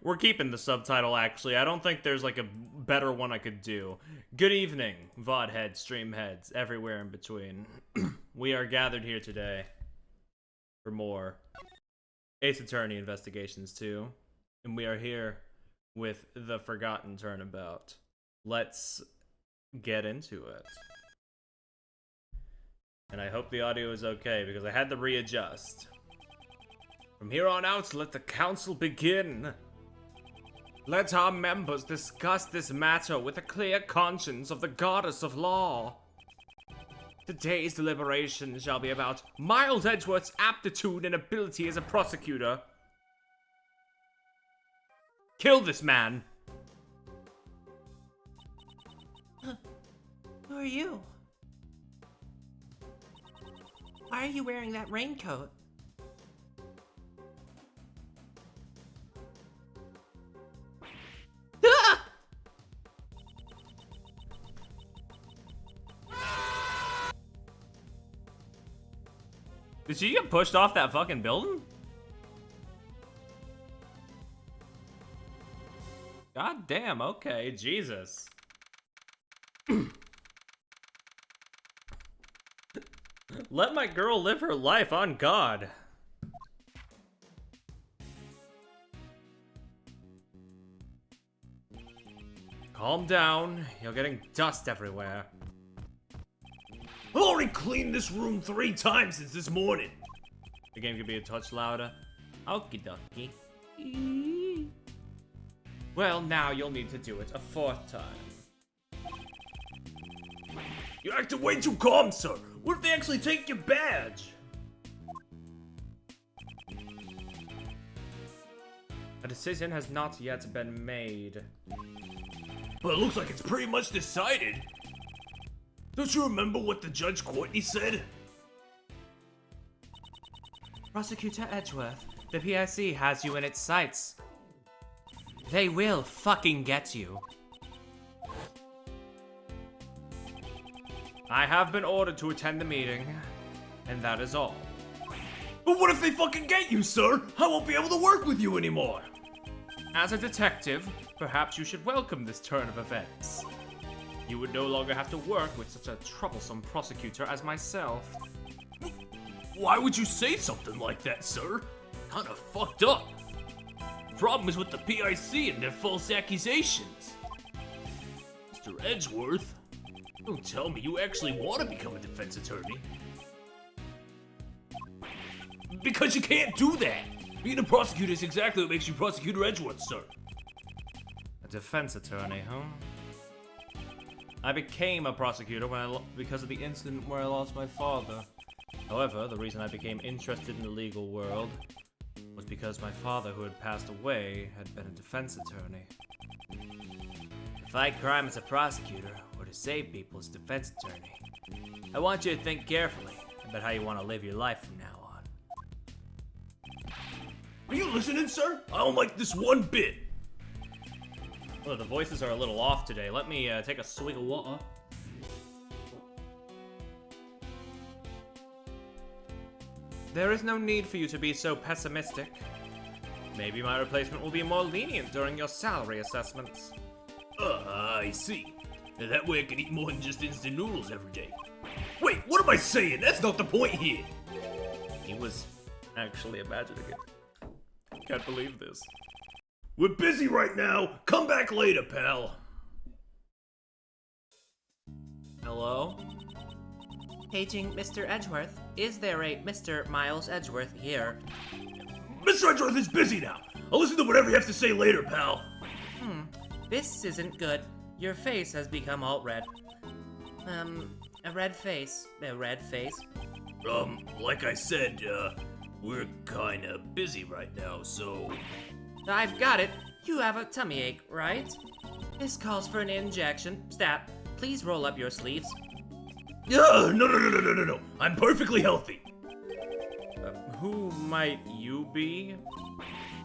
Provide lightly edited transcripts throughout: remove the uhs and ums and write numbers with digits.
We're keeping the subtitle, actually. I don't think there's, like, a better one I could do. Good evening, VOD heads, stream heads, everywhere in between. We are gathered here today for more Ace Attorney investigations, too. And we are here with the Forgotten Turnabout. Let's get into it. And I hope the audio is okay, because I had to readjust. From here on out, let the council begin. Let our members discuss this matter with a clear conscience of the goddess of law. Today's deliberation shall be about Miles Edgeworth's aptitude and ability as a prosecutor. Kill this man! Who are you? Why are you wearing that raincoat? Ah! Did she get pushed off that fucking building? God damn, okay, Jesus. Let my girl live her life, on God. Calm down, you're getting dust everywhere. I've already cleaned this room 3 times since this morning. The game could be a touch louder. Okie dokie. Well, now you'll need to do it a 4th time. You're acting way too calm, sir. What if they actually take your badge? A decision has not yet been made. But it looks like it's pretty much decided. Don't you remember what the Judge Courtney said? Prosecutor Edgeworth, the PIC has you in its sights. They will fucking get you. I have been ordered to attend the meeting, and that is all. But what if they fucking get you, sir? I won't be able to work with you anymore. As a detective, perhaps you should welcome this turn of events. You would no longer have to work with such a troublesome prosecutor as myself. Why would you say something like that, sir? Kinda fucked up. Problem is with the PIC and their false accusations. Mr. Edgeworth, don't tell me you actually want to become a defense attorney. Because you can't do that. Being a prosecutor is exactly what makes you Prosecutor Edgeworth, sir. A defense attorney, huh? I became a prosecutor because of the incident where I lost my father. However, the reason I became interested in the legal world was because my father, who had passed away, had been a defense attorney. To fight crime as a prosecutor, or to save people as a defense attorney. I want you to think carefully about how you want to live your life from now on. Are you listening, sir? I don't like this one bit. Oh, the voices are a little off today. Let me take a swig of water. There is no need for you to be so pessimistic. Maybe my replacement will be more lenient during your salary assessments. I see. That way I can eat more than just instant noodles every day. Wait, what am I saying? That's not the point here. He was actually imagining it. Can't believe this. We're busy right now. Come back later, pal. Hello? Paging Mr. Edgeworth. Is there a Mr. Miles Edgeworth here? Mr. Edgeworth is busy now. I'll listen to whatever you have to say later, pal. This isn't good. Your face has become all red. A red face. A red face. Like I said, we're kinda busy right now, so... I've got it. You have a tummy ache, right? This calls for an injection. Stat, please roll up your sleeves. No. I'm perfectly healthy. Who might you be?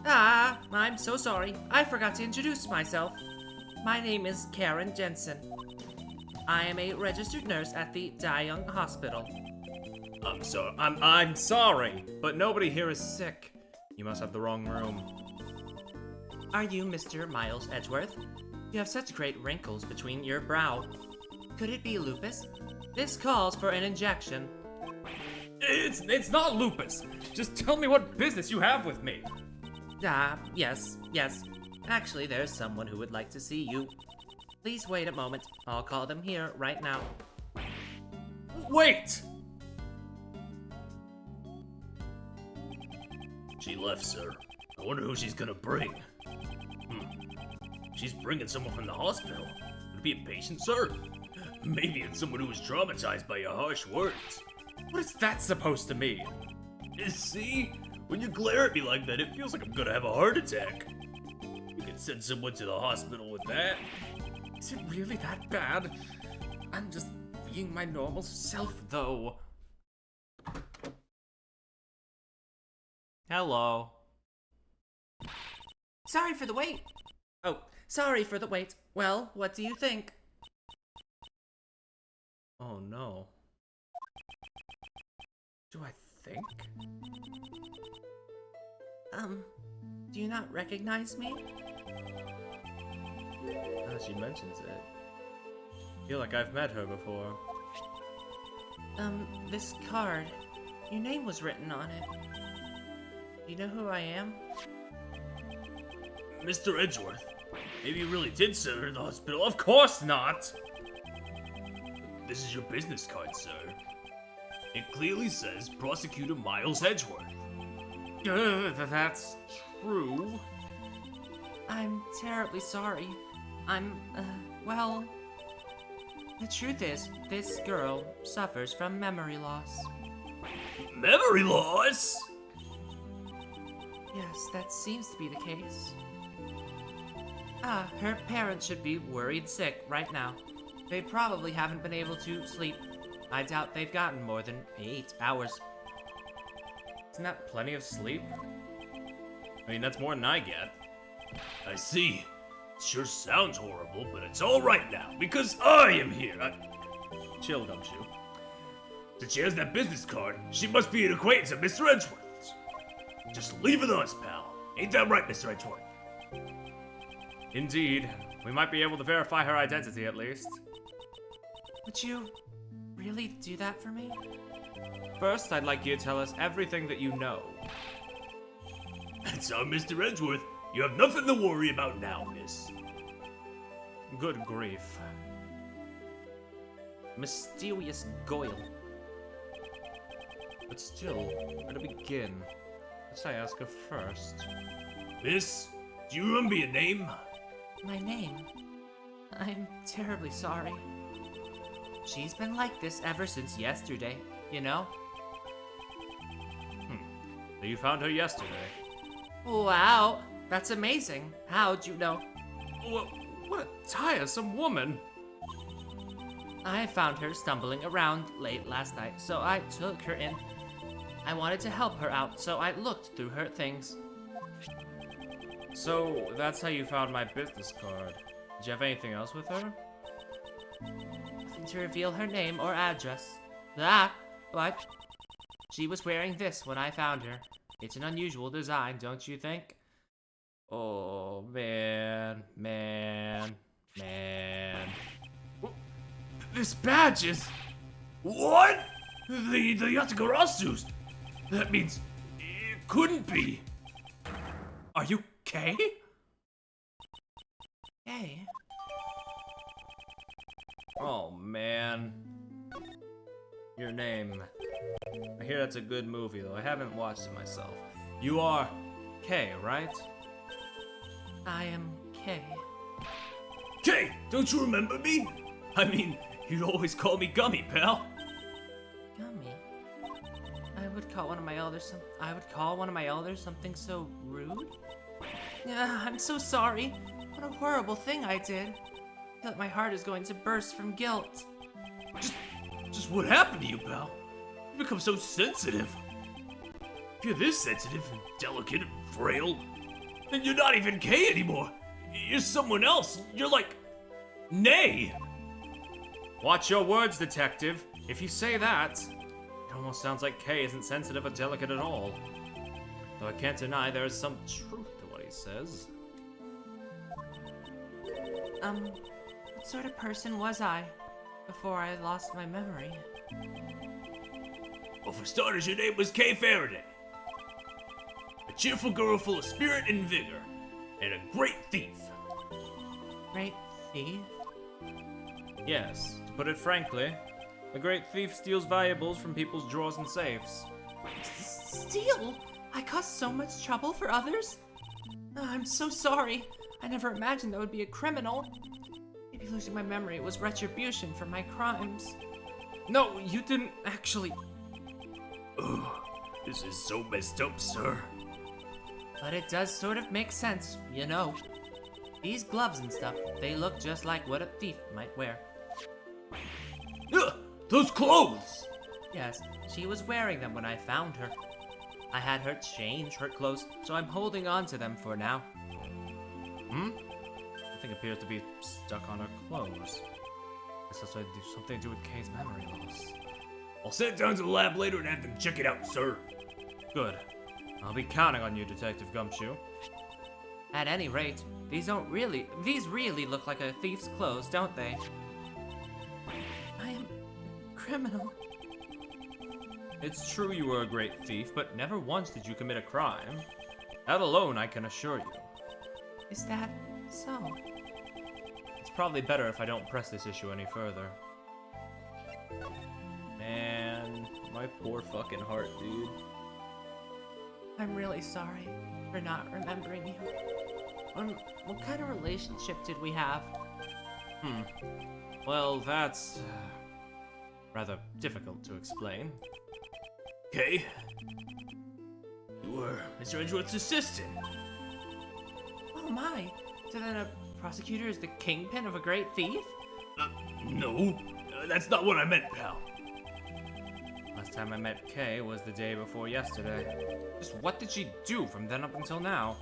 Ah, I'm so sorry. I forgot to introduce myself. My name is Karen Jensen. I am a registered nurse at the Young Hospital. I'm sorry, but nobody here is sick. You must have the wrong room. Are you Mr. Miles Edgeworth? You have such great wrinkles between your brow. Could it be lupus? This calls for an injection. It's not lupus. Just tell me what business you have with me. Yes. Actually, there's someone who would like to see you. Please wait a moment. I'll call them here right now. Wait! She left, sir. I wonder who she's gonna bring. She's bringing someone from the hospital. Would it be a patient, sir? Maybe it's someone who was traumatized by your harsh words. What is that supposed to mean? See? When you glare at me like that, it feels like I'm gonna have a heart attack. You can send someone to the hospital with that. Is it really that bad? I'm just being my normal self, though. Hello. Sorry for the wait. Oh, sorry for the wait. Well, what do you think? Oh no. Do I think? Do you not recognize me? Now she mentions it. I feel like I've met her before. This card. Your name was written on it. Do you know who I am? Mr. Edgeworth, maybe you really did send her to the hospital. Of course not! This is your business card, sir. It clearly says Prosecutor Miles Edgeworth. That's true. I'm terribly sorry. Well... The truth is, this girl suffers from memory loss. Memory loss? Yes, that seems to be the case. Her parents should be worried sick right now. They probably haven't been able to sleep. I doubt they've gotten more than 8 hours. Isn't that plenty of sleep? I mean, that's more than I get. I see. It sure sounds horrible, but it's all right now, because I am here. Chill, don't you? Since she has that business card, she must be an acquaintance of Mr. Edgeworth's. Just leave it us, pal. Ain't that right, Mr. Edgeworth? Indeed. We might be able to verify her identity at least. Would you really do that for me? First, I'd like you to tell us everything that you know. That's all, Mr. Edgeworth. You have nothing to worry about now, miss. Good grief. Mysterious Goyle. But still, where to begin? Let's I ask her first. Miss, do you remember your name? My name? I'm terribly sorry. She's been like this ever since yesterday, you know? So you found her yesterday. Wow, that's amazing. How'd you know? What a tiresome woman. I found her stumbling around late last night, so I took her in. I wanted to help her out, so I looked through her things. So, that's how you found my business card. Did you have anything else with her? Nothing to reveal her name or address. But she was wearing this when I found her. It's an unusual design, don't you think? Oh, man. This badge is... What? The Yatagarasus? That means it couldn't be. Are you Kay? Hey. Oh, man. Your name. I hear that's a good movie, though. I haven't watched it myself. You are Kay, right? I am Kay. Kay, don't you remember me? I mean, you'd always call me Gummy, pal. Gummy. I would call one of my elders something so rude. Yeah, I'm so sorry. What a horrible thing I did. I feel like my heart is going to burst from guilt. Just what happened to you, pal? You become so sensitive. If you're this sensitive and delicate and frail, then you're not even Kay anymore. You're someone else. You're like... Nay. Watch your words, detective. If you say that, it almost sounds like Kay isn't sensitive or delicate at all. Though I can't deny there is some truth to what he says. What sort of person was I before I lost my memory? Well, for starters, your name was Kay Faraday. A cheerful girl full of spirit and vigor, and a great thief. Great thief? Yes, to put it frankly, a great thief steals valuables from people's drawers and safes. Steal? I caused so much trouble for others? I'm so sorry. I never imagined I would be a criminal. Maybe losing my memory was retribution for my crimes. No, you didn't actually. Ugh, this is so messed up, sir. But it does sort of make sense, you know. These gloves and stuff, they look just like what a thief might wear. Ugh, those clothes! Yes, she was wearing them when I found her. I had her change her clothes, so I'm holding on to them for now. Nothing appears to be stuck on her clothes. Guess that's something to do with Kay's memory loss. I'll send it down to the lab later and have them check it out, sir. Good. I'll be counting on you, Detective Gumshoe. At any rate, these really look like a thief's clothes, don't they? I am a criminal. It's true you were a great thief, but never once did you commit a crime. That alone, I can assure you. Is that so? It's probably better if I don't press this issue any further. Man, my poor fucking heart, dude. I'm really sorry for not remembering you. What kind of relationship did we have? Well, that's rather difficult to explain. Kay? You were Mr. Edgeworth's assistant. Oh my, so then a prosecutor is the kingpin of a great thief? No, that's not what I meant, pal. Last time I met Kay was the day before yesterday. Just what did she do from then up until now?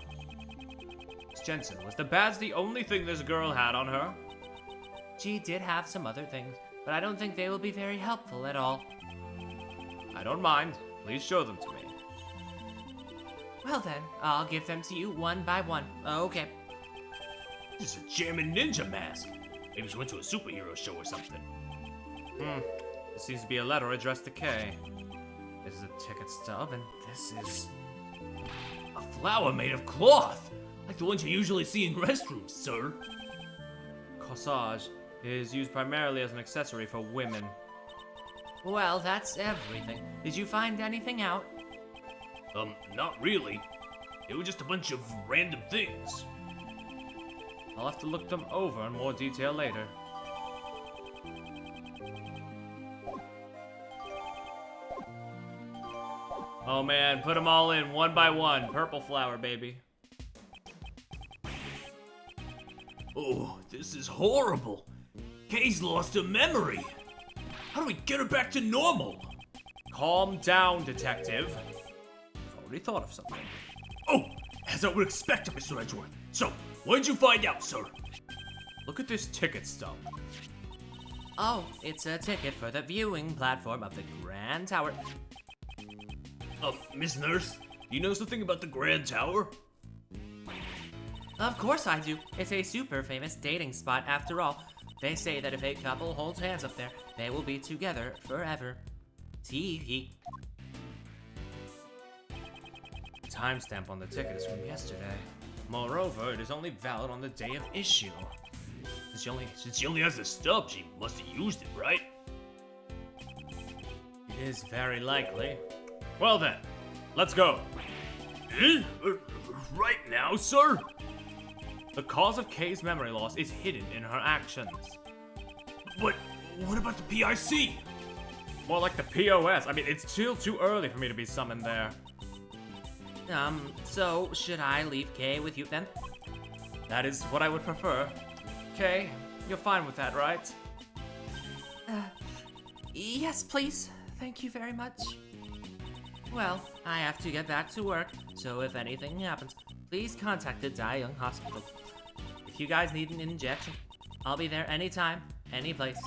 Miss Jensen, was the badge the only thing this girl had on her? She did have some other things, but I don't think they will be very helpful at all. I don't mind. Please show them to me. Well then, I'll give them to you one by one. Okay. This is a German ninja mask. Maybe she went to a superhero show or something. This seems to be a letter addressed to Kay. This is a ticket stub, and this is... A flower made of cloth, like the ones you usually see in restrooms, sir. Corsage is used primarily as an accessory for women. Well, that's everything. Did you find anything out? Not really. They were just a bunch of random things. I'll have to look them over in more detail later. Oh man, put them all in one by one. Purple flower, baby. Oh, this is horrible. Kay's lost her memory. How do we get her back to normal? Calm down, detective. I've already thought of something. Oh, as I would expect, Mr. Edgeworth. So, what did you find out, sir? Look at this ticket stub. Oh, it's a ticket for the viewing platform of the Grand Tower. Miss Nurse, do you know something about the Grand Tower? Of course I do. It's a super famous dating spot after all. They say that if a couple holds hands up there, they will be together forever. Tee-hee. The timestamp on the ticket is from yesterday. Moreover, it is only valid on the day of issue. Since she only has the stub, she must have used it, right? It is very likely. Well then, let's go. Right now, sir? The cause of Kay's memory loss is hidden in her actions. But what about the PIC? More like the POS. I mean, it's still too early for me to be summoned there. So should I leave Kay with you then? That is what I would prefer. Kay, you're fine with that, right? Yes, please. Thank you very much. Well, I have to get back to work, so if anything happens, please contact the Dai Young Hospital. If you guys need an injection, I'll be there anytime, any place.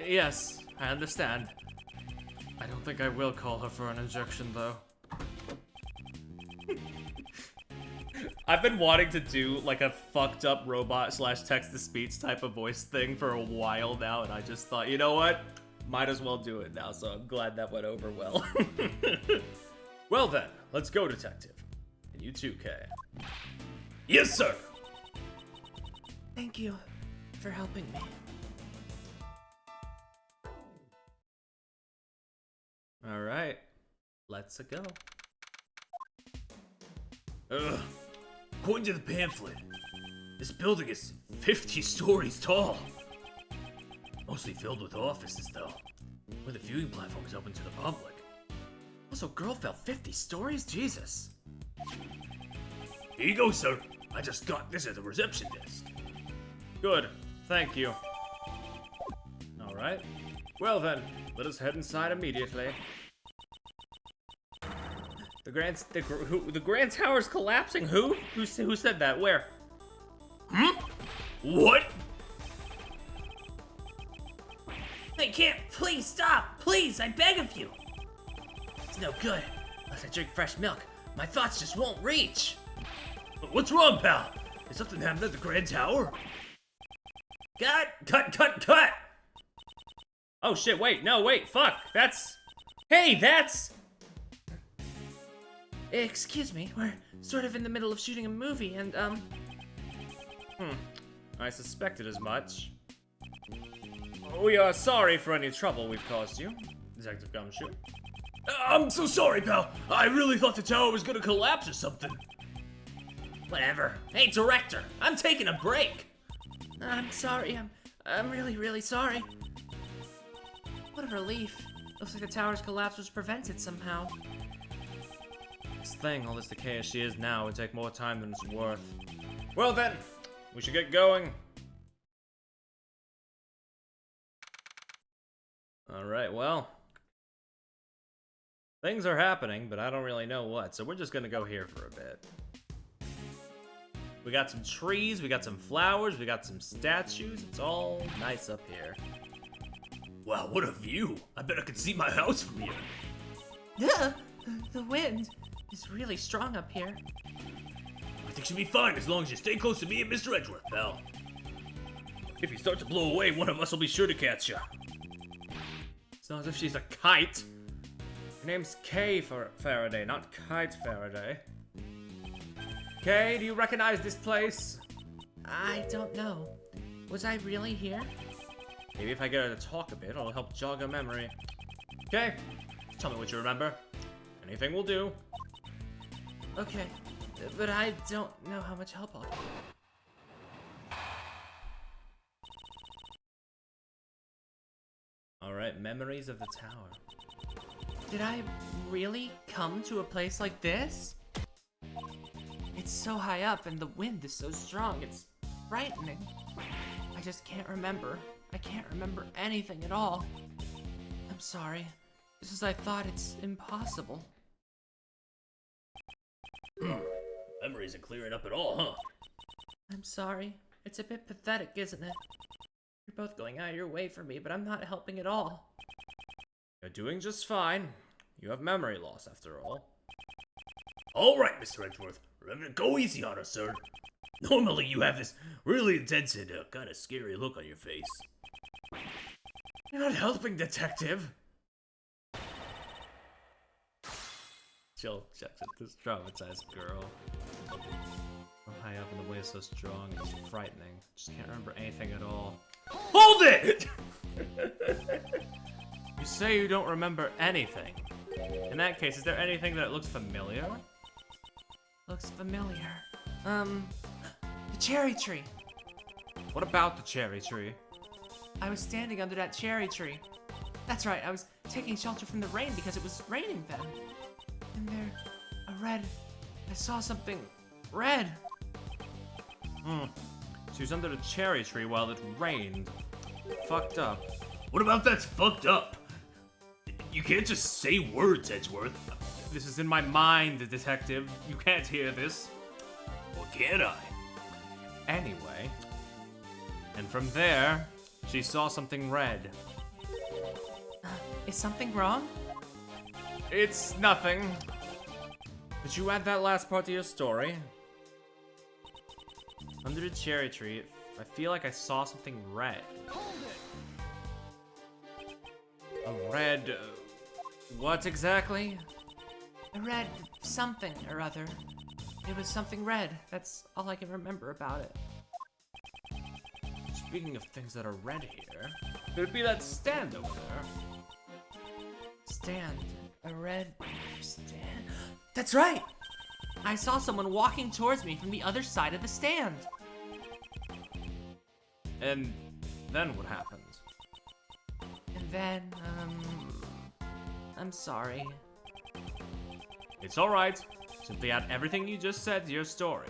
Yes, I understand. I don't think I will call her for an injection, though. I've been wanting to do like a fucked up robot slash text-to-speech type of voice thing for a while now, and I just thought, you know what? Might as well do it now, so I'm glad that went over well. Well then, let's go, Detective. And you too, Kay. Yes, sir! Thank you for helping me. Alright, let's go. Ugh. According to the pamphlet, this building is 50 stories tall. Mostly filled with offices, though, where the viewing platform is open to the public. Also, girl fell 50 stories? Jesus. Here you go, sir. I just got this at the reception desk. Good, thank you. Alright, well then, let us head inside immediately. The Grand Tower's collapsing. Who? Who said that? Where? What? I can't. Please stop. Please, I beg of you. It's no good. Unless I drink fresh milk, my thoughts just won't reach. What's wrong, pal? Is something happening at the Grand Tower? Cut. Oh shit, wait, no, wait, fuck. That's... Excuse me, we're sort of in the middle of shooting a movie and, I suspected as much. We are sorry for any trouble we've caused you, Detective Gumshoe. I'm so sorry, pal. I really thought the tower was gonna collapse or something. Whatever. Hey, director, I'm taking a break. I'm sorry, I'm really sorry. What a relief. Looks like the tower's collapse was prevented somehow. This thing, all this decay as she is now, would take more time than it's worth. Well then, we should get going. Alright, well. Things are happening, but I don't really know what, so we're just gonna go here for a bit. We got some trees, we got some flowers, we got some statues. It's all nice up here. Wow, what a view. I bet I can see my house from here. Yeah, the wind is really strong up here. Everything should be fine as long as you stay close to me and Mr. Edgeworth, pal. If you start to blow away, one of us will be sure to catch you. It's not as if she's a kite. Her name's Kay Faraday, not Kite Faraday. Kay, do you recognize this place? I don't know. Was I really here? Maybe if I get her to talk a bit, it'll help jog her memory. Okay, tell me what you remember. Anything will do. Okay, but I don't know how much help I'll get. Alright, memories of the tower. Did I really come to a place like this? It's so high up and the wind is so strong, it's frightening. I just can't remember. I can't remember anything at all. I'm sorry. Just as I thought, it's impossible. Memories are clearing up at all, huh? I'm sorry. It's a bit pathetic, isn't it? You're both going out of your way for me, but I'm not helping at all. You're doing just fine. You have memory loss, after all. Alright, Mr. Edgeworth. Remember to go easy on us, sir. Normally you have this really intense and kind of scary look on your face. You're not helping, Detective. Jill checks at this traumatized girl. So high up and the wave so strong, it's frightening. Just can't remember anything at all. Hold it! You say you don't remember anything. In that case, is there anything that looks familiar? Looks familiar. The cherry tree. What about the cherry tree? I was standing under that cherry tree. That's right, I was taking shelter from the rain because it was raining then. And there, I saw something red. She was under the cherry tree while it rained. Fucked up. What about that's fucked up? You can't just say words, Edgeworth. This is in my mind, Detective. You can't hear this. Or can I? Anyway. And from there, she saw something red. Is something wrong? It's nothing. Did you add that last part to your story? Under the cherry tree, I feel like I saw something red. A red... what exactly? A red something or other. It was something red. That's all I can remember about it. Speaking of things that are red here, could it be that stand over there? Stand. A red stand. That's right! I saw someone walking towards me from the other side of the stand. And then what happened? And then, I'm sorry. It's alright. Simply add everything you just said to your story.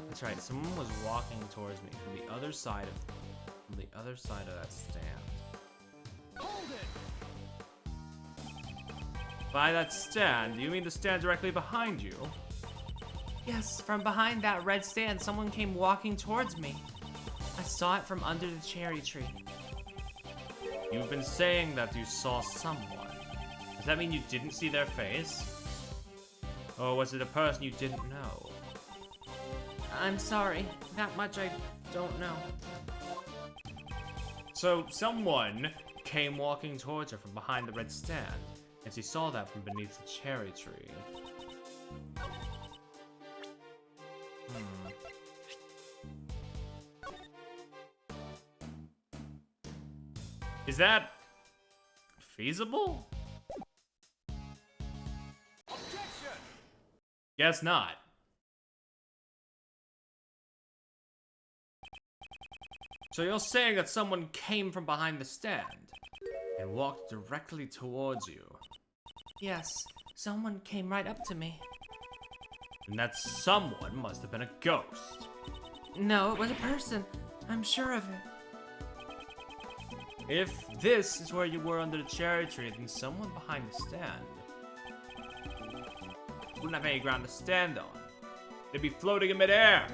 That's right, someone was walking towards me from the other side of that stand. Hold it! By that stand, do you mean the stand directly behind you? Yes, from behind that red stand, someone came walking towards me. I saw it from under the cherry tree. You've been saying that you saw someone. Does that mean you didn't see their face? Or was it a person you didn't know? I'm sorry. That much I don't know. So someone came walking towards her from behind the red stand, and she saw that from beneath the cherry tree. Is that feasible? Objection! Guess not. So you're saying that someone came from behind the stand and walked directly towards you, Yes, someone came right up to me. and that someone must have been a ghost. No, it was a person. I'm sure of it. If this is where you were under the cherry tree, then someone behind the stand wouldn't have any ground to stand on. They'd be floating in midair.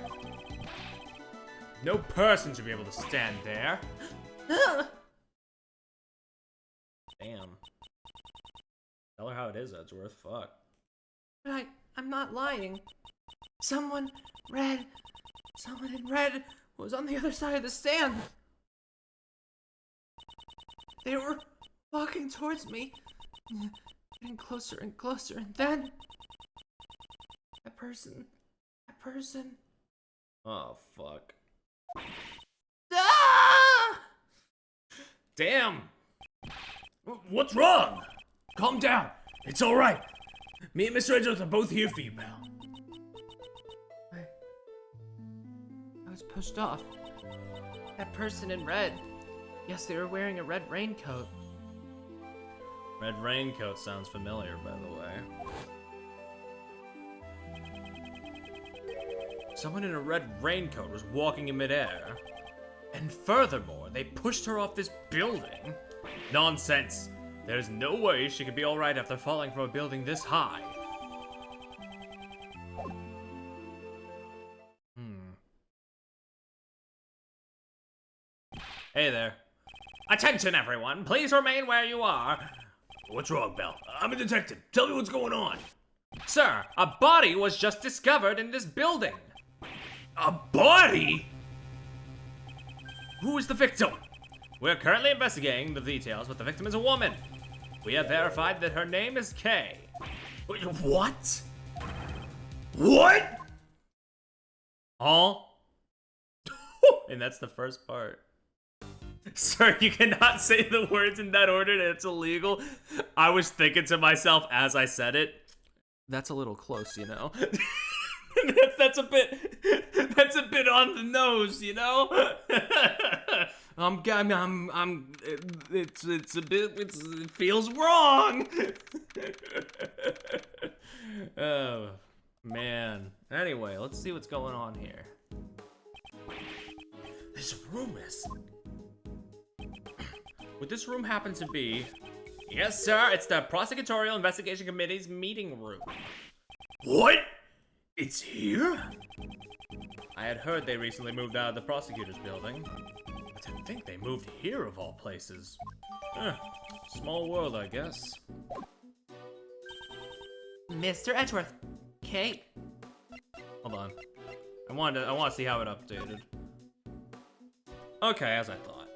No person should be able to stand there. Damn. Tell her how it is, Edgeworth. Fuck. But I'm not lying. Someone in red was on the other side of the stand. They were walking towards me, getting closer and closer, and then that person. Oh, fuck. Ah! Damn! What's wrong? Calm down. It's alright. Me and Mr. Edgeworth are both here for you, pal. I was pushed off. That person in red. Yes, they were wearing a red raincoat. Red raincoat sounds familiar, by the way. Someone in a red raincoat was walking in midair. And furthermore, they pushed her off this building. Nonsense. There's no way she could be alright after falling from a building this high. Hey there. Attention, everyone. Please remain where you are. What's wrong, Belle? I'm a detective. Tell me what's going on. Sir, a body was just discovered in this building. A body? Who is the victim? We're currently investigating the details, but the victim is a woman. We have verified that her name is Kay. What? What? Huh? And that's the first part. Sir, you cannot say the words in that order, it's illegal. I was thinking to myself as I said it, that's a little close, you know? that's a bit on the nose, you know? It feels wrong. Oh, man. Anyway, let's see what's going on here. This room is... Would this room happen to be... Yes, sir, it's the Prosecutorial Investigation Committee's meeting room. What? It's here? I had heard they recently moved out of the prosecutor's building. But to think they moved here of all places. Small world, I guess. Mr. Edgeworth. Kate. Hold on. I want to see how it updated. Okay, as I thought.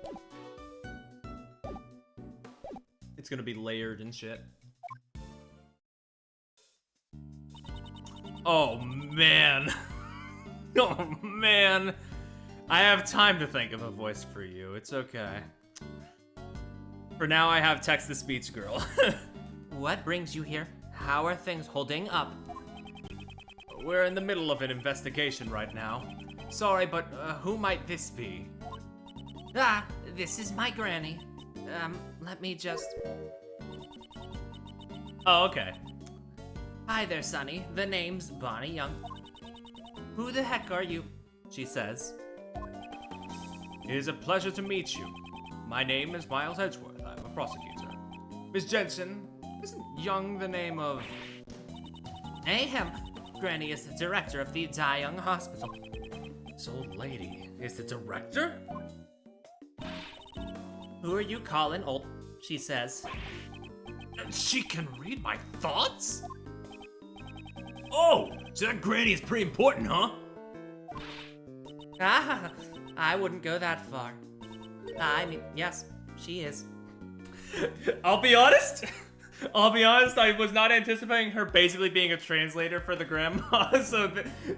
It's gonna be layered and shit. Oh man. Oh man. I have time to think of a voice for you. It's okay. For now, I have text-to-speech girl. What brings you here? How are things holding up? We're in the middle of an investigation right now. Sorry, but who might this be? Ah, this is my granny. Let me just... Oh, okay. Hi there, Sonny. The name's Bonnie Young. Who the heck are you? She says. It is a pleasure to meet you. My name is Miles Edgeworth. I'm a prosecutor. Miss Jensen, isn't Young the name of... Ahem. Granny is the director of the Da Young Hospital. This old lady is the director? Who are you calling old? She says. And she can read my thoughts? Oh, so that granny is pretty important, huh? Ah, I wouldn't go that far. I mean, yes, she is. I'll be honest. I was not anticipating her basically being a translator for the grandma, so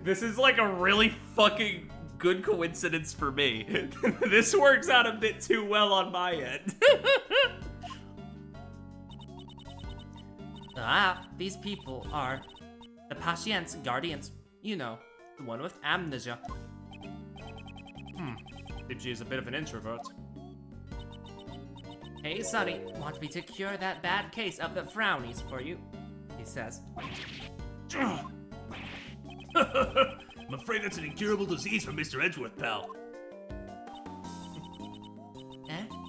this is like a really fucking good coincidence for me. This works out a bit too well on my end. These people are the patient's guardians. You know, the one with amnesia. Seems she is a bit of an introvert. Hey, Sonny, want me to cure that bad case of the frownies for you? He says. I'm afraid that's an incurable disease for Mr. Edgeworth, pal.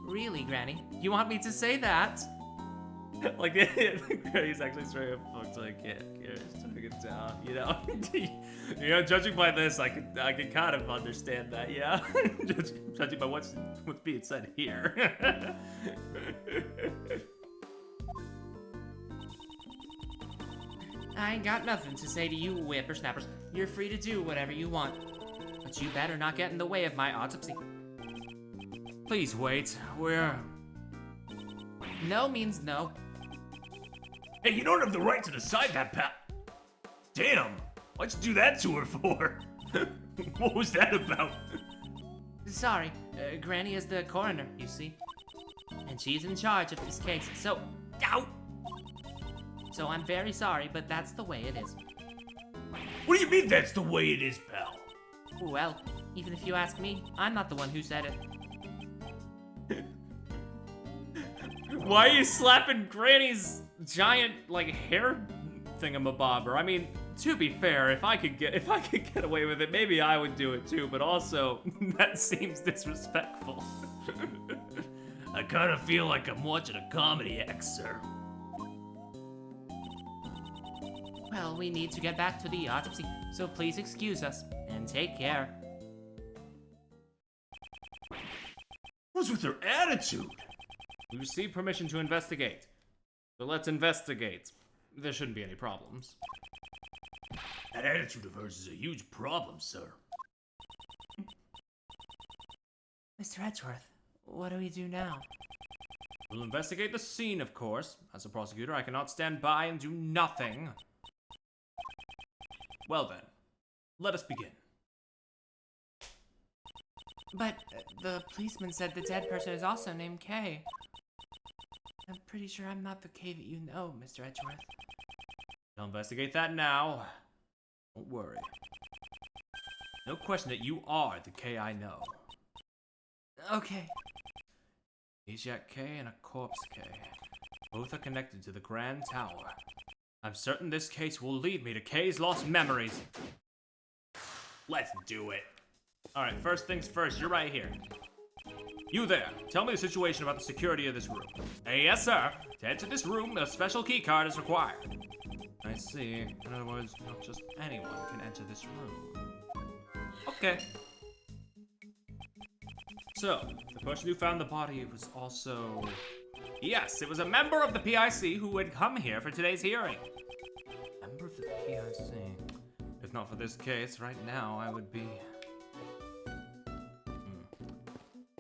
Really, Granny? You want me to say that? Like, Granny's actually straight up fucked, so I can't turn it down, you know? You know, judging by this, I can kind of understand that, yeah? Judging by what's being said here. I ain't got nothing to say to you whippersnappers. You're free to do whatever you want. But you better not get in the way of my autopsy. Please wait, we're... No means no. Hey, you don't have the right to decide that, pal. Damn, why'd you do that to her for? What was that about? Sorry, Granny is the coroner, you see. And she's in charge of this case, so... Ow! So I'm very sorry, but that's the way it is. What do you mean that's the way it is, pal? Well, even if you ask me, I'm not the one who said it. Why are you slapping Granny's giant, like, hair thingamabobber? I mean, to be fair, if I could get away with it, maybe I would do it too, but also, that seems disrespectful. I kind of feel like I'm watching a comedy act, sir. Well, we need to get back to the autopsy, so please excuse us, and take care. What's with her attitude? We received permission to investigate. So let's investigate. There shouldn't be any problems. That attitude of hers is a huge problem, sir. Mr. Edgeworth, what do we do now? We'll investigate the scene, of course. As a prosecutor, I cannot stand by and do nothing. Well then, let us begin. But the policeman said the dead person is also named Kay. I'm pretty sure I'm not the Kay that you know, Mr. Edgeworth. I'll investigate that now. Don't worry. No question that you are the Kay I know. Okay. Asiac K and a Corpse K. Both are connected to the Grand Tower. I'm certain this case will lead me to Kay's lost memories. Let's do it. Alright, first things first, you're right here. You there, tell me the situation about the security of this room. Yes, sir. To enter this room, a special key card is required. I see. In other words, not just anyone can enter this room. Okay. So, the person who found the body was also... Yes, it was a member of the PIC who had come here for today's hearing. Member of the PIC? If not for this case. Right now, I would be...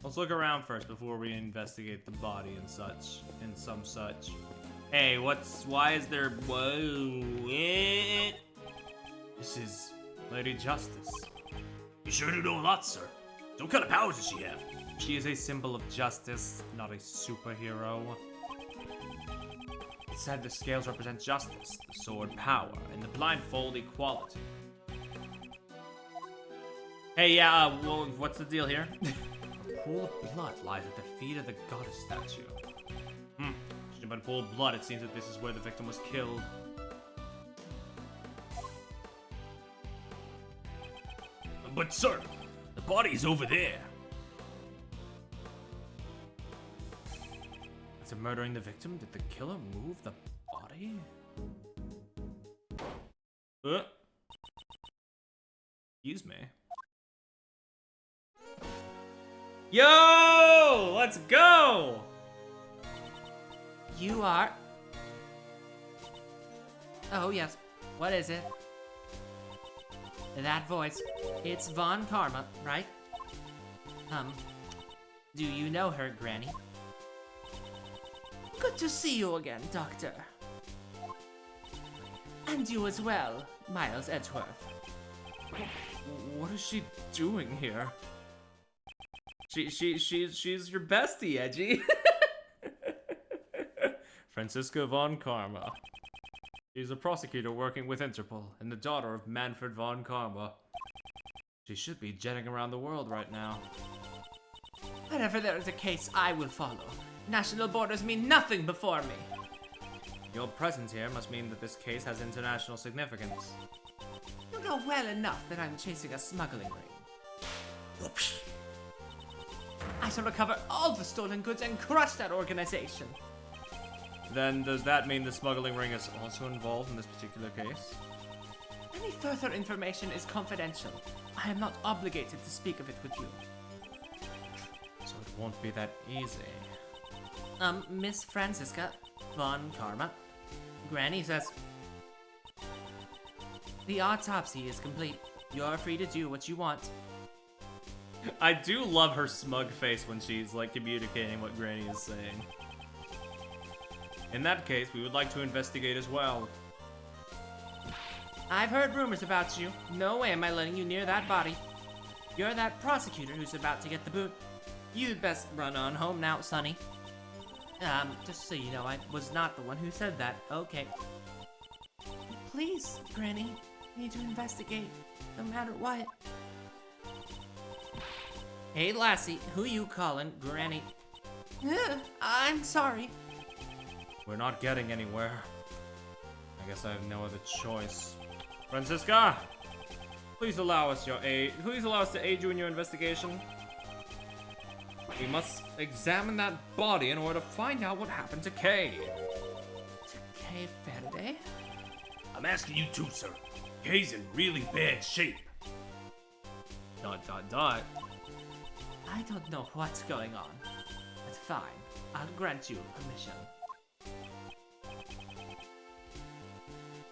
Let's look around first before we investigate the body and such, and some such. Hey, why is there, whoa, This is Lady Justice. You sure do know a lot, sir. So what kind of powers does she have? She is a symbol of justice, not a superhero. It said the scales represent justice, the sword power, and the blindfold equality. Hey, yeah, well, what's the deal here? A pool of blood lies at the feet of the goddess statue. Judging by the pool of blood, it seems that this is where the victim was killed. But sir, the body is over there. After murdering the victim, did the killer move the body? Excuse me. Yo! Let's go! You are... Oh, yes. What is it? That voice. It's Von Karma, right? Do you know her, Granny? Good to see you again, Doctor. And you as well, Miles Edgeworth. What is she doing here? She's your bestie, Edgy. Franziska von Karma. She's a prosecutor working with Interpol and the daughter of Manfred von Karma. She should be jetting around the world right now. Whenever there is a case, I will follow. National borders mean nothing before me. Your presence here must mean that this case has international significance. You know well enough that I'm chasing a smuggling ring. I shall recover all the stolen goods and crush that organization. Then does that mean the smuggling ring is also involved in this particular case? Any further information is confidential. I am not obligated to speak of it with you. So it won't be that easy. Miss Franziska von Karma. Granny says... The autopsy is complete. You're free to do what you want. I do love her smug face when she's like communicating what Granny is saying. In that case, we would like to investigate as well. I've heard rumors about you. No way am I letting you near that body. You're that prosecutor who's about to get the boot. You'd best run on home now, Sonny. Just so you know, I was not the one who said that. Okay. Please, Granny. Need to investigate, no matter what. Hey, lassie, who you calling, Granny? I'm sorry. We're not getting anywhere. I guess I have no other choice. Franziska! Please allow us your aid. Please allow us to aid you in your investigation. We must examine that body in order to find out what happened to Kay. To Kay Faraday? I'm asking you too, sir. Kay's in really bad shape. ... I don't know what's going on, but fine. I'll grant you permission.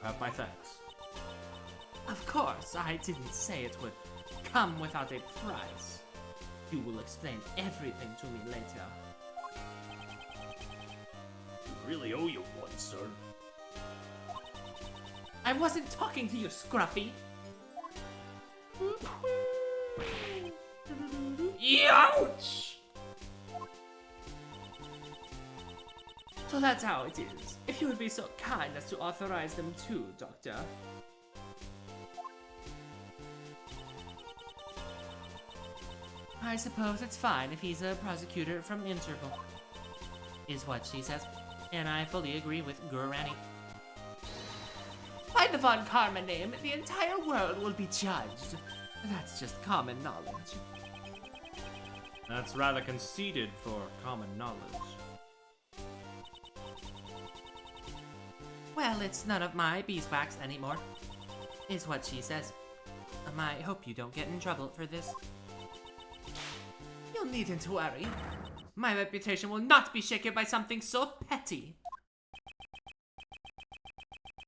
Have my thanks. Of course, I didn't say it would come without a price. You will explain everything to me later. We really owe you one, sir. I wasn't talking to you, Scruffy. Ouch! So that's how it is. If you would be so kind as to authorize them too, Doctor. I suppose it's fine if he's a prosecutor from Interpol, is what she says, and I fully agree with Granny. By the Von Karma name, the entire world will be judged. That's just common knowledge. That's rather conceited for common knowledge. Well, it's none of my beeswax anymore, is what she says. I hope you don't get in trouble for this. You needn't worry. My reputation will not be shaken by something so petty.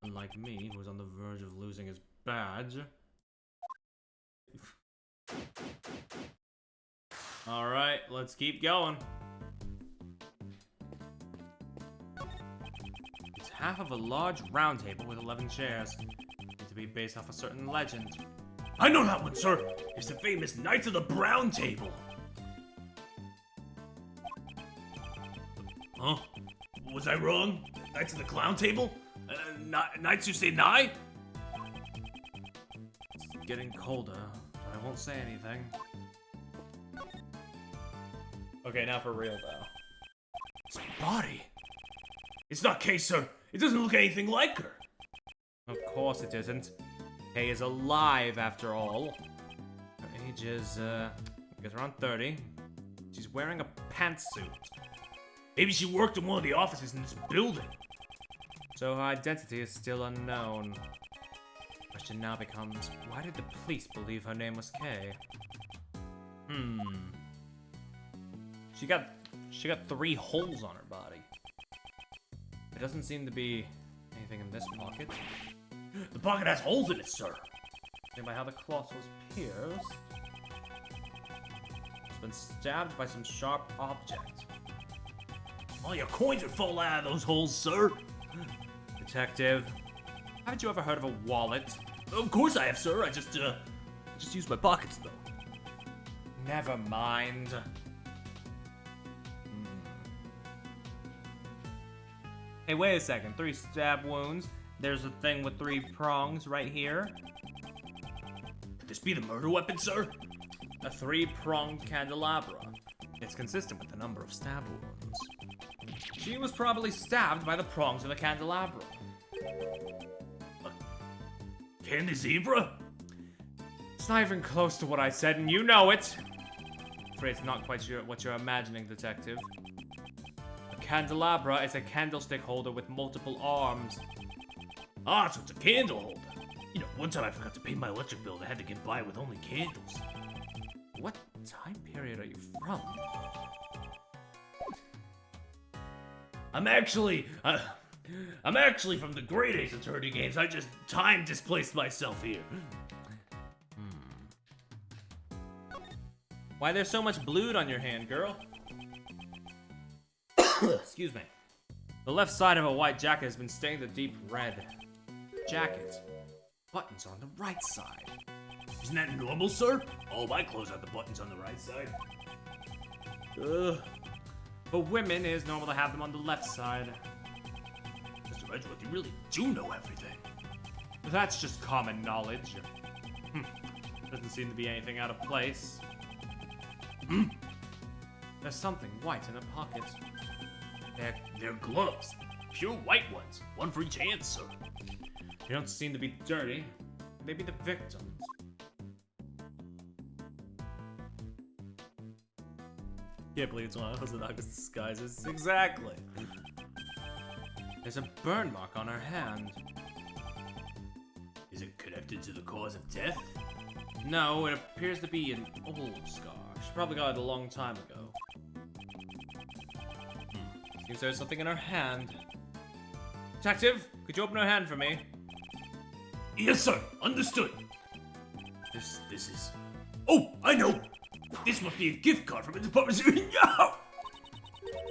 Unlike me, who was on the verge of losing his badge. Alright, let's keep going. It's half of a large round table with 11 chairs. It's to be based off a certain legend. I know that one, sir. It's the famous Knights of the Brown Table. Huh? Was I wrong? Knights of the Clown Table? Knights who say nigh? It's getting colder, but I won't say anything. Okay, now for real though. It's a body. It's not Kay, sir. It doesn't look anything like her. Of course it isn't. Kay is alive after all. Her age is, I guess around 30. She's wearing a pantsuit. Maybe she worked in one of the offices in this building. So her identity is still unknown. The question now becomes, why did the police believe her name was Kay? She got 3 holes on her body. There doesn't seem to be anything in this pocket. The pocket has holes in it, sir. Judging by how the cloth was pierced, it's been stabbed by some sharp object. All your coins would fall out of those holes, sir. Detective, haven't you ever heard of a wallet? Of course I have, sir. I just use my pockets, though. Never mind. Hey, wait a second. 3 stab wounds. There's a thing with 3 prongs right here. Could this be the murder weapon, sir? A 3-pronged candelabra. It's consistent with the number of stab wounds. She was probably stabbed by the prongs of the candelabra. Candy zebra? It's not even close to what I said, and you know it! I'm afraid it's not quite sure what you're imagining, Detective. A candelabra is a candlestick holder with multiple arms. Ah, so it's a candle holder. You know, one time I forgot to pay my electric bill and I had to get by with only candles. What time period are you from? I'm actually from the Great Ace Attorney games. I just time displaced myself here. Why there's so much blood on your hand, girl? Excuse me. The left side of a white jacket has been stained a deep red. Jacket. Buttons on the right side. Isn't that normal, sir? All my clothes have the buttons on the right side. Ugh. For women, it is normal to have them on the left side. Mr. Edgeworth, you really do know everything. That's just common knowledge. Doesn't seem to be anything out of place. There's something white in the pocket. They're gloves. Pure white ones. One for each hand, sir. They don't seem to be dirty. Maybe the victims. Can't believe it's one of those August disguises. Exactly. There's a burn mark on her hand. Is it connected to the cause of death? No, it appears to be an old scar. She probably got it a long time ago. Seems there's something in her hand. Detective, could you open her hand for me? Yes, sir. Understood. This is... Oh, I know. This must be a gift card from a department store. No!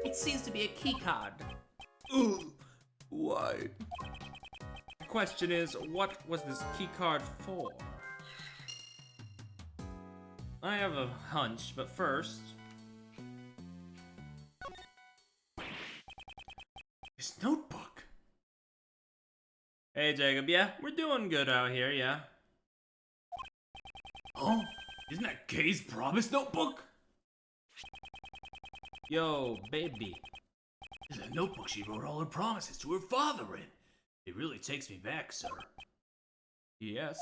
It seems to be a key card. Why? The question is, what was this key card for? I have a hunch, but first... This notebook. Hey, Jacob, yeah? We're doing good out here, yeah? Oh, isn't that Kay's promise notebook? Yo, baby. It's a notebook she wrote all her promises to her father in. It really takes me back, sir. Yes.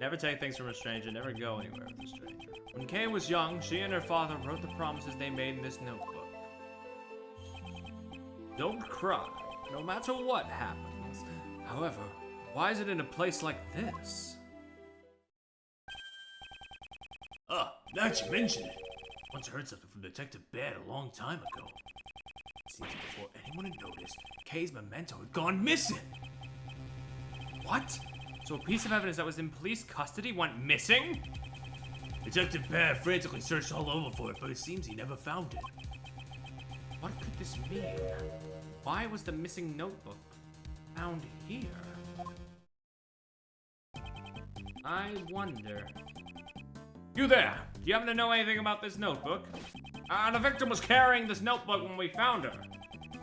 Never take things from a stranger, never go anywhere with a stranger. When Kay was young, she and her father wrote the promises they made in this notebook. Don't cry, no matter what happens. However, why is it in a place like this? Ah, now that you mention it. Once heard something from Detective Bad a long time ago. It seems before anyone had noticed, Kay's memento had gone missing. What? So a piece of evidence that was in police custody went missing? Detective Bear frantically searched all over for it, but it seems he never found it. What could this mean? Why was the missing notebook found here? I wonder. You there! Do you happen to know anything about this notebook? The victim was carrying this notebook when we found her.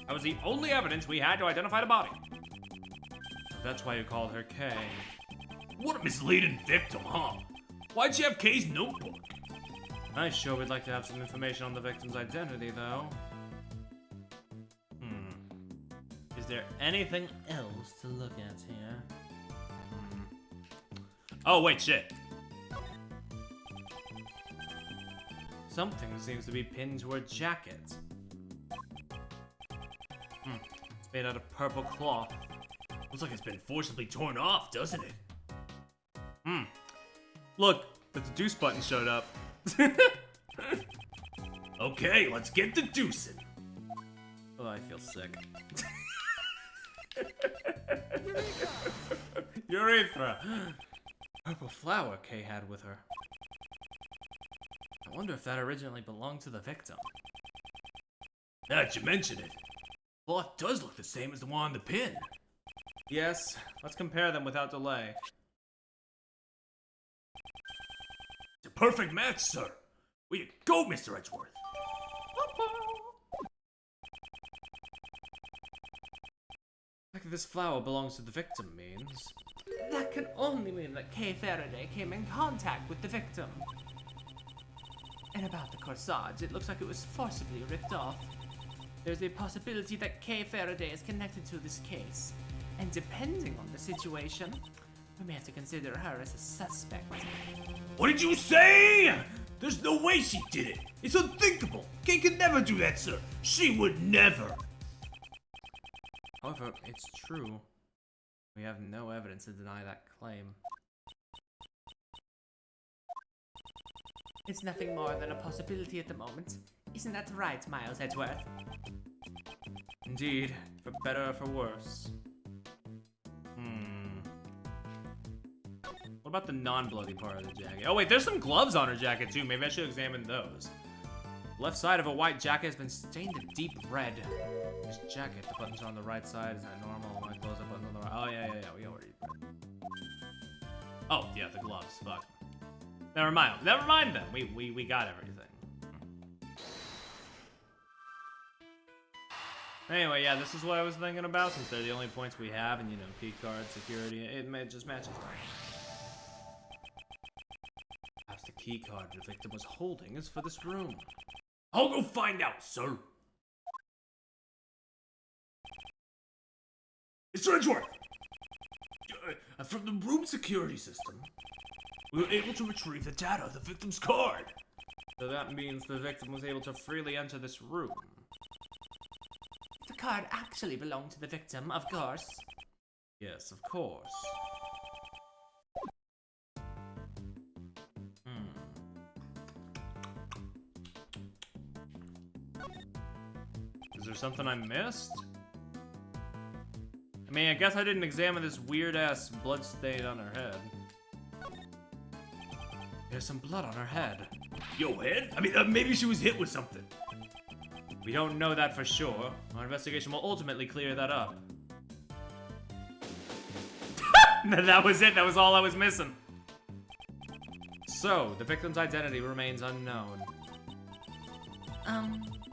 That was the only evidence we had to identify the body. That's why you called her Kay. What a misleading victim, huh? Why'd she have Kay's notebook? I sure would like to have some information on the victim's identity, though. Is there anything else to look at here? Oh, wait, shit. Something seems to be pinned to her jacket. It's made out of purple cloth. Looks like it's been forcibly torn off, doesn't it? Look, the deuce button showed up. Okay, let's get the deucing. Oh, I feel sick. Urethra! Purple flower Kay had with her. I wonder if that originally belonged to the victim. Now that you mention it, the cloth does look the same as the one on the pin. Yes, let's compare them without delay. It's a perfect match, sir. Way to go, Mr. Edgeworth. The fact that this flower belongs to the victim means... That can only mean that Kay Faraday came in contact with the victim. And about the corsage, it looks like it was forcibly ripped off. There's a possibility that Kay Faraday is connected to this case. And depending on the situation, we may have to consider her as a suspect. What did you say? There's no way she did it. It's unthinkable. Kay could never do that, sir. She would never. However, it's true. We have no evidence to deny that claim. It's nothing more than a possibility at the moment. Isn't that right, Miles Edgeworth? Indeed, for better or for worse. What about the non-bloody part of the jacket? Oh wait, there's some gloves on her jacket too. Maybe I should examine those. Left side of a white jacket has been stained a deep red. This jacket, the buttons are on the right side. Is that normal? My clothes are buttons on the right. Oh yeah. We already read. Oh yeah, the gloves. Fuck. Never mind then. We got everything. Anyway, yeah, this is what I was thinking about, since they're the only points we have, and you know, key card, security, it just matches. Perhaps the key card the victim was holding is for this room. I'll go find out, sir. Mr. Edgeworth! From the room security system, we were able to retrieve the data of the victim's card. So that means the victim was able to freely enter this room. The card actually belonged to the victim, of course. Yes, of course. Is there something I missed? I mean, I guess I didn't examine this weird-ass blood stain on her head. There's some blood on her head. Yo, head? I mean, maybe she was hit with something. We don't know that for sure. Our investigation will ultimately clear that up. That was it. That was all I was missing. So, the victim's identity remains unknown.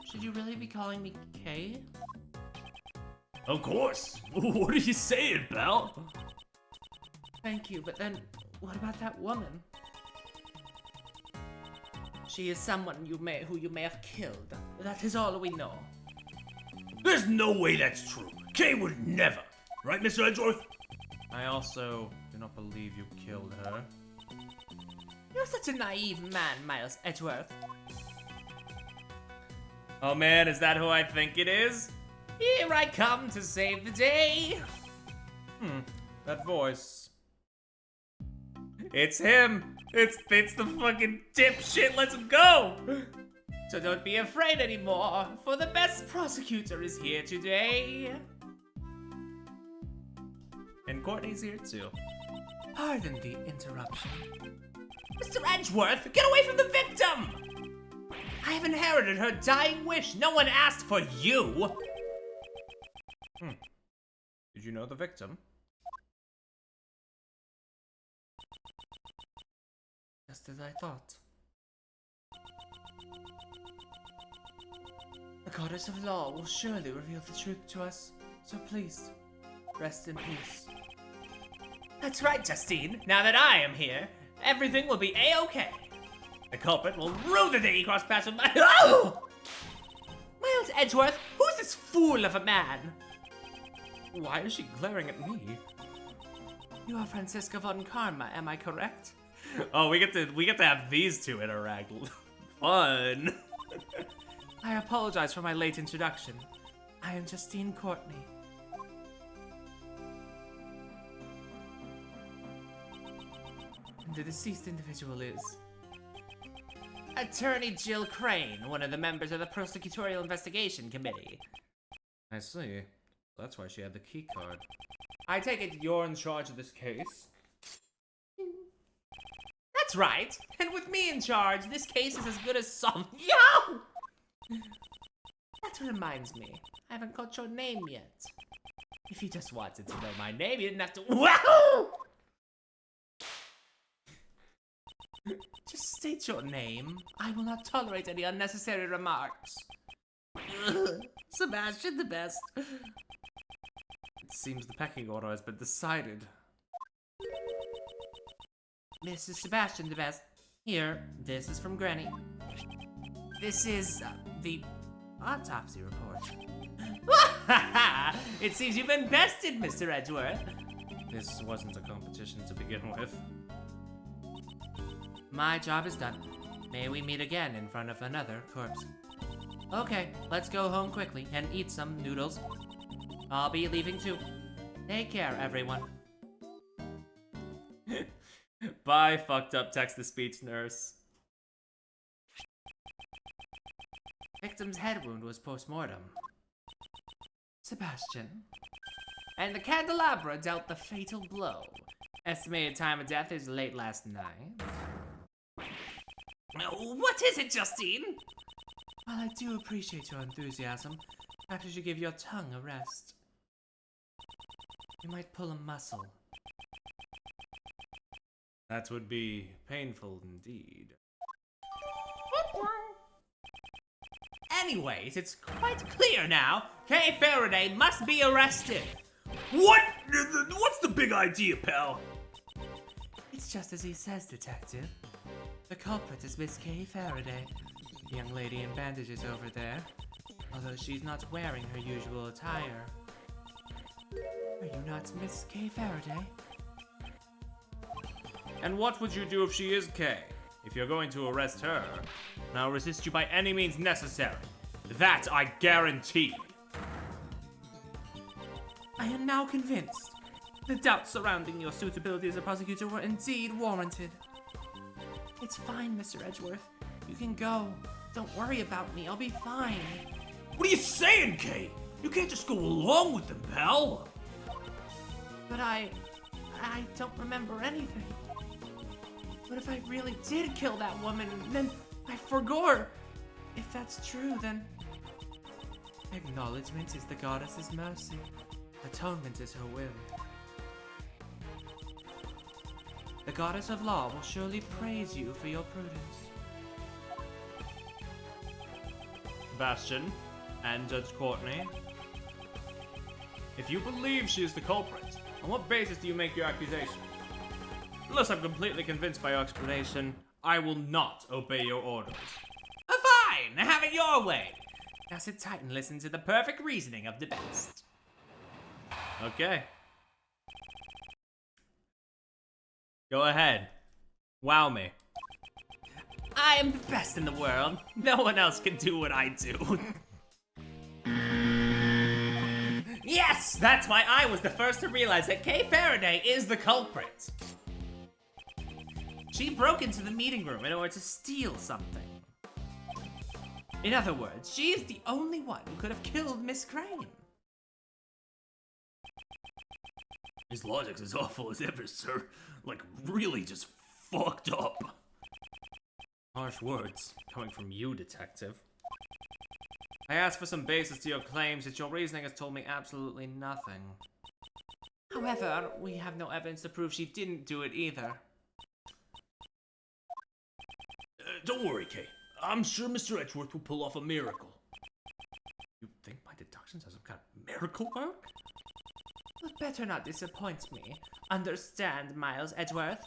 Should you really be calling me Kay? Of course. What are you saying, pal? Thank you, but then what about that woman? She is someone who you may have killed. That is all we know. There's no way that's true. Kay would never. Right, Mr. Edgeworth? I also do not believe you killed her. You're such a naive man, Miles Edgeworth. Oh man, is that who I think it is? Here I come to save the day. That voice. It's him! It's the fucking dipshit, let's go! So don't be afraid anymore, for the best prosecutor is here today. And Courtney's here too. Pardon the interruption. Mr. Edgeworth, get away from the victim! I have inherited her dying wish. No one asked for you. Did you know the victim? Just as I thought. The goddess of law will surely reveal the truth to us, so please, rest in peace. That's right, Justine. Now that I am here, everything will be a-okay. The culprit will rue the day he crossed paths with my— Oh! Miles Edgeworth, who's this fool of a man? Why is she glaring at me? You are Francisca von Karma, am I correct? Oh, we get to have these two interact. Fun. I apologize for my late introduction. I am Justine Courtney. And the deceased individual is... Attorney Jill Crane, one of the members of the Prosecutorial Investigation Committee. I see. That's why she had the key card. I take it you're in charge of this case? That's right. And with me in charge, this case is as good as some— Yo! That reminds me, I haven't got your name yet. If you just wanted to know my name, you didn't have to— Wow! Just state your name. I will not tolerate any unnecessary remarks. Sebastian the best. It seems the pecking order has been decided. Mrs. Sebastian the best. Here, this is from Granny. This is the autopsy report. It seems you've been bested, Mr. Edgeworth. This wasn't a competition to begin with. My job is done. May we meet again in front of another corpse. Okay, let's go home quickly and eat some noodles. I'll be leaving too. Take care, everyone. Bye, fucked up text-to-speech nurse. Victim's head wound was post-mortem. Sebastian. And the candelabra dealt the fatal blow. Estimated time of death is late last night. What is it, Justine? While I do appreciate your enthusiasm, perhaps you should give your tongue a rest. You might pull a muscle. That would be painful indeed. Anyways, it's quite clear now. Kay Faraday must be arrested. What? What's the big idea, pal? It's just as he says, Detective. The culprit is Miss Kay Faraday, the young lady in bandages over there, although she's not wearing her usual attire. Are you not Miss Kay Faraday? And what would you do if she is Kay? If you're going to arrest her, and I'll resist you by any means necessary. That I guarantee. I am now convinced. The doubts surrounding your suitability as a prosecutor were indeed warranted. It's fine, Mr. Edgeworth. You can go. Don't worry about me. I'll be fine. What are you saying, Kay? You can't just go along with them, pal. But I don't remember anything. What if I really did kill that woman, and then I forgot? If that's true, then... Acknowledgement is the goddess's mercy. Atonement is her will. The goddess of law will surely praise you for your prudence. Bastion and Judge Courtney, if you believe she is the culprit, on what basis do you make your accusation? Unless I'm completely convinced by your explanation, I will not obey your orders. Fine! Have it your way! Now sit tight and listen to the perfect reasoning of the best. Okay. Go ahead. Wow me. I am the best in the world. No one else can do what I do. Yes! That's why I was the first to realize that Kay Faraday is the culprit. She broke into the meeting room in order to steal something. In other words, she is the only one who could have killed Miss Crane. His logic's as awful as ever, sir. Like, really just fucked up. Harsh words coming from you, detective. I asked for some basis to your claims, yet your reasoning has told me absolutely nothing. However, we have no evidence to prove she didn't do it either. Don't worry, Kay. I'm sure Mr. Edgeworth will pull off a miracle. You think my deductions have some kind of miracle work? But better not disappoint me. Understand, Miles Edgeworth?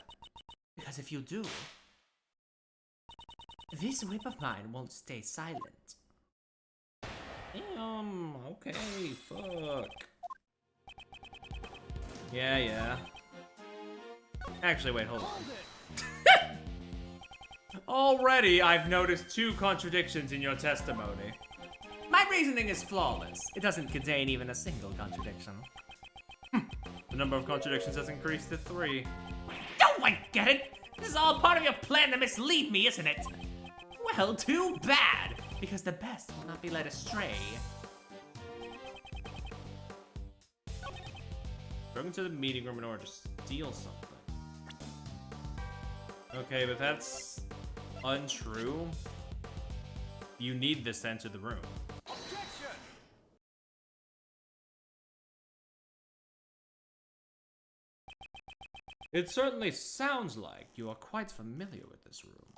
Because if you do, this whip of mine won't stay silent. Okay, fuck. Yeah. Actually, wait, hold on. Already, I've noticed 2 contradictions in your testimony. My reasoning is flawless. It doesn't contain even a single contradiction. The number of contradictions has increased to 3. Oh, I get it! This is all part of your plan to mislead me, isn't it? Well, too bad, because the best will not be led astray. Broke into the meeting room in order to steal something. Okay, but that's untrue. You need this to enter the room. It certainly sounds like you are quite familiar with this room.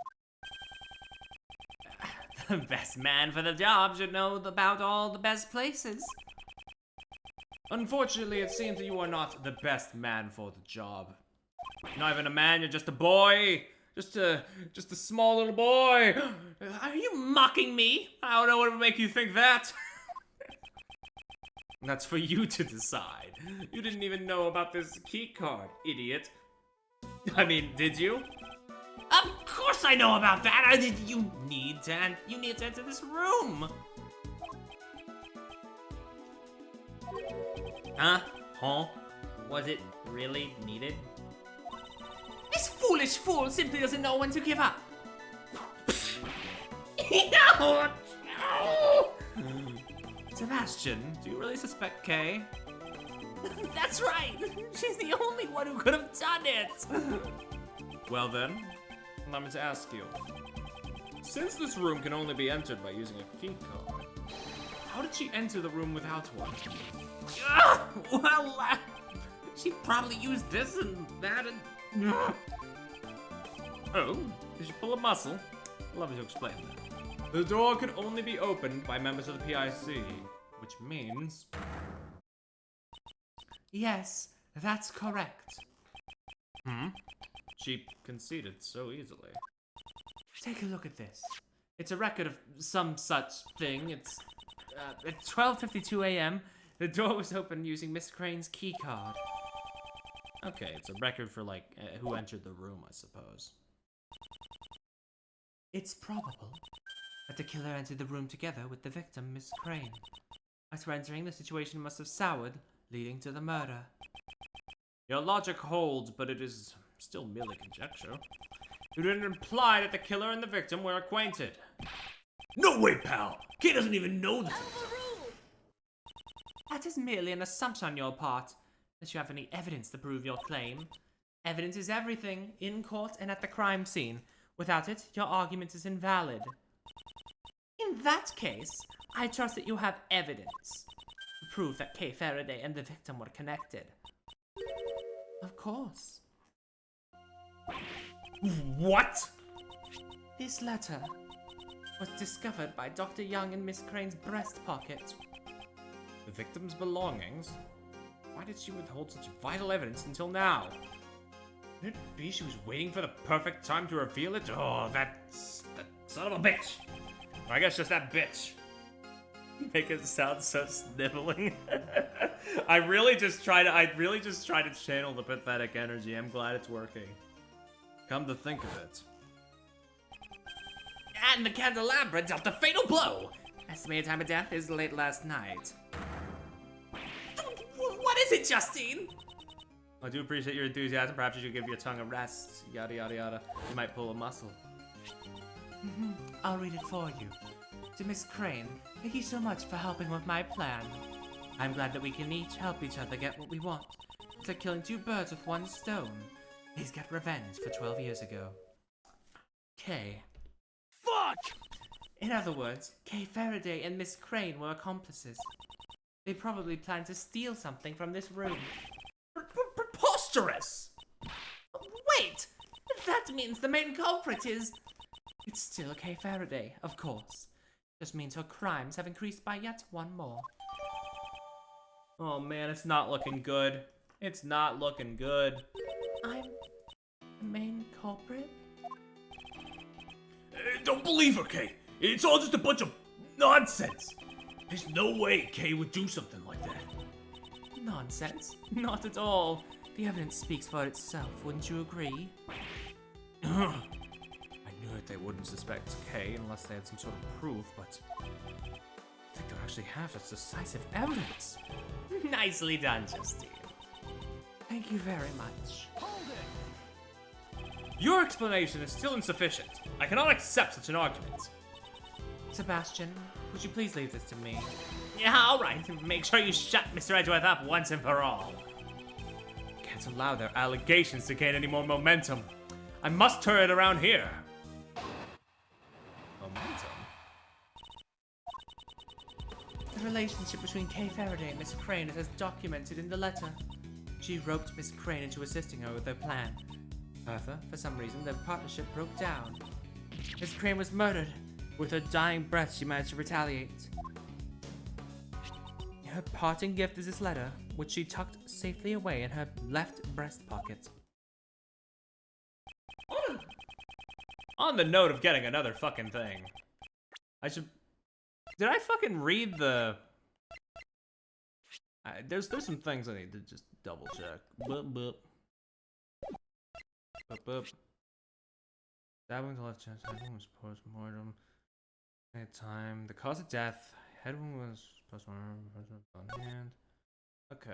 The best man for the job should know about all the best places. Unfortunately, it seems that you are not the best man for the job. You're not even a man, you're just a boy! Just a small little boy! Are you mocking me? I don't know what would make you think that. That's for you to decide. You didn't even know about this key card, idiot. I mean, did you? Of course I know about that! You need to enter this room! Huh? Was it really needed? This foolish fool simply doesn't know when to give up. No! Sebastian, do you really suspect Kay? That's right! She's the only one who could have done it! Well then, allow me to ask you. Since this room can only be entered by using a key card, how did she enter the room without one? Well, she probably used this and that and... Oh, did you pull a muscle? Allow me to explain that. The door could only be opened by members of the PIC, which means... Yes, that's correct. She conceded so easily. Take a look at this. It's a record of some such thing. It's at 12:52 a.m. The door was opened using Miss Crane's key card. Okay, it's a record for, like, who entered the room, I suppose. It's probable that the killer entered the room together with the victim, Miss Crane. After entering, the situation must have soured, leading to the murder. Your logic holds, but it is still merely conjecture. You didn't imply that the killer and the victim were acquainted. No way, pal! Kay doesn't even know the victim. That is merely an assumption on your part. Unless you have any evidence to prove your claim. Evidence is everything, in court and at the crime scene. Without it, your argument is invalid. In that case, I trust that you have evidence to prove that Kay Faraday and the victim were connected. Of course. What? This letter was discovered by Dr. Young in Miss Crane's breast pocket. The victim's belongings? Why did she withhold such vital evidence until now? Could it be she was waiting for the perfect time to reveal it? Oh, that son of a bitch. Or I guess just that bitch. Make it sound so sniveling. I really just try to channel the pathetic energy. I'm glad it's working. Come to think of it. And the candelabra dealt a fatal blow. Estimated time of death is late last night. What is it, Justine? I do appreciate your enthusiasm. Perhaps you should give your tongue a rest. Yada yada yada. You might pull a muscle. I'll read it for you. To Miss Crane, thank you so much for helping with my plan. I'm glad that we can each help each other get what we want. It's like killing 2 birds with 1 stone. He's got revenge for 12 years ago. Kay. Fuck! In other words, Kay Faraday and Miss Crane were accomplices. They probably planned to steal something from this room. Preposterous! Wait! That means the main culprit is... It's still Kay Faraday, of course. Just means her crimes have increased by yet one more. Oh man, it's not looking good. It's not looking good. I'm the main culprit? Don't believe her, Kay. It's all just a bunch of nonsense. There's no way Kay would do something like that. Nonsense? Not at all. The evidence speaks for itself, wouldn't you agree? I knew that they wouldn't suspect Kay unless they had some sort of proof, but I think they actually have such decisive evidence. Nicely done, Justine. Thank you very much. Your explanation is still insufficient. I cannot accept such an argument. Sebastian, would you please leave this to me? Yeah, alright. Make sure you shut Mr. Edgeworth up once and for all. Can't allow their allegations to gain any more momentum. I must turn it around here. Momentum? The relationship between Kay Faraday and Miss Crane is as documented in the letter. She roped Miss Crane into assisting her with their plan. However, for some reason, their partnership broke down. Miss Crane was murdered. With her dying breath, she managed to retaliate. Her parting gift is this letter, which she tucked safely away in her left breast pocket. On the note of getting another fucking thing, I should... Did I fucking read the... There's some things I need to just double check. Boop, boop. Boop, boop. Stabbing to left chest, head wound was post-mortem. Time. The cause of death. Head wound was post-mortem. On hand. Okay.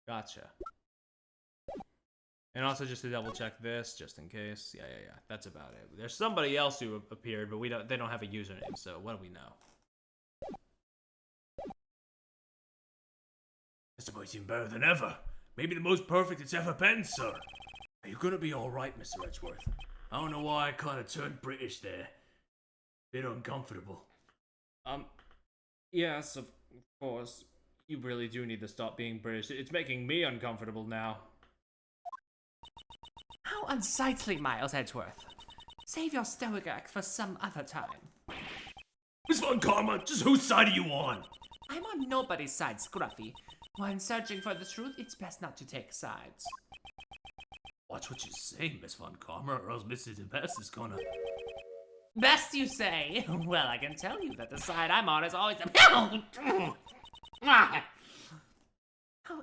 Gotcha. And also just to double check this, just in case. Yeah. That's about it. There's somebody else who appeared, but they don't have a username, so what do we know? This might seem better than ever. Maybe the most perfect it's ever been, sir. Are you gonna be alright, Mr. Edgeworth? I don't know why I kinda turned British there. Bit uncomfortable. Yes, of course. You really do need to stop being British. It's making me uncomfortable now. How unsightly, Miles Edgeworth. Save your stoic act for some other time. Miss Von Karma, just whose side are you on? I'm on nobody's side, Scruffy. When searching for the truth, it's best not to take sides. Watch what you say, Miss Von Karma, or else Mrs. Best is gonna... Best you say? Well, I can tell you that the side I'm on is always... How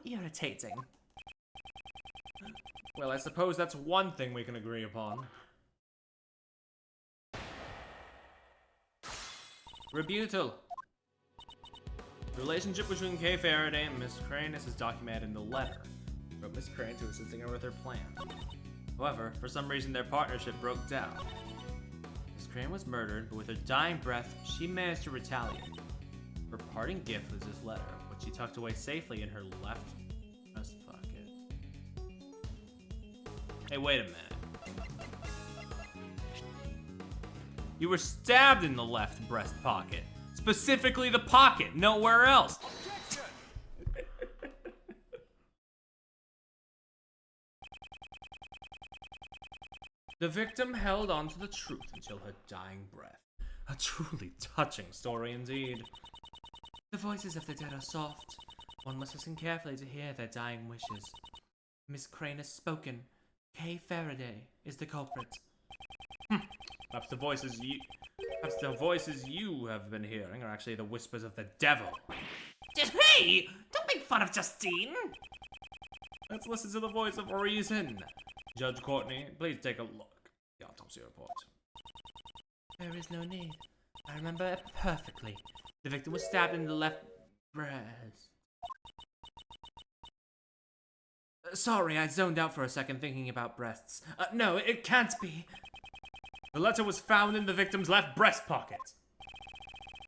irritating. Well, I suppose that's one thing we can agree upon. Rebuttal. The relationship between Kay Faraday and Miss Crane is documented in the letter. Wrote Miss Crane to assisting her with her plan. However, for some reason their partnership broke down. Miss Crane was murdered, but with her dying breath, she managed to retaliate. Her parting gift was this letter, which she tucked away safely in her left breast pocket. Hey, wait a minute. You were stabbed in the left breast pocket. Specifically the pocket, nowhere else. The victim held on to the truth until her dying breath. A truly touching story indeed. The voices of the dead are soft. One must listen carefully to hear their dying wishes. Miss Crane has spoken. Kay Faraday is the culprit. Perhaps the voices you have been hearing are actually the whispers of the devil. Hey! Don't make fun of Justine! Let's listen to the voice of reason. Judge Courtney, please take a look. The autopsy report. There is no need. I remember it perfectly. The victim was stabbed in the left breast. Sorry, I zoned out for a second thinking about breasts. No, it can't be. The letter was found in the victim's left breast pocket.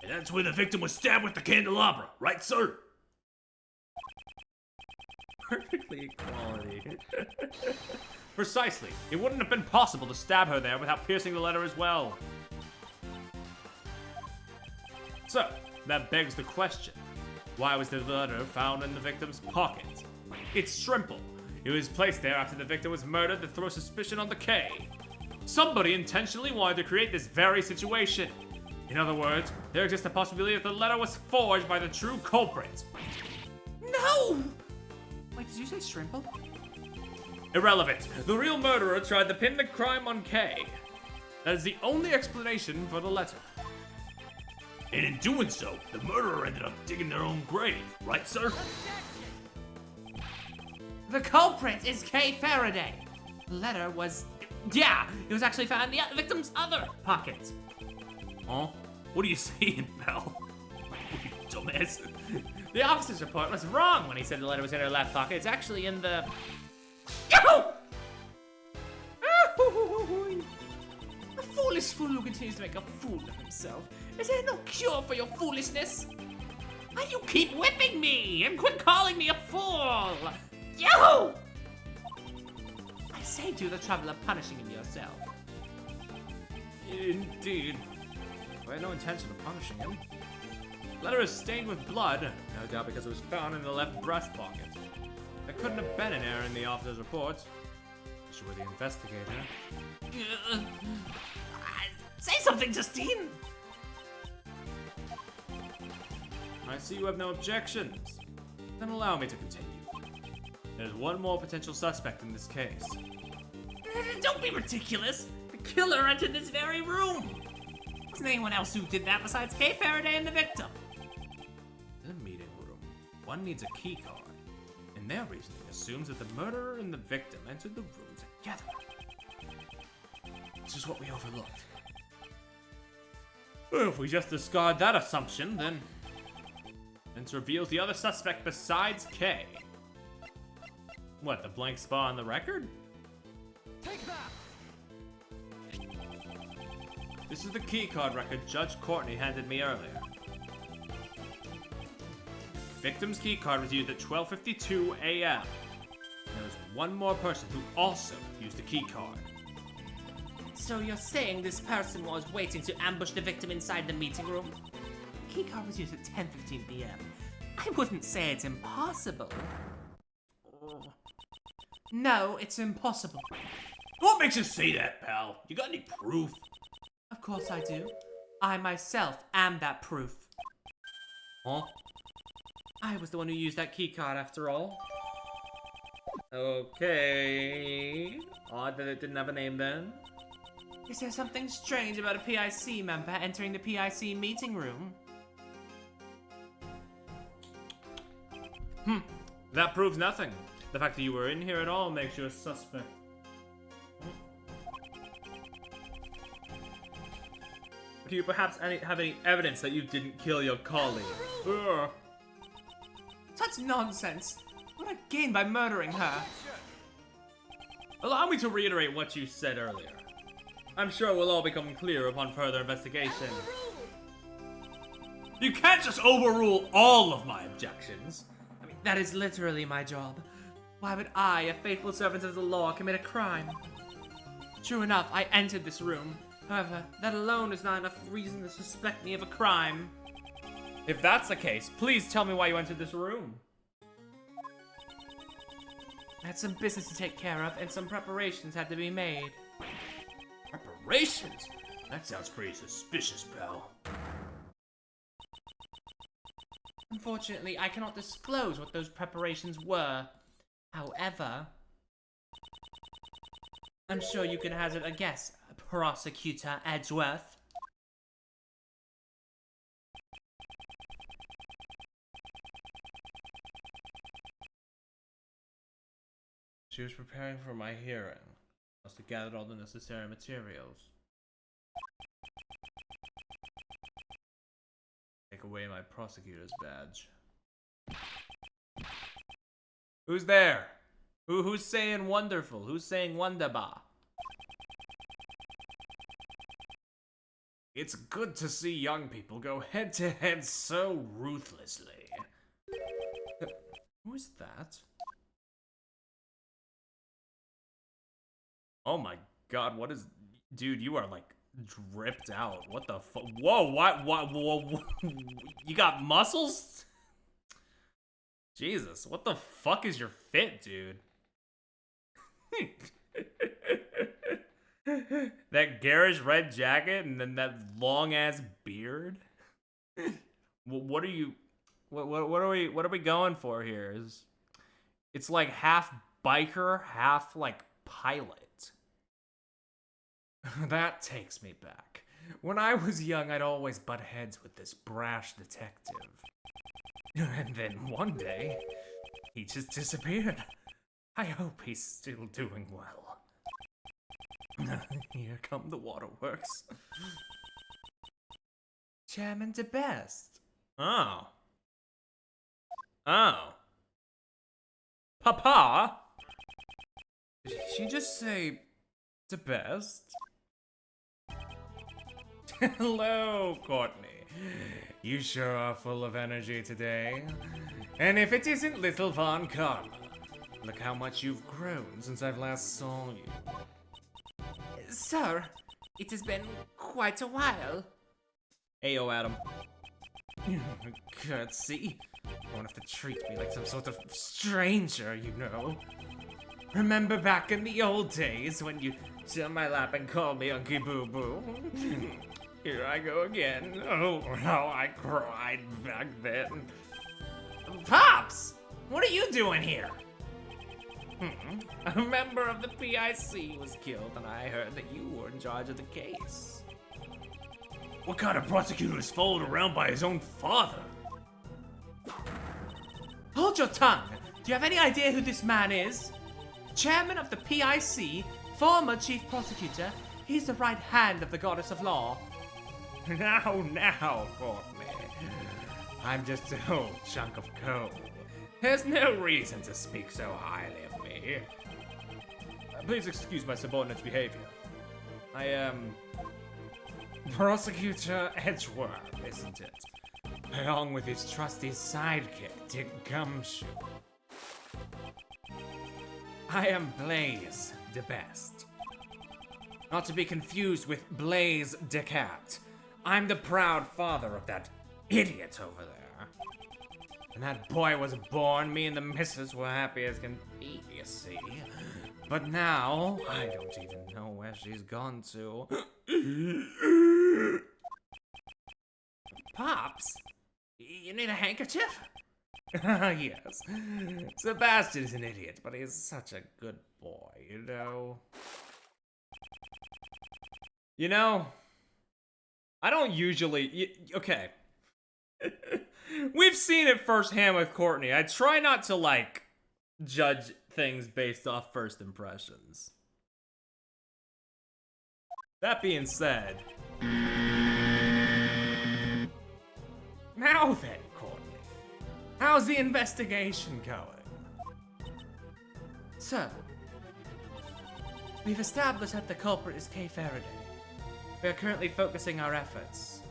And that's where the victim was stabbed with the candelabra, right, sir? Perfectly equality. Precisely. It wouldn't have been possible to stab her there without piercing the letter as well. So, that begs the question. Why was the letter found in the victim's pocket? It's simple. It was placed there after the victim was murdered to throw suspicion on the K. Somebody intentionally wanted to create this very situation. In other words, there exists a possibility that the letter was forged by the true culprit. No! Wait, did you say Shrimple? Irrelevant. The real murderer tried to pin the crime on K. That is the only explanation for the letter. And in doing so, the murderer ended up digging their own grave, right, sir? The culprit is Kay Faraday. The letter was... Yeah, it was actually found in the victim's other pocket. Huh? What are you saying, pal? You dumbass. The officer's report was wrong when he said the letter was in her left pocket. It's actually in the... Yahoo! A foolish fool who continues to make a fool of himself. Is there no cure for your foolishness? Why do you keep whipping me? And quit calling me a fool! Yahoo! I saved you the trouble of punishing him yourself. Indeed. I had no intention of punishing him. The letter is stained with blood, no doubt because it was found in the left breast pocket. There couldn't have been an error in the officer's report. You were the investigator. Say something, Justine! I see you have no objections. Then allow me to continue. There's one more potential suspect in this case. Don't be ridiculous! The killer entered this very room! Wasn't anyone else who did that besides Kay Faraday and the victim? In the meeting room, one needs a key card. And their reasoning assumes that the murderer and the victim entered the room together. This is what we overlooked. Well, if we just discard that assumption, then it reveals the other suspect besides K. What, the blank spot on the record? Take that! This is the keycard record Judge Courtney handed me earlier. Victim's keycard was used at 12:52 a.m. There was one more person who also used the keycard. So you're saying this person was waiting to ambush the victim inside the meeting room? The keycard was used at 10:15 p.m. I wouldn't say it's impossible. No, it's impossible. What makes you say that, pal? You got any proof? Of course I do. I myself am that proof. Huh? I was the one who used that keycard after all. Okay. Odd that it didn't have a name then. Is there something strange about a PIC member entering the PIC meeting room? That proves nothing. The fact that you were in here at all makes you a suspect. Do you perhaps have any evidence that you didn't kill your colleague? Ugh. Such nonsense. What I gain by murdering her? Allow me to reiterate what you said earlier. I'm sure it will all become clear upon further investigation. You can't just overrule all of my objections. I mean, that is literally my job. Why would I, a faithful servant of the law, commit a crime? True enough, I entered this room. However, that alone is not enough reason to suspect me of a crime. If that's the case, please tell me why you entered this room. I had some business to take care of, and some preparations had to be made. Preparations? That sounds pretty suspicious, pal. Unfortunately, I cannot disclose what those preparations were. However, I'm sure you can hazard a guess, Prosecutor Edgeworth. She was preparing for my hearing. Must have gathered all the necessary materials. Take away my prosecutor's badge. Who's there? Who's saying wonderful? Who's saying wunderbar? It's good to see young people go head to head so ruthlessly. Who is that? Oh my god, what is... Dude, you are, like, dripped out. What the fuck? Whoa, whoa. You got muscles? Jesus, what the fuck is your fit, dude? That garish red jacket and then that long-ass beard? What are you... What are we going for here? It's like half biker, half, like, pilot. That takes me back. When I was young, I'd always butt heads with this brash detective. And then one day, he just disappeared. I hope he's still doing well. Here come the waterworks. Chairman de Best. Oh. Oh. Papa? Did she just say de Best? Hello, Courtney. You sure are full of energy today. And if it isn't little Von Karma, look how much you've grown since I've last saw you. Sir, it has been quite a while. Ayo, Adam. Curtsy. You won't have to treat me like some sort of stranger, you know. Remember back in the old days when you sit on my lap and call me Unky Boo Boo? Here I go again. Oh, how I cried back then. Pops! What are you doing here? A member of the PIC was killed, and I heard that you were in charge of the case. What kind of prosecutor is followed around by his own father? Hold your tongue! Do you have any idea who this man is? Chairman of the PIC, former chief prosecutor, he's the right hand of the goddess of law. Now, Courtney. I'm just an old chunk of coal. There's no reason to speak so highly of me. Please excuse my subordinate's behavior. I am... Prosecutor Edgeworth, isn't it? Along with his trusty sidekick, Dick Gumshoe. I am Blaze de Best. Not to be confused with Blaze DeCat. I'm the proud father of that idiot over there. When that boy was born, me and the missus were happy as can be, you see. But now, I don't even know where she's gone to. Pops, you need a handkerchief? Yes. Sebastian is an idiot, but he's such a good boy, you know? You know, I don't usually... Okay. We've seen it firsthand with Courtney. I try not to, like, judge things based off first impressions. That being said... Now then, Courtney. How's the investigation going? Sir, we've established that the culprit is Kay Faraday. We are currently focusing our efforts.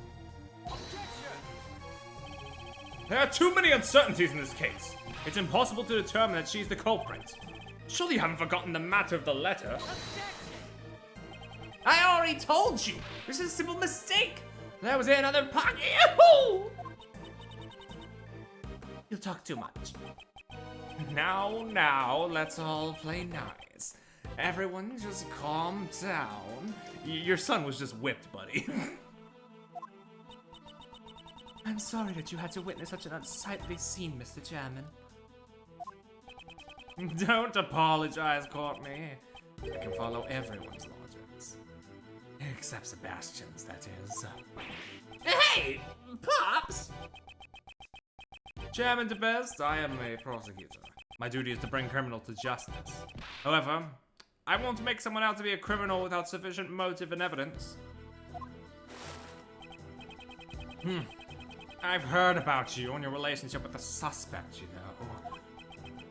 There are too many uncertainties in this case. It's impossible to determine that she's the culprit. Surely you haven't forgotten the matter of the letter. I already told you! This is a simple mistake! There was another pocket. You talk too much. Now, let's all play nice. Everyone just calm down. Your son was just whipped, buddy. I'm sorry that you had to witness such an unsightly scene, Mr. Chairman. Don't apologize, Courtney. I can follow everyone's logics. Except Sebastian's, that is. Hey! Pops! Chairman de Best, I am a prosecutor. My duty is to bring criminals to justice. However, I won't make someone out to be a criminal without sufficient motive and evidence. I've heard about you and your relationship with the suspect, you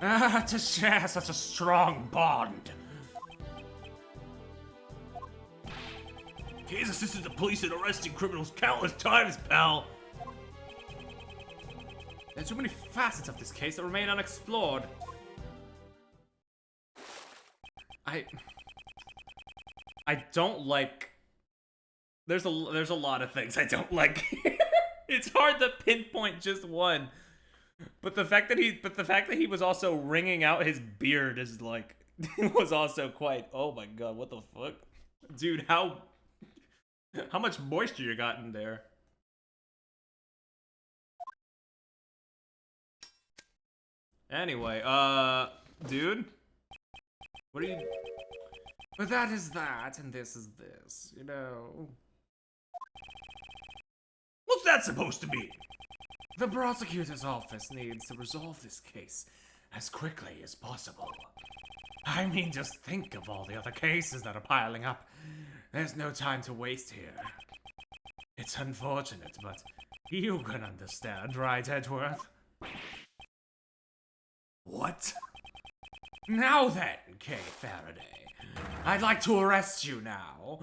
know. To share such a strong bond. Kay's assisted the police in arresting criminals countless times, pal. There are too many facets of this case that remain unexplored. I don't like. There's a lot of things I don't like. It's hard to pinpoint just one. But the fact that he was also wringing out his beard is like was also quite. Oh my god, what the fuck, dude? How much moisture you got in there? Anyway, dude, what are you? But that is that, and this is this, you know. What's that supposed to mean? The prosecutor's office needs to resolve this case as quickly as possible. I mean, just think of all the other cases that are piling up. There's no time to waste here. It's unfortunate, but you can understand, right, Edgeworth? What? Now then, Kay Faraday, I'd like to arrest you now.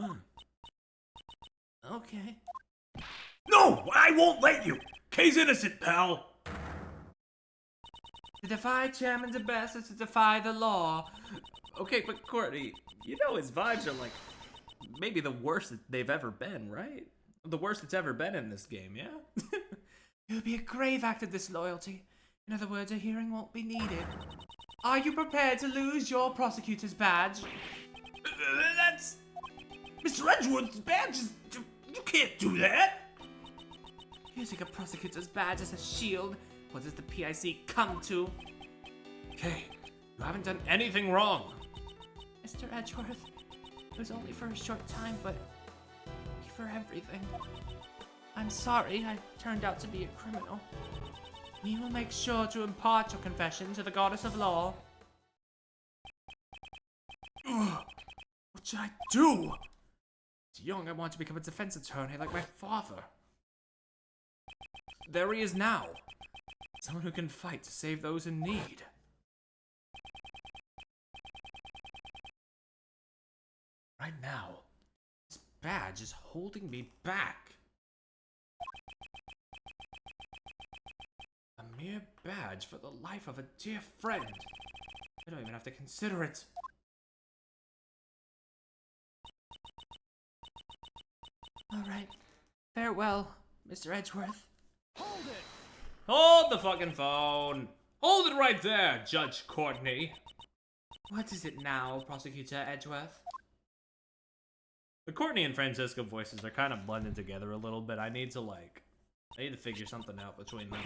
Okay. No, I won't let you. Kay's innocent, pal. To defy Chairman DeBest is to defy the law. Okay, but Courtney, you know his vibes are like maybe the worst that they've ever been, right? The worst it's ever been in this game, yeah? It would be a grave act of disloyalty. In other words, a hearing won't be needed. Are you prepared to lose your prosecutor's badge? That's... Mr. Edgeworth's badge is... You can't do that. Using a prosecutor's badge as a shield, what does the PIC come to? Kay, you haven't done anything wrong. Mr. Edgeworth, it was only for a short time, but thank you for everything. I'm sorry I turned out to be a criminal. We will make sure to impart your confession to the goddess of law. What should I do? As young, I want to become a defense attorney like my father. There he is now. Someone who can fight to save those in need. Right now, this badge is holding me back. A mere badge for the life of a dear friend. I don't even have to consider it. All right. Farewell, Mr. Edgeworth. Hold it! Hold the fucking phone. Hold it right there, Judge Courtney. What is it now, Prosecutor Edgeworth? The Courtney and Francisco voices are kind of blended together a little bit. I need to figure something out between them.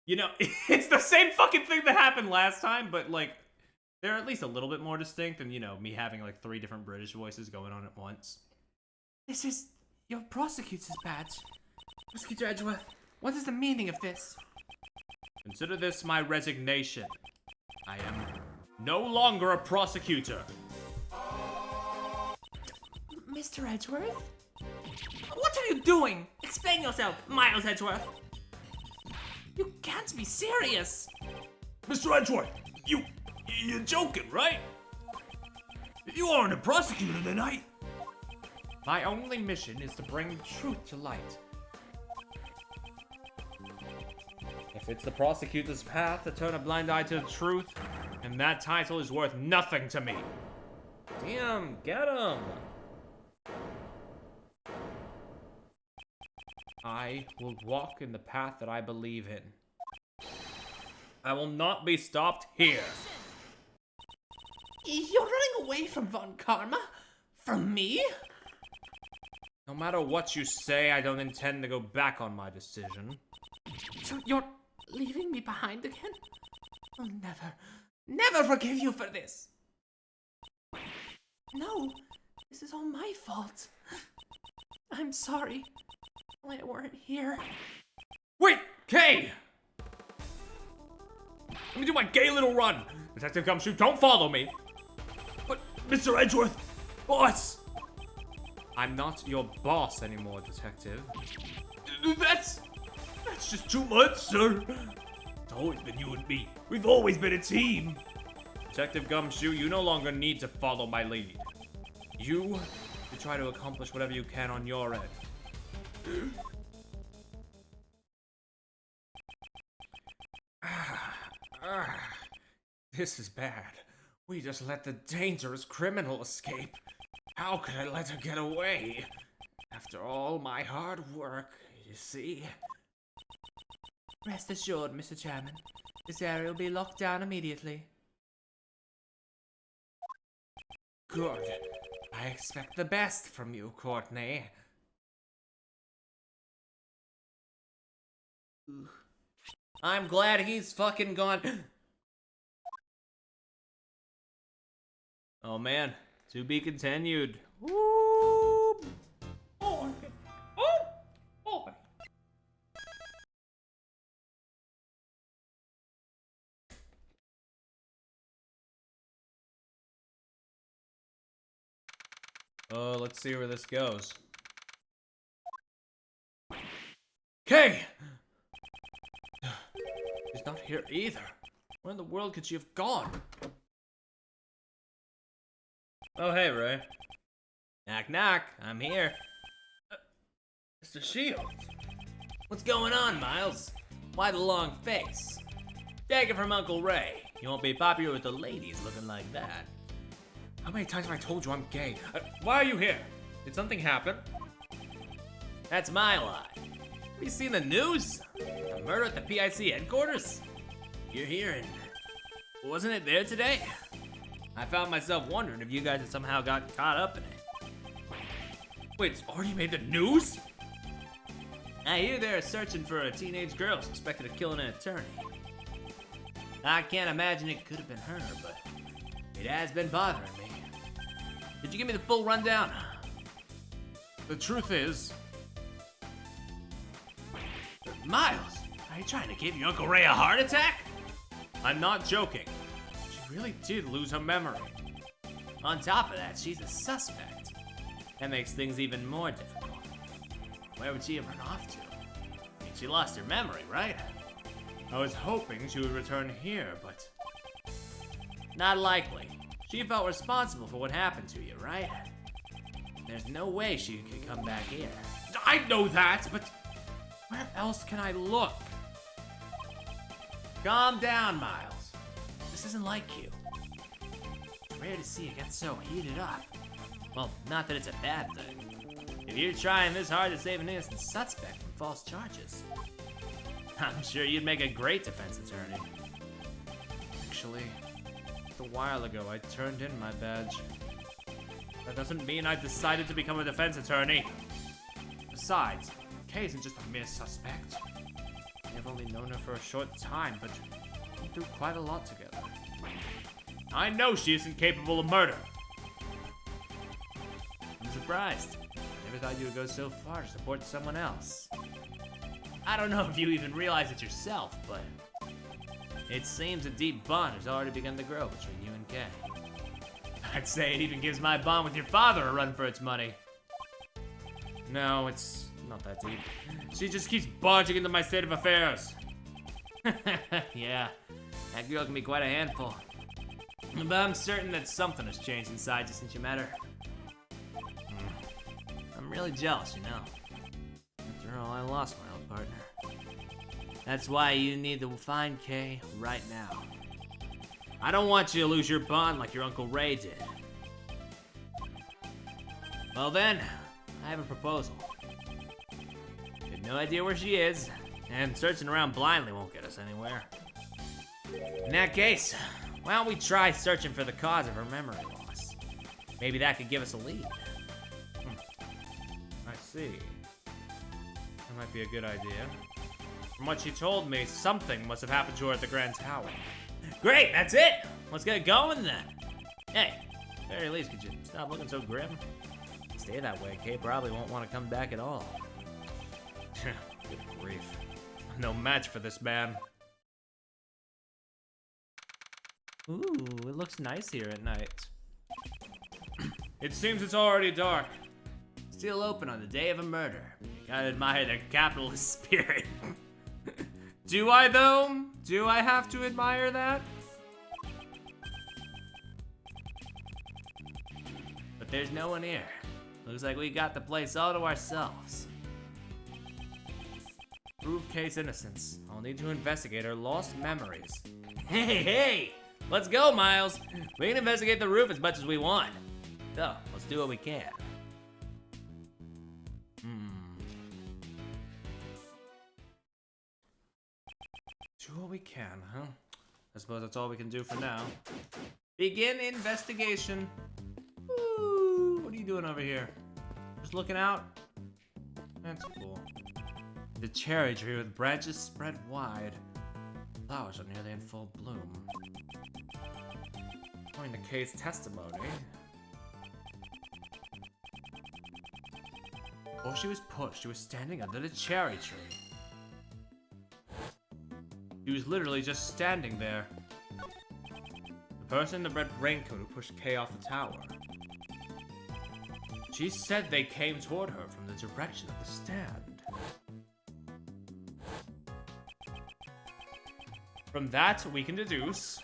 You know, it's the same fucking thing that happened last time, but like, they're at least a little bit more distinct than, you know, me having like 3 different British voices going on at once. This is your prosecutor's badge. Prosecutor Edgeworth, what is the meaning of this? Consider this my resignation. I am no longer a prosecutor. Mr. Edgeworth? What are you doing? Explain yourself, Miles Edgeworth. You can't be serious. Mr. Edgeworth, you're joking, right? You aren't a prosecutor tonight. My only mission is to bring truth to light. If it's the prosecutor's path to turn a blind eye to the truth, then that title is worth nothing to me. Damn, get him! I will walk in the path that I believe in. I will not be stopped here. You're running away from Von Karma? From me? No matter what you say, I don't intend to go back on my decision. So you're leaving me behind again? I'll never forgive you for this. No, this is all my fault. I'm sorry. Only I weren't here. Wait, Kay! Let me do my gay little run. Detective Gumshoe, don't follow me. But, Mr. Edgeworth, boss! I'm not your boss anymore, Detective. That's just too much, sir. It's always been you and me. We've always been a team. Detective Gumshoe, you no longer need to follow my lead. You should try to accomplish whatever you can on your end. This is bad. We just let the dangerous criminal escape. How could I let her get away? After all my hard work, you see. Rest assured, Mr. Chairman. This area will be locked down immediately. Good. I expect the best from you, Courtney. I'm glad he's fucking gone. Oh man, to be continued. Woo! Oh, oh, oh. Let's see where this goes. Kay! She's not here either. Where in the world could she have gone? Oh, hey, Ray. Knock, knock. I'm here. Mr. Shields. What's going on, Miles? Why the long face? Take it from Uncle Ray. You won't be popular with the ladies looking like that. How many times have I told you I'm gay? Why are you here? Did something happen? That's my lie. Have you seen the news? The murder at the PIC headquarters? You're hearing. Wasn't it there today? I found myself wondering if you guys had somehow got caught up in it. Wait, it's already made the news? I hear they're searching for a teenage girl suspected of killing an attorney. I can't imagine it could have been her, but it has been bothering me. Did you give me the full rundown? The truth is... Miles, are you trying to give your Uncle Ray a heart attack? I'm not joking. She really did lose her memory. On top of that, she's a suspect. That makes things even more difficult. Where would she have run off to? I mean, she lost her memory, right? I was hoping she would return here, but... Not likely. She felt responsible for what happened to you, right? There's no way she could come back here. I know that, but where else can I look? Calm down, Miles. This isn't like you. It's rare to see you get so heated up. Well, not that it's a bad thing. If you're trying this hard to save an innocent suspect from false charges, I'm sure you'd make a great defense attorney. Actually, a while ago I turned in my badge. That doesn't mean I decided to become a defense attorney. Besides, Kay isn't just a mere suspect. I've only known her for a short time, but we went through quite a lot together. I know she isn't capable of murder. I'm surprised. I never thought you would go so far to support someone else. I don't know if you even realize it yourself, but it seems a deep bond has already begun to grow between you and Kay. I'd say it even gives my bond with your father a run for its money. No, it's not that deep. She just keeps barging into my state of affairs. Yeah, that girl can be quite a handful. But I'm certain that something has changed inside you since you met her. I'm really jealous, you know. After all, I lost my old partner. That's why you need to find Kay right now. I don't want you to lose your bond like your Uncle Ray did. Well then, I have a proposal. You have no idea where she is, and searching around blindly won't get us anywhere. In that case, why don't we try searching for the cause of her memory loss? Maybe that could give us a lead. I see. That might be a good idea. From what she told me, something must have happened to her at the Grand Tower. Great, that's it! Let's get going then. Hey, at the very least, could you stop looking so grim? Stay that way, Kay probably won't want to come back at all. Good grief. I'm no match for this man. Ooh, it looks nice here at night. It seems it's already dark. Still open on the day of a murder. You gotta admire their capitalist spirit. Do I though? Do I have to admire that? But there's no one here. Looks like we got the place all to ourselves. Prove Kay's innocence. I'll need to investigate her lost memories. Hey! Let's go, Miles. We can investigate the roof as much as we want. So, let's do what we can. Do what we can, huh? I suppose that's all we can do for now. Begin investigation. Woo! What are you doing over here? Just looking out? That's cool. The cherry tree with branches spread wide. Flowers are nearly in full bloom. According to Kay's testimony, before she was pushed, she was standing under the cherry tree. She was literally just standing there. The person in the red raincoat who pushed Kay off the tower. She said they came toward her from the direction of the stand. From that, we can deduce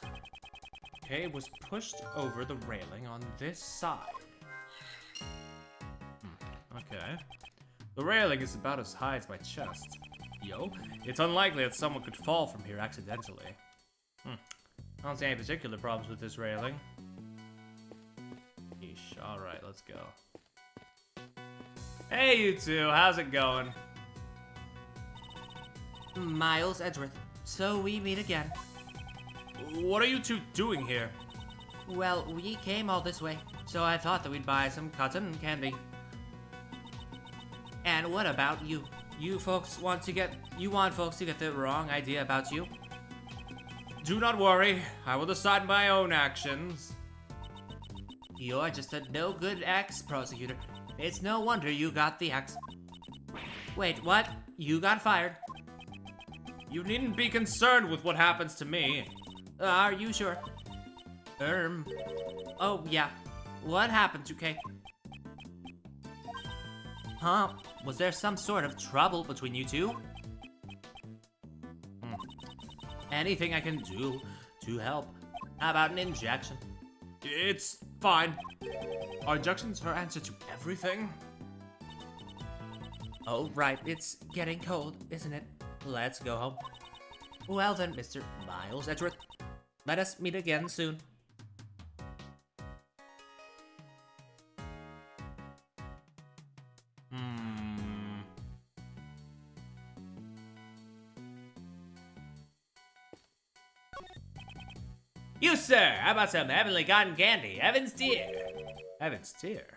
Kay was pushed over the railing on this side. Okay. The railing is about as high as my chest. Yo, it's unlikely that someone could fall from here accidentally. I don't see any particular problems with this railing. Yeesh, alright, let's go. Hey, you two, how's it going? Miles Edgeworth, so we meet again. What are you two doing here? Well, we came all this way, so I thought that we'd buy some cotton candy. And what about you? You folks want folks to get the wrong idea about you? Do not worry, I will decide my own actions. You're just a no-good ex-prosecutor. It's no wonder you got the ex. Wait, what? You got fired? You needn't be concerned with what happens to me. Are you sure? Oh, yeah. What happened to Kay? Huh? Was there some sort of trouble between you two? Anything I can do to help? How about an injection? It's fine. Are injections her answer to everything? Oh, right. It's getting cold, isn't it? Let's go home. Well then, Mr. Miles Edgeworth. Let us meet again soon. You, sir, how about some heavenly cotton candy? Heaven's Deer. Heaven's Deer?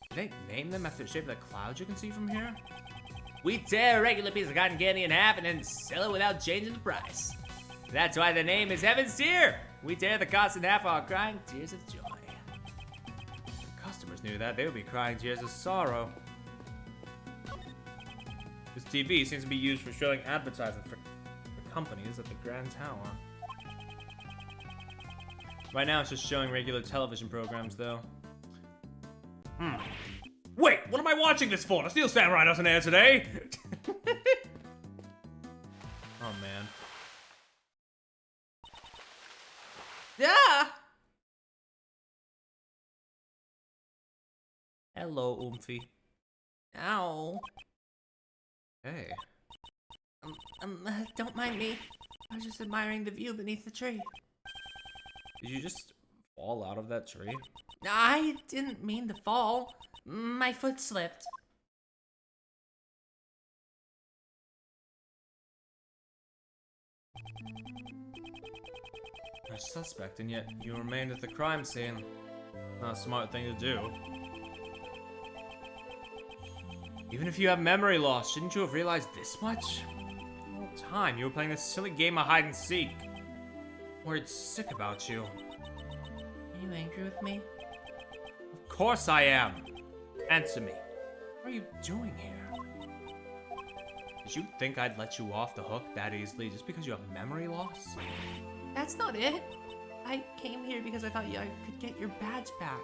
Did they name them after the shape of the clouds you can see from here? We tear a regular piece of cotton candy in half and then sell it without changing the price. That's why the name is Heaven's Deer. We tear the cost in half while crying tears of joy. If customers knew that, they would be crying tears of sorrow. This TV seems to be used for showing advertising for companies at the Grand Tower. Right now, it's just showing regular television programs, though. Wait, what am I watching this for? The Steel Samurai doesn't air today! Oh, man. Yeah! Hello, Oomphy. Ow. Hey. Don't mind me. I was just admiring the view beneath the tree. Did you just fall out of that tree? I didn't mean to fall. My foot slipped. You're a suspect, and yet you remained at the crime scene. Not a smart thing to do. Even if you have memory loss, shouldn't you have realized this much? The whole time you were playing this silly game of hide and seek. Worried sick about you. Are you angry with me? Of course I am. Answer me. What are you doing here? Did you think I'd let you off the hook that easily just because you have memory loss? That's not it. I came here because I thought I could get your badge back.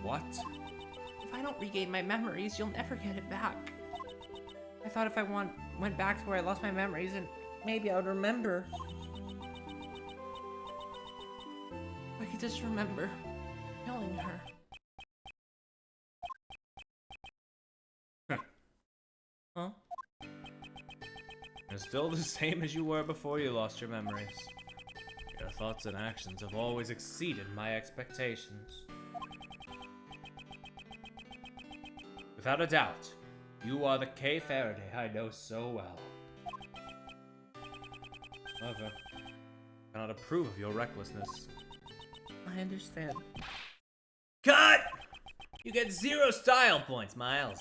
What? If I don't regain my memories, you'll never get it back. I thought if I went back to where I lost my memories, and maybe I would remember. I could just remember killing her. Huh? You're still the same as you were before you lost your memories. You're thoughts and actions have always exceeded my expectations. Without a doubt, you are the Kay Faraday I know so well. However, I cannot approve of your recklessness. I understand. Cut! You get 0 style points, Miles.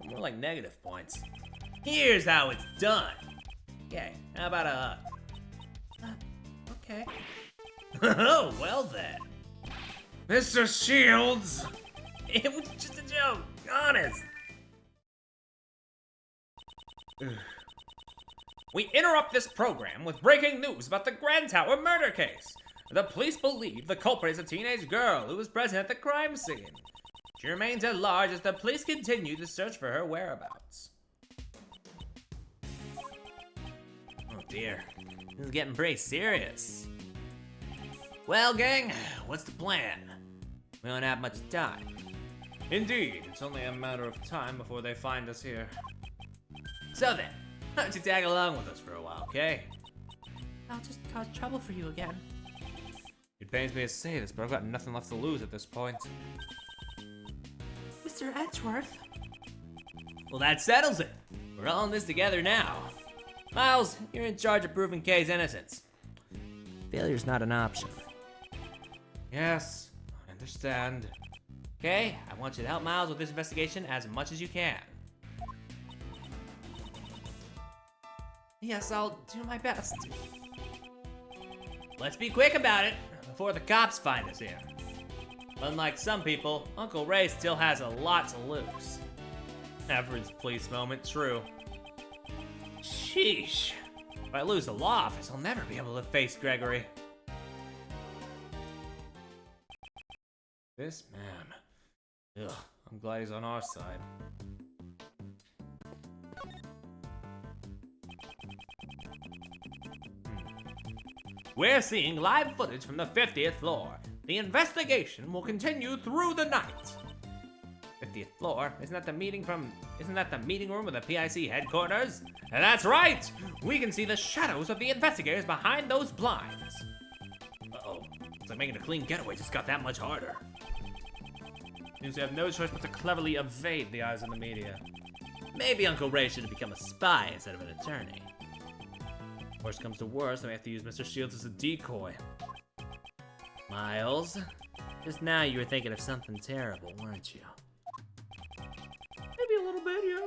More like negative points. Here's how it's done. Okay, how about a hug? Okay. Oh, well then. Mr. Shields! It was just a joke, honest. We interrupt this program with breaking news about the Grand Tower murder case. The police believe the culprit is a teenage girl who was present at the crime scene. She remains at large as the police continue to search for her whereabouts. Oh dear, this is getting pretty serious. Well, gang, what's the plan? We don't have much time. Indeed, it's only a matter of time before they find us here. So then, why don't you tag along with us for a while, okay? I'll just cause trouble for you again. It pains me to say this, but I've got nothing left to lose at this point. Mr. Edgeworth? Well, that settles it. We're all in this together now. Miles, you're in charge of proving Kay's innocence. Failure's not an option. Yes, I understand. Okay, I want you to help Miles with this investigation as much as you can. Yes, I'll do my best. Let's be quick about it before the cops find us here. Unlike some people, Uncle Ray still has a lot to lose. Average police moment, true. Sheesh. If I lose the law office, I'll never be able to face Gregory. This man. Ugh, I'm glad he's on our side. We're seeing live footage from the 50th floor. The investigation will continue through the night. 50th floor? Isn't that the meeting room of the PIC headquarters? And that's right! We can see the shadows of the investigators behind those blinds. Uh-oh. It's like making a clean getaway just got that much harder. Means we have no choice but to cleverly evade the eyes of the media. Maybe Uncle Ray should have become a spy instead of an attorney. Worst comes to worst, I may have to use Mr. Shields as a decoy. Miles, just now you were thinking of something terrible, weren't you? Maybe a little bit, yeah.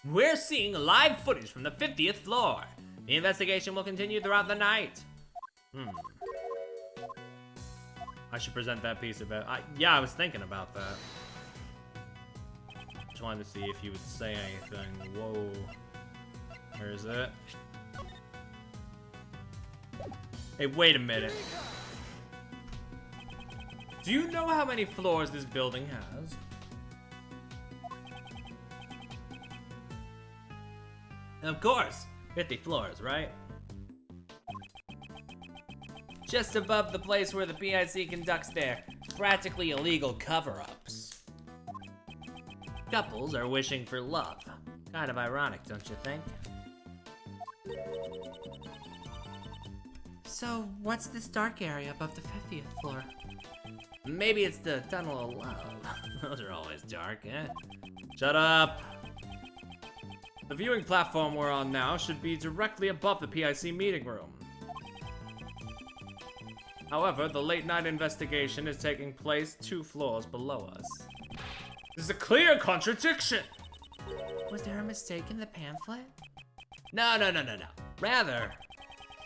We're seeing live footage from the 50th floor. The investigation will continue throughout the night. I should present that piece of it. Yeah, I was thinking about that. Just wanted to see if he would say anything. Whoa. Where is it? Hey, wait a minute. Do you know how many floors this building has? Of course, 50 floors, right? Just above the place where the PIC conducts their practically illegal cover-ups. Couples are wishing for love. Kind of ironic, don't you think? So, what's this dark area above the 50th floor? Maybe it's the Tunnel of Love. Those are always dark, eh? Shut up! The viewing platform we're on now should be directly above the PIC meeting room. However, the late-night investigation is taking place 2 floors below us. This is a clear contradiction! Was there a mistake in the pamphlet? No. Rather,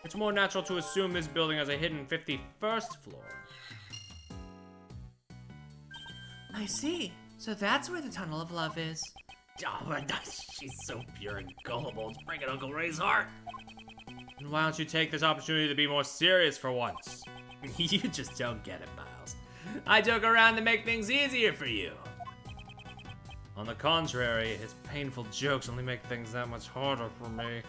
it's more natural to assume this building has a hidden 51st floor. I see. So that's where the Tunnel of Love is. Oh, she's so pure and gullible. It's breaking Uncle Ray's heart. And why don't you take this opportunity to be more serious for once? You just don't get it, Miles. I joke around to make things easier for you. On the contrary, his painful jokes only make things that much harder for me.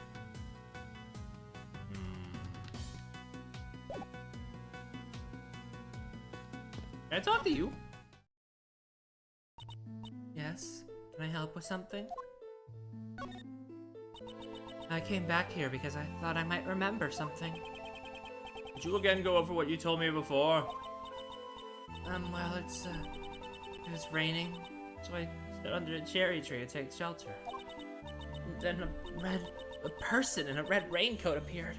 Can I talk to you? Can I help with something? I came back here because I thought I might remember something. Did you again go over what you told me before? Well, it was raining, so I stood under a cherry tree to take shelter. And then a person in a red raincoat appeared.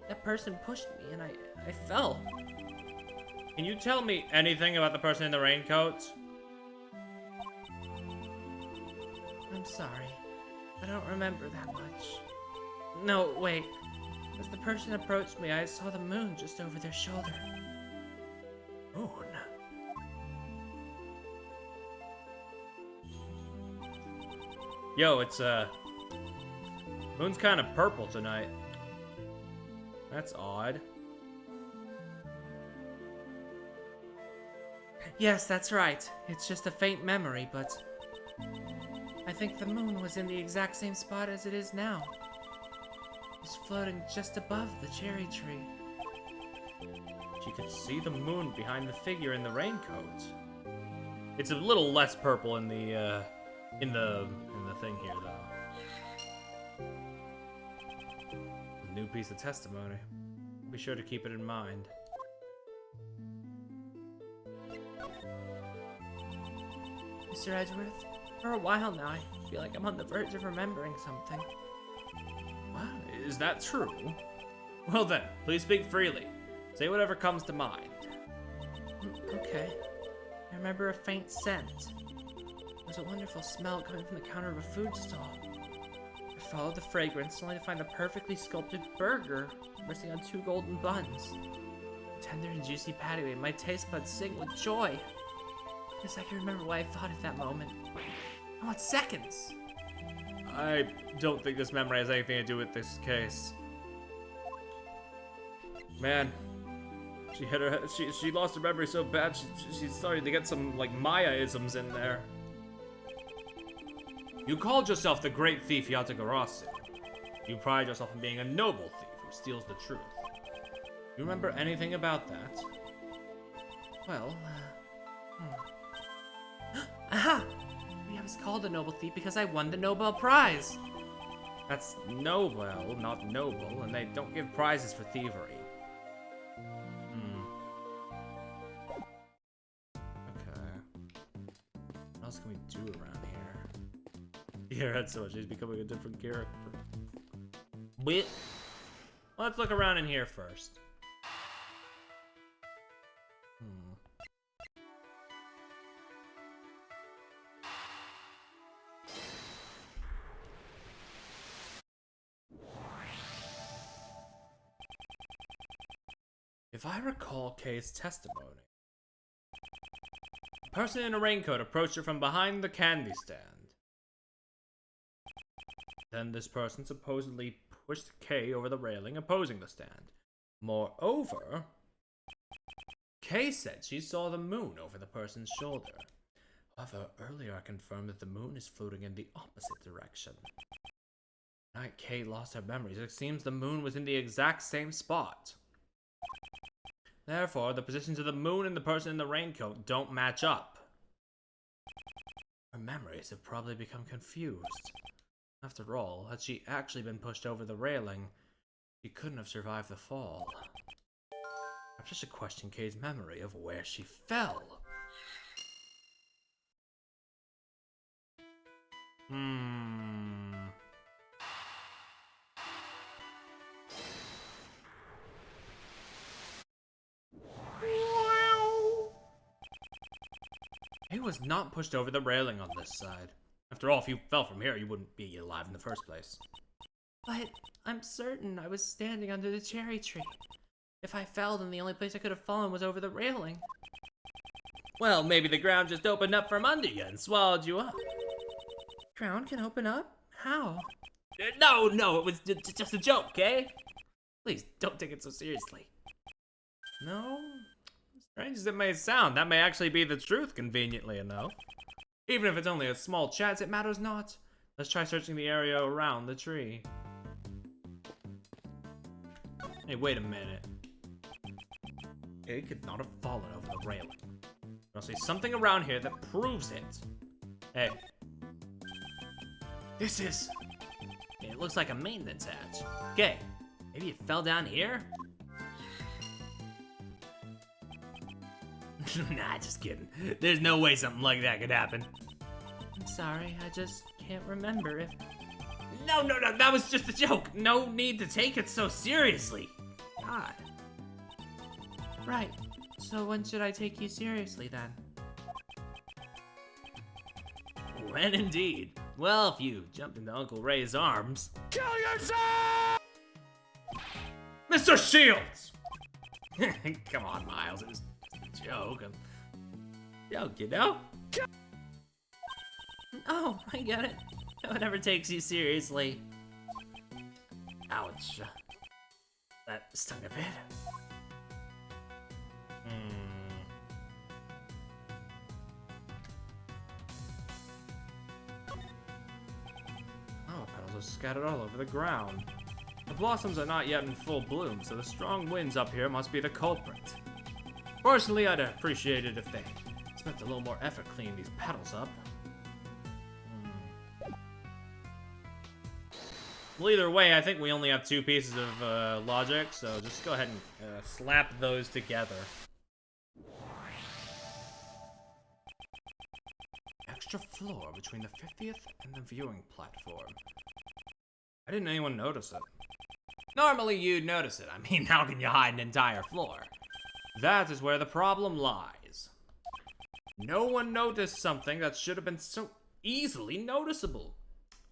That person pushed me and I fell. Can you tell me anything about the person in the raincoat? I'm sorry. I don't remember that much. No, wait. As the person approached me, I saw the moon just over their shoulder. Moon? Yo, it's, moon's kind of purple tonight. That's odd. Yes, that's right. It's just a faint memory, but I think the moon was in the exact same spot as it is now. It's floating just above the cherry tree. She could see the moon behind the figure in the raincoat. It's a little less purple in the thing here, though. A new piece of testimony. Be sure to keep it in mind. Mr. Edgeworth, for a while now, I feel like I'm on the verge of remembering something. What? Is that true? Well then, please speak freely. Say whatever comes to mind. Okay. I remember a faint scent. There was a wonderful smell coming from the counter of a food stall. I followed the fragrance only to find a perfectly sculpted burger resting on 2 golden buns. The tender and juicy patty made my taste buds sing with joy. Yes, I can remember what I thought at that moment. I want seconds. I don't think this memory has anything to do with this case. Man, she lost her memory so bad she started to get some like Maya-isms in there. You called yourself the great thief Yatagarasu. You pride yourself on being a noble thief who steals the truth. You remember anything about that? Well, Aha! Maybe I was called a noble thief because I won the Nobel Prize. That's Nobel, not noble, and they don't give prizes for thievery. Okay. What else can we do around here? Your head so much, he's becoming a different character. Wait. Let's look around in here first. If I recall Kay's testimony, a person in a raincoat approached her from behind the candy stand. Then this person supposedly pushed Kay over the railing opposing the stand. Moreover, Kay said she saw the moon over the person's shoulder. However, earlier I confirmed that the moon is floating in the opposite direction. Tonight Kay lost her memories. It seems the moon was in the exact same spot. Therefore, the positions of the moon and the person in the raincoat don't match up. Her memories have probably become confused. After all, had she actually been pushed over the railing, she couldn't have survived the fall. I should question Kay's memory of where she fell. He was not pushed over the railing on this side. After all, if you fell from here, you wouldn't be alive in the first place. But I'm certain I was standing under the cherry tree. If I fell, then the only place I could have fallen was over the railing. Well, maybe the ground just opened up from under you and swallowed you up. Ground can open up? How? No, it was just a joke, okay? Please, don't take it so seriously. No? Strange as it may sound, that may actually be the truth, conveniently enough. Even if it's only a small chance, it matters not. Let's try searching the area around the tree. Hey, wait a minute. It could not have fallen over the railing. There'll be something around here that proves it. Hey, This is... It looks like a maintenance hatch. Okay, maybe it fell down here? Nah, just kidding. There's no way something like that could happen. I'm sorry, I just can't remember if... No, that was just a joke. No need to take it so seriously. God. Right, so when should I take you seriously then? When indeed. Well, if you jumped into Uncle Ray's arms. Kill yourself! Mr. Shields! Come on, Miles, it was just a joke. Joke, you know? Oh, I get it. No one ever takes you seriously. Ouch. That stung a bit. Oh, petals are scattered all over the ground. The blossoms are not yet in full bloom, so the strong winds up here must be the culprit. Personally, I'd appreciate it if they spent a little more effort cleaning these petals up. Well, either way, I think we only have 2 pieces of logic, so just go ahead and slap those together. Extra floor between the 50th and the viewing platform. Why didn't anyone notice it? Normally you'd notice it. I mean, how can you hide an entire floor? That is where the problem lies. No one noticed something that should have been so easily noticeable.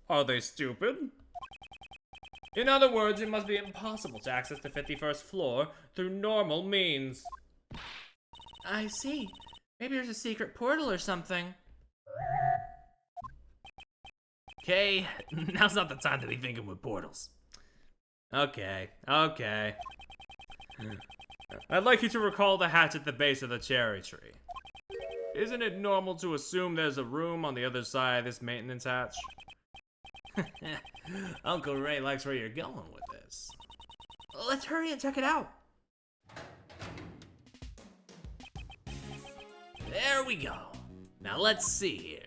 Are they stupid? In other words, it must be impossible to access the 51st floor through normal means. I see. Maybe there's a secret portal or something. Okay, now's not the time to be thinking with portals. Okay. I'd like you to recall the hatch at the base of the cherry tree. Isn't it normal to assume there's a room on the other side of this maintenance hatch? Uncle Ray likes where you're going with this. Let's hurry and check it out. There we go. Now let's see here.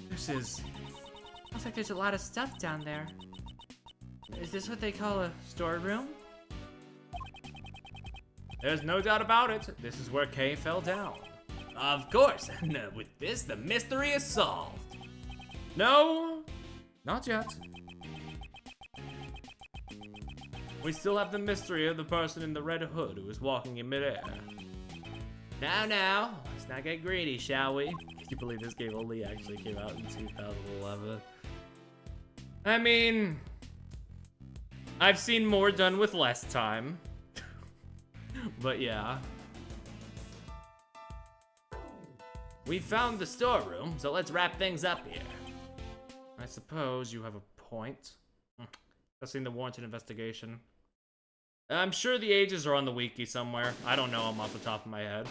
Looks like there's a lot of stuff down there. Is this what they call a storeroom? There's no doubt about it. This is where Kay fell down. Of course, and with this, the mystery is solved. No, not yet. We still have the mystery of the person in the red hood who was walking in midair. Now, let's not get greedy, shall we? Can you believe this game only actually came out in 2011? I mean, I've seen more done with less time. But yeah. We found the storeroom, so let's wrap things up here. I suppose you have a point. Discussing the warranted investigation. I'm sure the ages are on the wiki somewhere. I don't know them off the top of my head.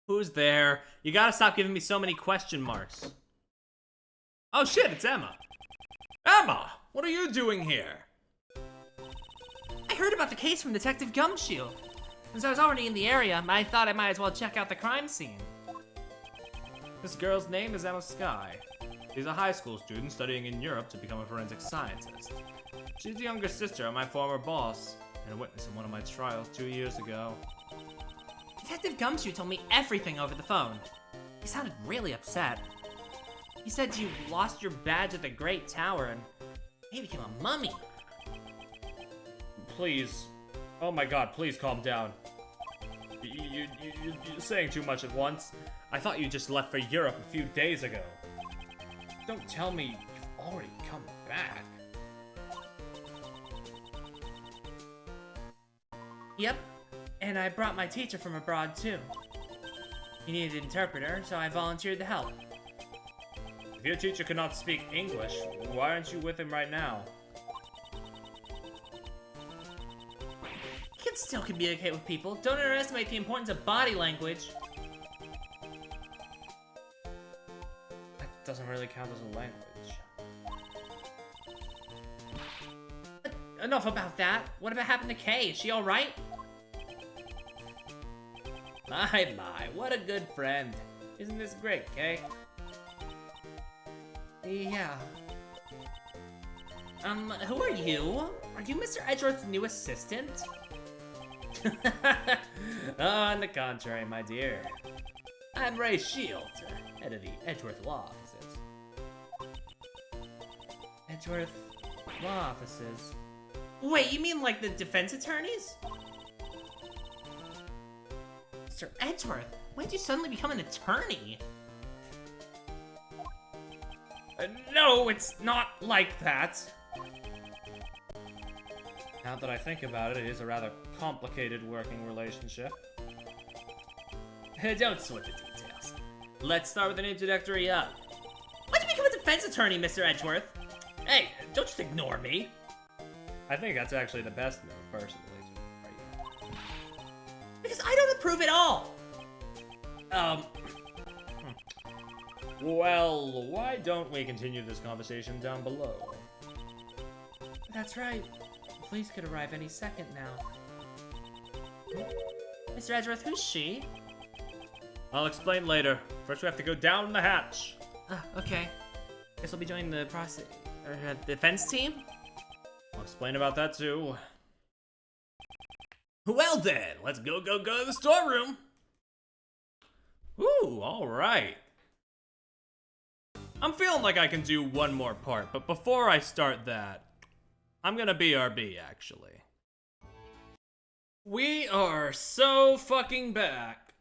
Who's there? You gotta stop giving me so many question marks. Oh shit, it's Emma. Emma, what are you doing here? I heard about the case from Detective Gumshoe. Since I was already in the area, I thought I might as well check out the crime scene. This girl's name is Emma Skye. She's a high school student studying in Europe to become a forensic scientist. She's the younger sister of my former boss, and a witness in one of my trials 2 years ago. Detective Gumshoe told me everything over the phone. He sounded really upset. He said you lost your badge at the Great Tower and he became a mummy. Please. Oh my god, please calm down. You're saying too much at once. I thought you just left for Europe a few days ago. Don't tell me you've already come back. Yep, and I brought my teacher from abroad too. He needed an interpreter, so I volunteered to help. If your teacher cannot speak English, why aren't you with him right now? Kids still communicate with people. Don't underestimate the importance of body language. That doesn't really count as a language. Enough about that. What about happened to Kay? Is she alright? My, what a good friend. Isn't this great, Kay? Yeah. Who are you? Are you Mr. Edgeworth's new assistant? On the contrary, my dear. I'm Ray Shield, head of the Edgeworth Law Offices. Edgeworth Law Offices. Wait, you mean like the defense attorneys? Mr. Edgeworth, when did you suddenly become an attorney? No, it's not like that. Now that I think about it, it is a rather complicated working relationship. Don't sweat the details. Let's start with an introductory When did you become a defense attorney, Mr. Edgeworth? Hey, don't just ignore me. I think that's actually the best move, personally. Because I don't approve at all. Well, why don't we continue this conversation down below? That's right. The police could arrive any second now. Mr. Edgeworth, who's she? I'll explain later. First we have to go down the hatch. Okay. Guess I'll be joining the defense team? I'll explain about that too. Well then, let's go to the storeroom. Ooh, alright. I'm feeling like I can do one more part, but before I start that, I'm gonna BRB, actually. We are so fucking back.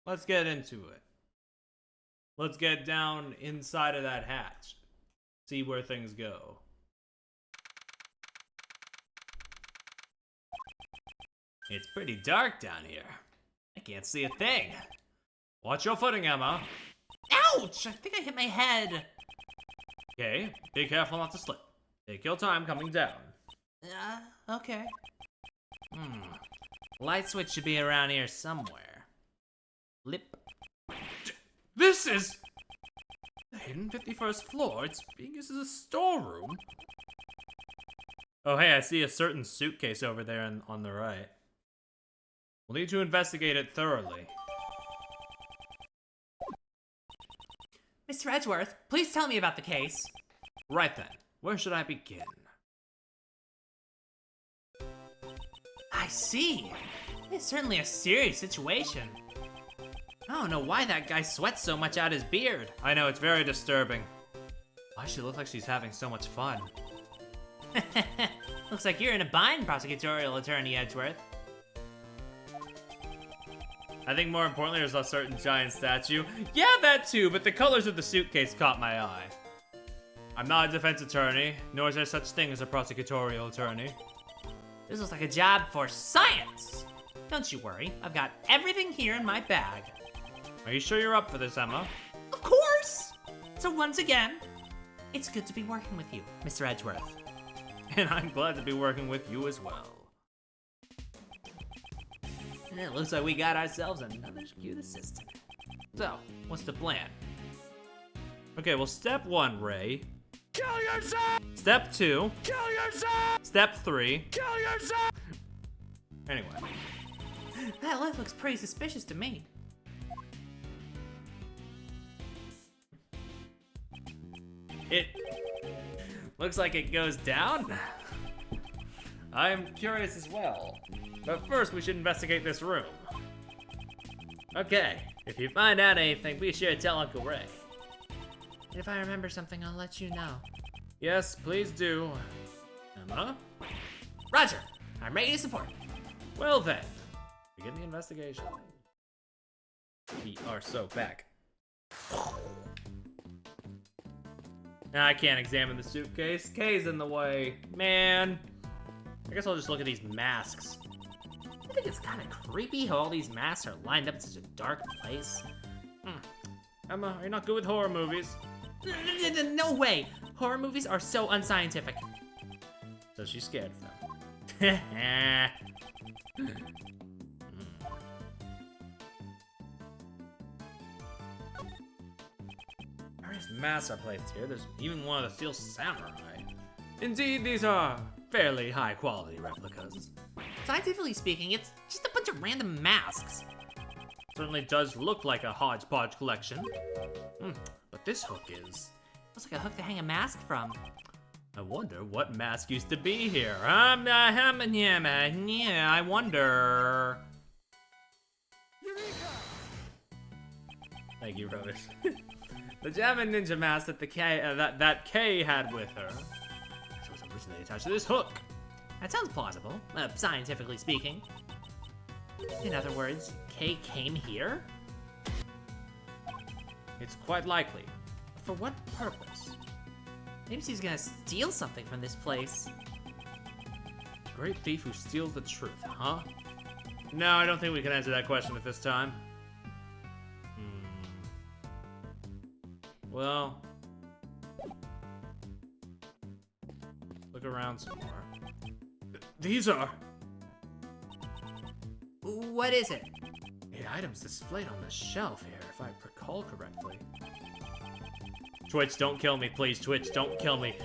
Let's get into it. Let's get down inside of that hatch. See where things go. It's pretty dark down here. I can't see a thing. Watch your footing, Emma. Ouch! I think I hit my head. Okay, be careful not to slip. Take your time coming down. Okay. Light switch should be around here somewhere. Lip. This is the hidden 51st floor. It's being used as a storeroom. Oh, hey, I see a certain suitcase over there on the right. We'll need to investigate it thoroughly. Mr. Edgeworth, please tell me about the case. Right then, where should I begin? I see. It's certainly a serious situation. I don't know why that guy sweats so much out his beard. I know, it's very disturbing. Why does she look like she's having so much fun? Looks like you're in a bind, prosecutorial attorney Edgeworth. I think more importantly, there's a certain giant statue. Yeah, that too, but the colors of the suitcase caught my eye. I'm not a defense attorney, nor is there such thing as a prosecutorial attorney. This looks like a job for science. Don't you worry, I've got everything here in my bag. Are you sure you're up for this, Emma? Of course! So once again, it's good to be working with you, Mr. Edgeworth. And I'm glad to be working with you as well. It looks like we got ourselves another cute assistant. So, what's the plan? Okay, well, step 1, Ray. Kill yourself! Step 2. Kill yourself! Step 3. Kill yourself! Anyway. That lift looks pretty suspicious to me. It looks like it goes down. I'm curious as well. But first, we should investigate this room. Okay, if you find out anything, be sure to tell Uncle Ray. If I remember something, I'll let you know. Yes, please do. Emma? Roger, I'm ready to support. Well then, begin the investigation. We are so back. Now I can't examine the suitcase. Kay's in the way. Man. I guess I'll just look at these masks. I think it's kind of creepy how all these masks are lined up in such a dark place. Emma, are you not good with horror movies? No way! Horror movies are so unscientific. So she's scared of them. Various masks are placed here. There's even one of the steel samurai. Indeed, these are fairly high quality replicas. Scientifically speaking, it's just a bunch of random masks. Certainly does look like a hodgepodge collection. But this hook is... Looks like a hook to hang a mask from. I wonder what mask used to be here. Yeah, I wonder. Thank you, Rhoda. The Jammin' Ninja mask that that Kay had with her. So it's originally attached to this hook. That sounds plausible, scientifically speaking. In other words, Kay came here? It's quite likely. For what purpose? Maybe she's gonna steal something from this place. Great thief who steals the truth, huh? No, I don't think we can answer that question at this time. Well, look around some more. These are What is it? the items displayed on the shelf here, if I recall correctly. Twitch, don't kill me, please. Twitch, don't kill me.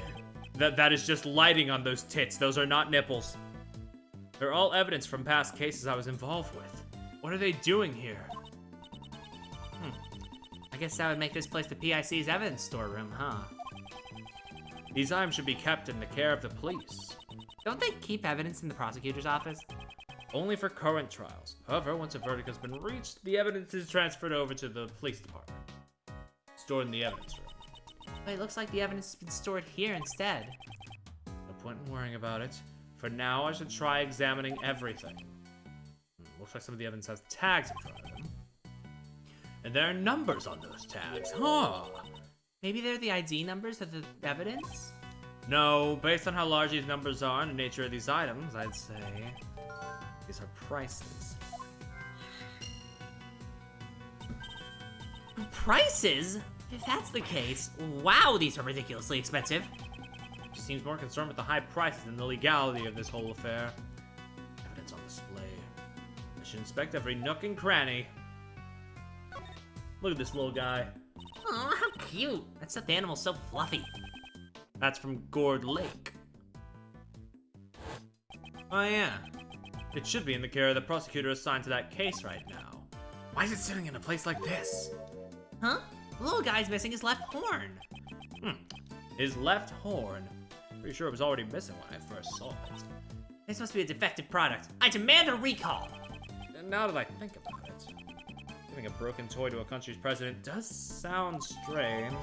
That is just lighting on those tits. Those are not nipples. They're all evidence from past cases I was involved with. What are they doing here? I guess that would make this place the PIC's evidence storeroom, huh? These items should be kept in the care of the police. Don't they keep evidence in the prosecutor's office? Only for current trials. However, once a verdict has been reached, the evidence is transferred over to the police department. Stored in the evidence room. But it looks like the evidence has been stored here instead. No point in worrying about it. For now, I should try examining everything. Looks like some of the evidence has tags in front of them. And there are numbers on those tags, huh? Maybe they're the ID numbers of the evidence? No, based on how large these numbers are and the nature of these items, I'd say these are prices. Prices? If that's the case, wow, these are ridiculously expensive. She seems more concerned with the high prices than the legality of this whole affair. Evidence on display. I should inspect every nook and cranny. Look at this little guy. Oh, how cute. That stuffed animal's so fluffy. That's from Gourd Lake. Oh yeah. It should be in the care of the prosecutor assigned to that case right now. Why is it sitting in a place like this? Huh? The little guy's missing his left horn. His left horn. Pretty sure it was already missing when I first saw it. This must be a defective product. I demand a recall. And now that I think about it, giving a broken toy to a country's president does sound strange.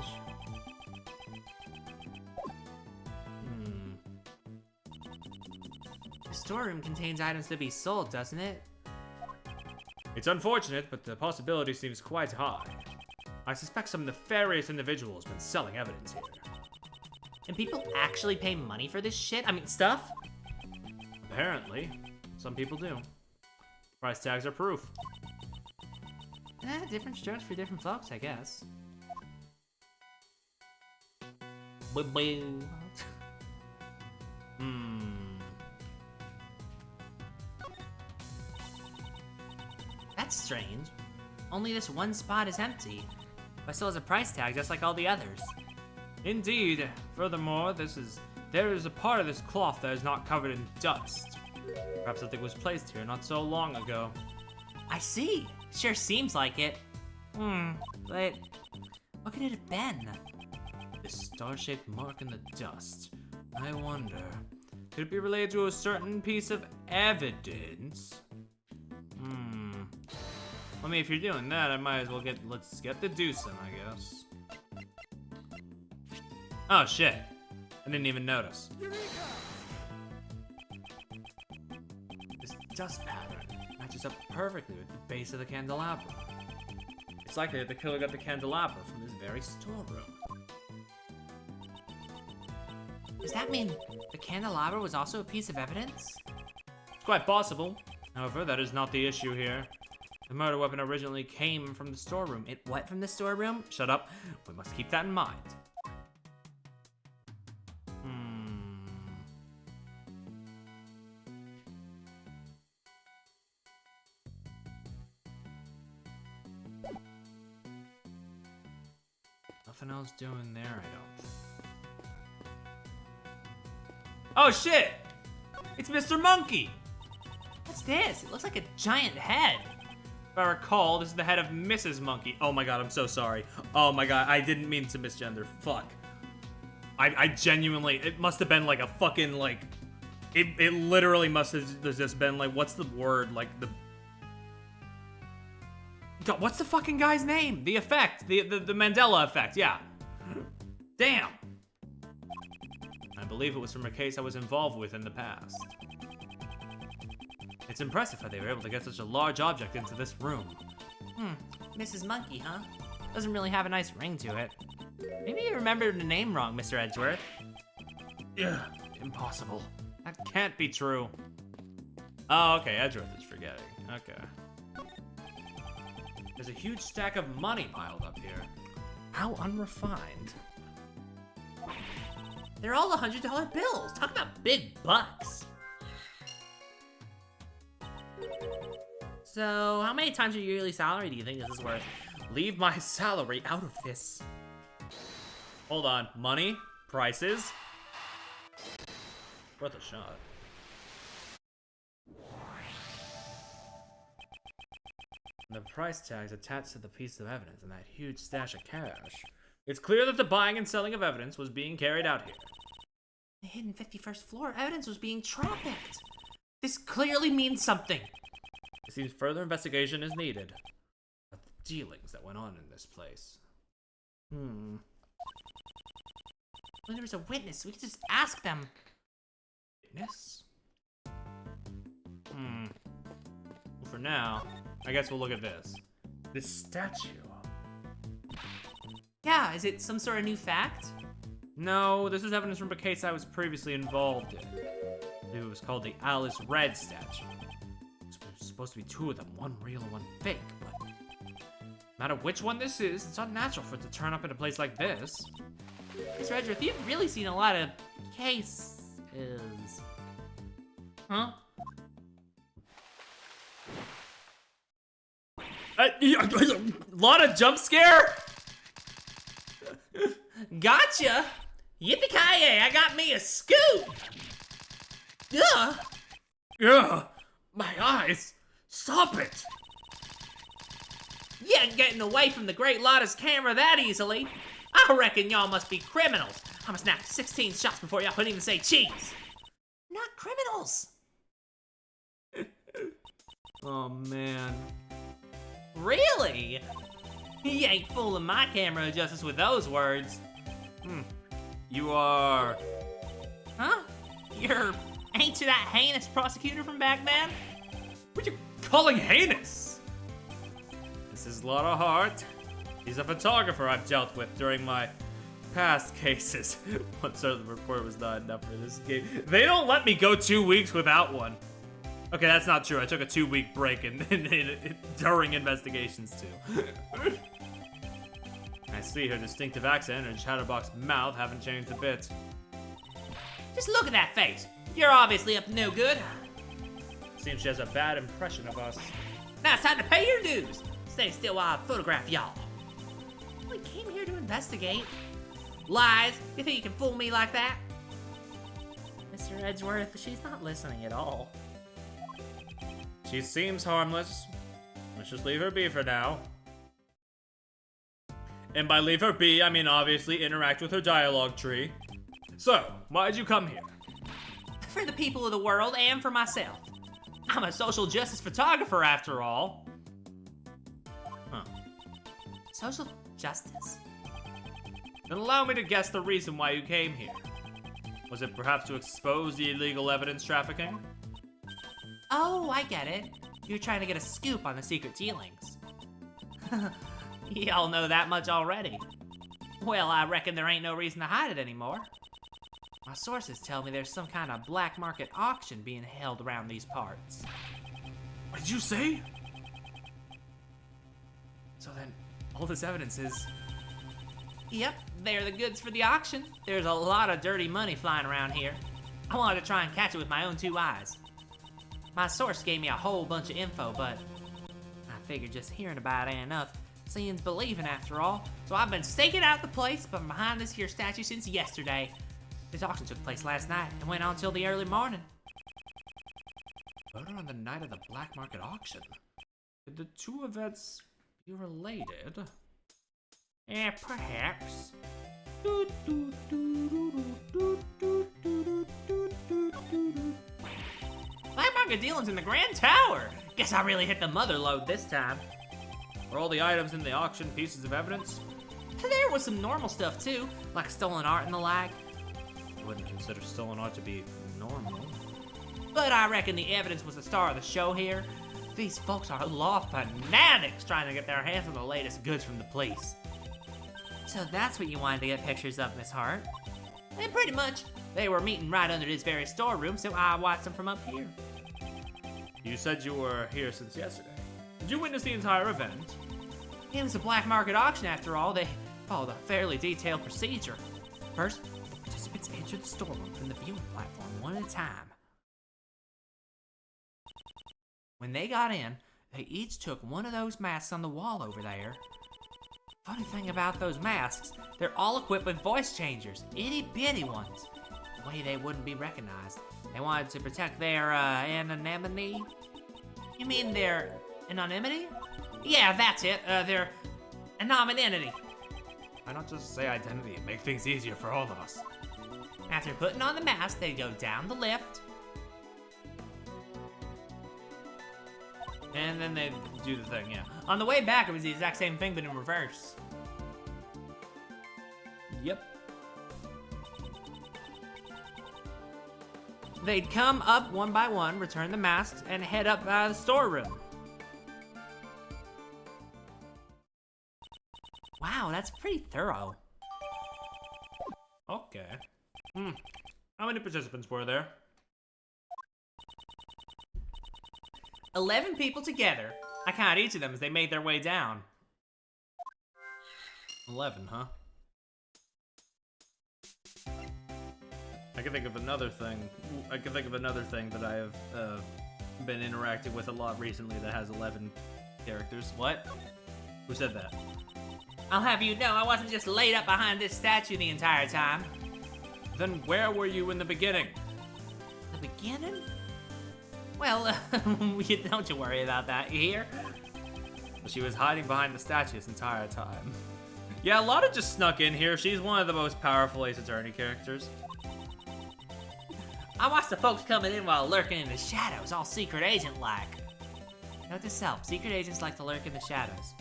The storeroom contains items to be sold, doesn't it? It's unfortunate, but the possibility seems quite high. I suspect some nefarious individual has been selling evidence here. And people actually pay money for this shit? I mean, stuff? Apparently, some people do. Price tags are proof. Different strokes for different folks, I guess. That's strange. Only this one spot is empty, but still has a price tag just like all the others. Indeed. Furthermore, there is a part of this cloth that is not covered in dust. Perhaps something was placed here not so long ago. I see. Sure seems like it. But what could it have been? This star-shaped mark in the dust. I wonder, could it be related to a certain piece of evidence? I mean, if you're doing that, I might as well let's get the deuce in, I guess. Oh shit, I didn't even notice. This dust pattern matches up perfectly with the base of the candelabra. It's likely that the killer got the candelabra from this very storeroom. Does that mean the candelabra was also a piece of evidence? It's quite possible. However, that is not the issue here. The murder weapon originally came from the storeroom. It what from the storeroom? Shut up. We must keep that in mind. Nothing else doing there, I don't. Oh shit! It's Mr. Monkey! What's this? It looks like a giant head. If I recall, this is the head of Mrs. Monkey. Oh my god, I'm so sorry. Oh my god, I didn't mean to misgender. Fuck. I genuinely, it must have been like a fucking, like, it literally must have just been like, what's the word? Like, God, what's the fucking guy's name? The effect, the Mandela effect, yeah. Damn. I believe it was from a case I was involved with in the past. It's impressive how they were able to get such a large object into this room. Mrs. Monkey, huh? Doesn't really have a nice ring to it. Maybe you remembered the name wrong, Mr. Edgeworth. Yeah, impossible. That can't be true. Oh, okay, Edgeworth is forgetting. Okay. There's a huge stack of money piled up here. How unrefined. They're all $100 bills. Talk about big bucks. So, how many times your yearly salary do you think this is worth? Leave my salary out of this. Hold on. Money? Prices? Worth a shot. The price tags attached to the piece of evidence and that huge stash of cash. It's clear that the buying and selling of evidence was being carried out here. The hidden 51st floor evidence was being trafficked. This clearly means something. It seems further investigation is needed. But the dealings that went on in this place. When there was a witness, we could just ask them. Witness? Well, for now, I guess we'll look at this. This statue. Yeah, is it some sort of new fact? No, this is evidence from a case I was previously involved in. I believe it was called the Alice Red statue. There's supposed to be two of them, one real and one fake, but no matter which one this is, it's unnatural for it to turn up in a place like this. Mr. Edgeworth, you've really seen a lot of cases. Huh? Lotta jump scare? Gotcha! Yippee-ki-yay, I got me a scoop! Ugh! Ugh, my eyes. Stop it. You ain't getting away from the great Lotta's camera that easily. I reckon y'all must be criminals. I'ma snap 16 shots before y'all couldn't even say cheese. Not criminals. Oh, man. Really? You ain't fooling my camera justice with those words. You are... Huh? Ain't you that heinous prosecutor from back then? What are you calling heinous? This is Lotta Hart. He's a photographer I've dealt with during my past cases. Once the report was not enough for this game. They don't let me go 2 weeks without one. Okay, that's not true. I took a 2-week break during investigations too. I see her distinctive accent and her chatterbox mouth haven't changed a bit. Just look at that face. You're obviously up to no good. Seems she has a bad impression of us. Now it's time to pay your dues. Stay still while I photograph y'all. We came here to investigate. Lies? You think you can fool me like that? Mr. Edgeworth, she's not listening at all. She seems harmless. Let's just leave her be for now. And by leave her be, I mean obviously interact with her dialogue tree. So, why'd you come here? For the people of the world and for myself. I'm a social justice photographer after all. Huh. Social justice? Then allow me to guess the reason why you came here. Was it perhaps to expose the illegal evidence trafficking? Oh, I get it. You're trying to get a scoop on the secret dealings. Y'all know that much already. Well, I reckon there ain't no reason to hide it anymore. My sources tell me there's some kind of black market auction being held around these parts. What did you say? So then, all this evidence is... Yep, they're the goods for the auction. There's a lot of dirty money flying around here. I wanted to try and catch it with my own 2 eyes. My source gave me a whole bunch of info, but I figured just hearing about it ain't enough. Seeing's believing after all. So I've been staking out the place, but I'm behind this here statue since yesterday. This auction took place last night and went on till the early morning. Murder on the night of the black market auction? Could the two events be related? Perhaps. Black market dealings in the Grand Tower. Guess I really hit the mother lode this time. Were all the items in the auction pieces of evidence? There was some normal stuff too, like stolen art and the like. I wouldn't consider stolen art to be normal. But I reckon the evidence was the star of the show here. These folks are law fanatics trying to get their hands on the latest goods from the police. So that's what you wanted to get pictures of, Miss Hart? And pretty much. They were meeting right under this very storeroom, so I watched them from up here. You said you were here since yesterday. Did you witness the entire event? It was a black market auction after all. They followed a fairly detailed procedure. First, the participants entered the storeroom from the viewing platform one at a time. When they got in, they each took one of those masks on the wall over there. Funny thing about those masks, they're all equipped with voice changers, itty bitty ones. The way they wouldn't be recognized. They wanted to protect their anonymity. You mean their anonymity? Yeah, that's it. Their anonymity. Why not just say identity and make things easier for all of us? After putting on the mask, they go down the lift. And then they do the thing, yeah. On the way back, it was the exact same thing, but in reverse. Yep. They'd come up one by one, return the masks, and head up out of the storeroom. Wow, that's pretty thorough. Okay. How many participants were there? 11 people together. I counted each of them as they made their way down. 11, huh? I can think of another thing. That I have been interacting with a lot recently that has 11 characters. What? Who said that? I'll have you know, I wasn't just laid up behind this statue the entire time. Then where were you in the beginning? The beginning? Well, don't you worry about that. You hear? She was hiding behind the statue this entire time. Yeah, Lotta just snuck in here. She's one of the most powerful Ace Attorney characters. I watched the folks coming in while lurking in the shadows, all secret agent-like. Note to self, secret agents like to lurk in the shadows.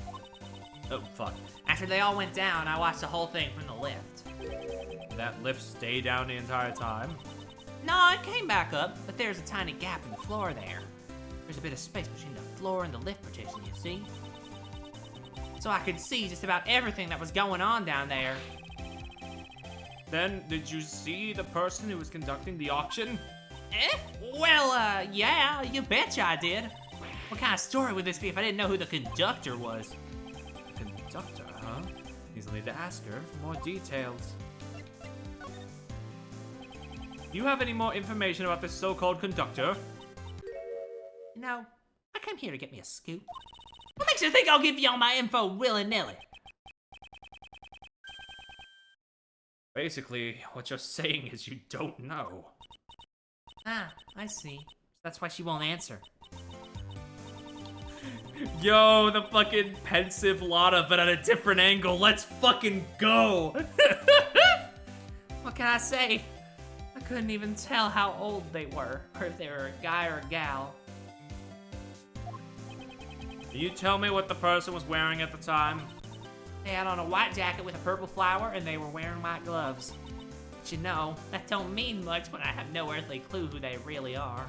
Oh, fuck. After they all went down, I watched the whole thing from the lift. That lift stayed down the entire time? No, it came back up, but there's a tiny gap in the floor there. There's a bit of space between the floor and the lift partition, you see? So I could see just about everything that was going on down there. Then, did you see the person who was conducting the auction? Well, yeah, you betcha I did. What kind of story would this be if I didn't know who the conductor was? Conductor, huh? You'll need to ask her for more details. You have any more information about this so-called conductor? You know, I came here to get me a scoop. What makes you think I'll give you all my info willy-nilly? Basically, what you're saying is you don't know. Ah, I see. That's why she won't answer. Yo, the fucking pensive Lotta, but at a different angle. Let's fucking go! What can I say? I couldn't even tell how old they were, or if they were a guy or a gal. Can you tell me what the person was wearing at the time? They had on a white jacket with a purple flower, and they were wearing white gloves. But you know, that don't mean much when I have no earthly clue who they really are.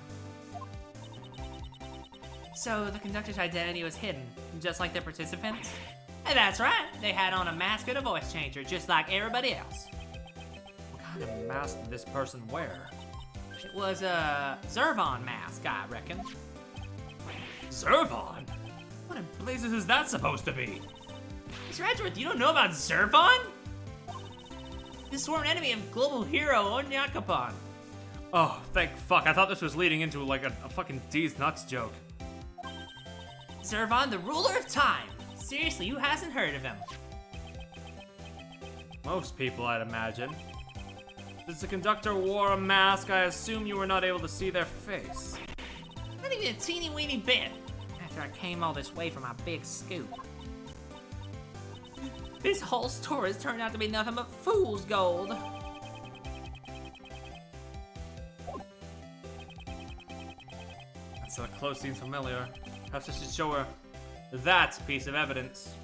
So the conductor's identity was hidden, just like the participants? And that's right, they had on a mask and a voice changer, just like everybody else. What kind of mask did this person wear? It was a Zervon mask, I reckon. Zervon? What in blazes is that supposed to be? Mr. Edgeworth, you don't know about Zervon? The sworn enemy of global hero Onyakapon. Oh, thank fuck. I thought this was leading into like a fucking D's nuts joke. Zervon, the ruler of time. Seriously, who hasn't heard of him? Most people, I'd imagine. Since the conductor wore a mask, I assume you were not able to see their face. Not even a teeny weeny bit. after I came all this way for my big scoop. This whole story has turned out to be nothing but fool's gold. That close seems familiar. Perhaps I should show her that piece of evidence.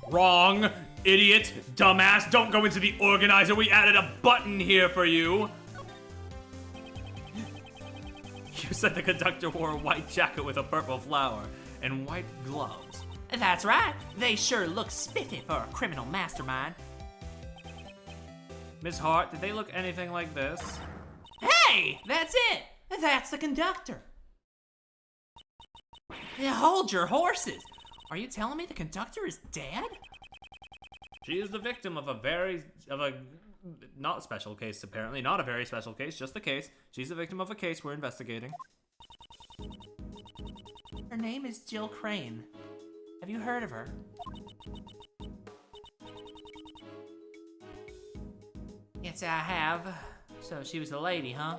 Wrong! Idiot! Dumbass! Don't go into the organizer! We added a button here for you! You said the conductor wore a white jacket with a purple flower and white gloves. That's right. They sure look spiffy for a criminal mastermind. Miss Hart, did they look anything like this? Hey! That's it! That's the conductor. Yeah, hold your horses. Are you telling me the conductor is dead? She is the victim of a not special case, apparently. Not a very special case, just a case. She's the victim of a case we're investigating. Her name is Jill Crane. Have you heard of her? Yes, I have. So she was a lady, huh?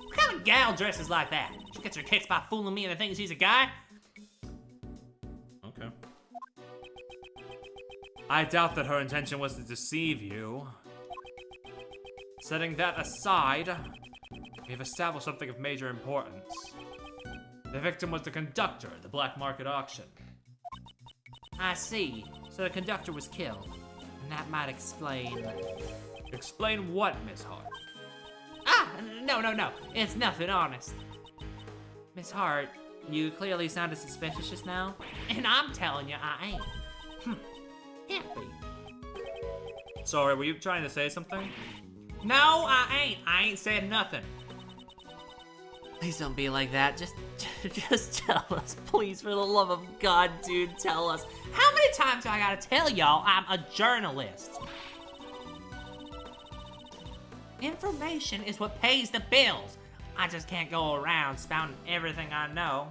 What kind of gal dresses like that? She gets her kicks by fooling me into thinking she's a guy? Okay. I doubt that her intention was to deceive you. Setting that aside, we've established something of major importance. The victim was the conductor at the black market auction. I see. So the conductor was killed. And that might explain... Explain what, Miss Hart? Ah! No. It's nothing, honest. Miss Hart, you clearly sounded suspicious just now. And I'm telling you, I ain't. Can't be. Sorry, were you trying to say something? No, I ain't said nothing. Please don't be like that. Just tell us, please, for the love of God, dude, tell us. How many times do I gotta tell y'all I'm a journalist? Information is what pays the bills. I just can't go around spouting everything I know.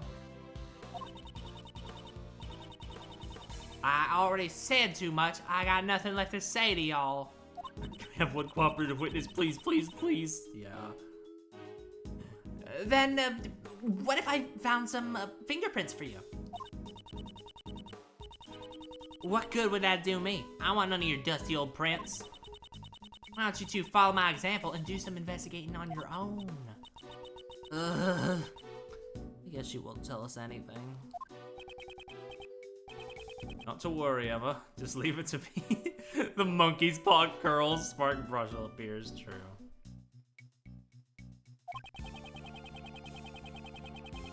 I already said too much. I got nothing left to say to y'all. Can we have one cooperative witness, please, please, please? Yeah. Then, what if I found some fingerprints for you? What good would that do me? I want none of your dusty old prints. Why don't you two follow my example and do some investigating on your own? Ugh. I guess you won't tell us anything. Not to worry, Emma. Just leave it to me. The monkey's paw curls. Spark brush appears true.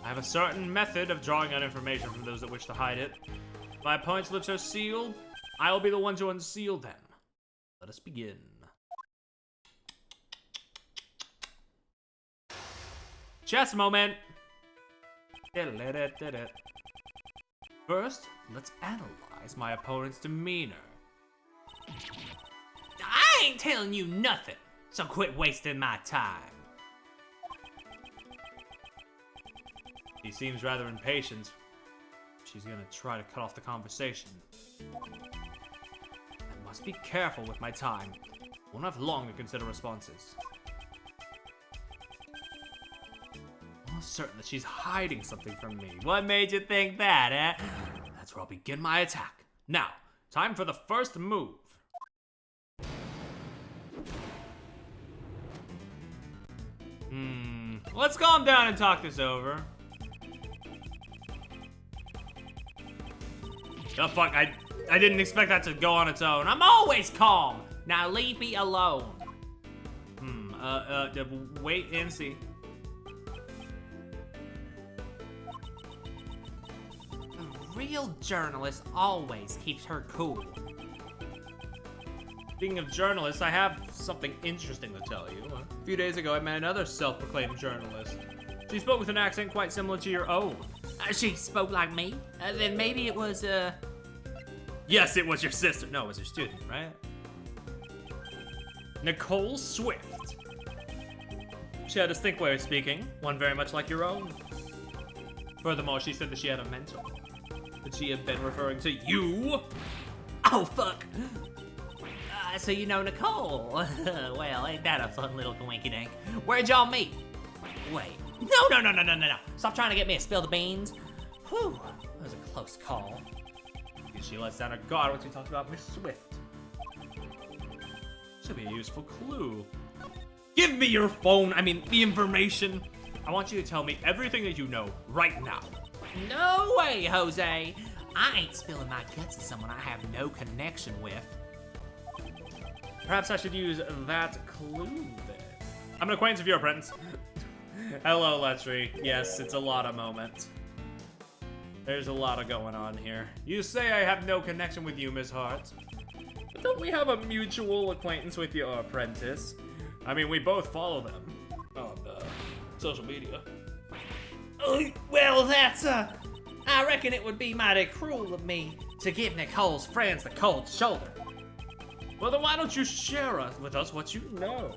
I have a certain method of drawing out information from those that wish to hide it. If my opponent's lips are sealed, I will be the one to unseal them. Let us begin. Chess moment! First, let's analyze my opponent's demeanor. I ain't telling you nothing, so quit wasting my time. He seems rather impatient. She's gonna try to cut off the conversation. I must be careful with my time. Won't have long to consider responses. Almost certain that she's hiding something from me. What made you think that, eh? That's where I'll begin my attack. Now, time for the first move. Let's calm down and talk this over. The fuck, I didn't expect that to go on its own. I'm always calm. Now leave me alone. Wait and see. A real journalist always keeps her cool. Speaking of journalists, I have something interesting to tell you. A few days ago, I met another self-proclaimed journalist. She spoke with an accent quite similar to your own. She spoke like me? Then maybe it was, Yes, it was your sister. No, it was your student, right? Nicole Swift. She had a distinct way of speaking, one very much like your own. Furthermore, she said that she had a mentor. That she had been referring to you. Oh, fuck. So you know Nicole. Well, ain't that a fun little coinkydink? Where'd y'all meet? Wait, No. Stop trying to get me to spill the beans. Whew, that was a close call. She lets down her guard when she talks about Miss Swift. Should be a useful clue. Give me your phone, the information. I want you to tell me everything that you know right now. No way, Jose. I ain't spilling my guts to someone I have no connection with. Perhaps I should use that clue then. I'm an acquaintance of your apprentice. Hello, Letry. Yes, it's a Lotta moment. There's a lot going on here. You say I have no connection with you, Miss Hart. But don't we have a mutual acquaintance with your apprentice? We both follow them on social media. Well, that's, I reckon it would be mighty cruel of me to give Nicole's friends the cold shoulder. Well, then why don't you share with us what you know?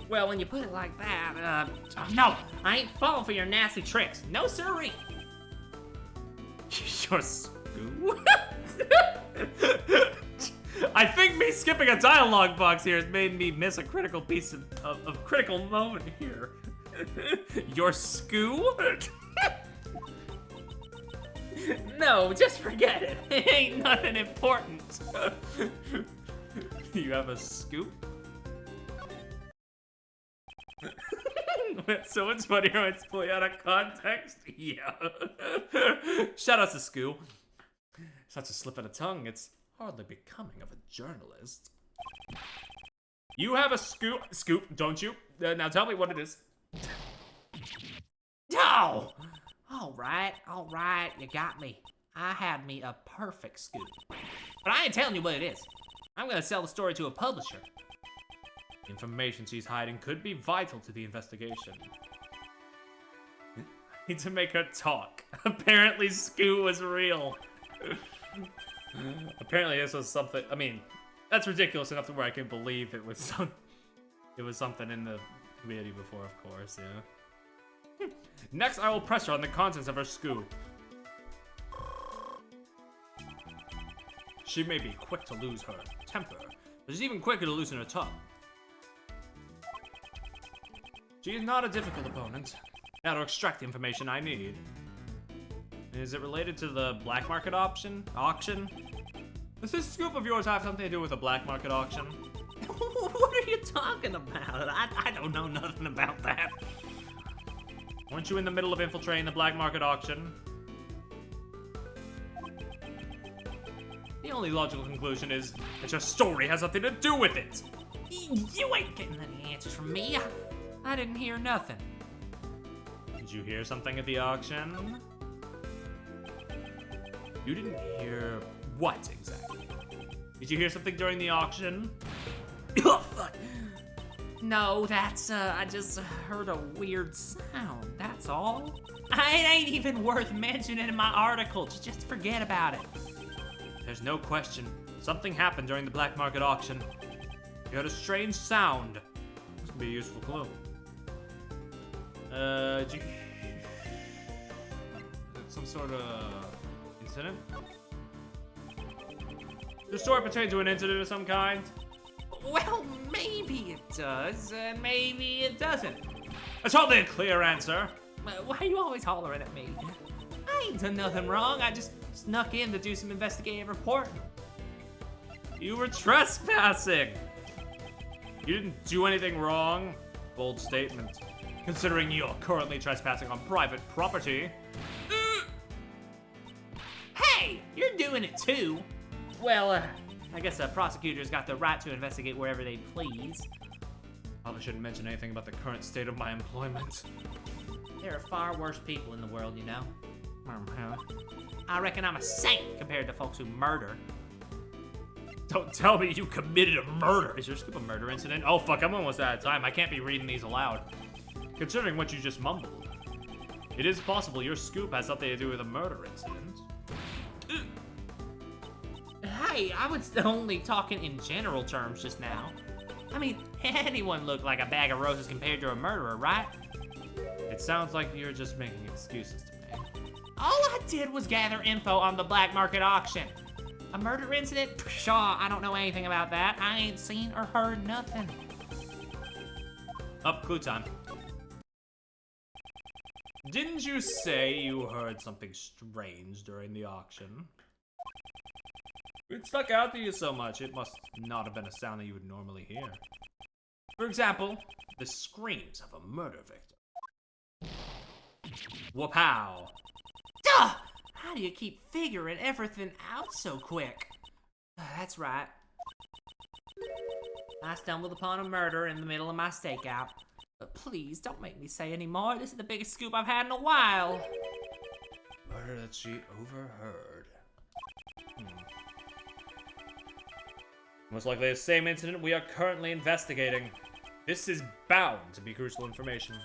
Well, when you put it like that, no, I ain't falling for your nasty tricks. No siree. Your Scoo? I think me skipping a dialogue box here has made me miss a critical piece of critical moment here. Your Scoo? No, just forget it. It ain't nothing important. You have a scoop? So much funnier when it's fully out of context? Yeah. Shout out to Scoo. Such a slip of the tongue, it's hardly becoming of a journalist. You have a scoop, don't you? Now tell me what it is. Oh! All right, you got me. I had me a perfect scoop. But I ain't telling you what it is. I'm gonna sell the story to a publisher. The information she's hiding could be vital to the investigation. I need to make her talk. Apparently Scoo was real. Apparently this was something, that's ridiculous enough to where I can believe it was something in the community before, of course, yeah. Next, I will press her on the contents of her Scoo. She may be quick to lose her temper, but she's even quicker to loosen her tongue. She is not a difficult opponent. Now to extract the information I need. Is it related to the black market auction? Does this scoop of yours have something to do with a black market auction? What are you talking about? I don't know nothing about that. Weren't you in the middle of infiltrating the black market auction? The only logical conclusion is that your story has nothing to do with it. You ain't getting any answers from me. I didn't hear nothing. Did you hear something at the auction? You didn't hear what exactly? Did you hear something during the auction? Oh, fuck. No, that's, I just heard a weird sound, that's all. It ain't even worth mentioning in my article, just forget about it. There's no question. Something happened during the black market auction. You heard a strange sound. This could be a useful clue. Did you... some sort of incident? The story pertain to an incident of some kind? Well, maybe it does, maybe it doesn't. That's hardly a clear answer. Why are you always hollering at me? I ain't done nothing wrong, I just snuck in to do some investigative reporting. You were trespassing. You didn't do anything wrong. Bold statement. Considering you're currently trespassing on private property. Hey, you're doing it too. Well, I guess prosecutors got the right to investigate wherever they please. Probably shouldn't mention anything about the current state of my employment. There are far worse people in the world, you know. I reckon I'm a saint compared to folks who murder. Don't tell me you committed a murder. Is your scoop a murder incident? Oh fuck, I'm almost out of time. I can't be reading these aloud. Considering what you just mumbled, it is possible your scoop has something to do with a murder incident. Hey, I was only talking in general terms just now. I mean, anyone look like a bag of roses compared to a murderer, right? It sounds like you're just making excuses to me. All I did was gather info on the black market auction. A murder incident? Pshaw, I don't know anything about that. I ain't seen or heard nothing. Up, clue time. Didn't you say you heard something strange during the auction? It stuck out to you so much, it must not have been a sound that you would normally hear. For example, the screams of a murder victim. Whoop-pow. Duh! How do you keep figuring everything out so quick? That's right. I stumbled upon a murder in the middle of my stakeout. But please, don't make me say any more. This is the biggest scoop I've had in a while. Murder that she overheard. Most likely the same incident we are currently investigating. This is bound to be crucial information.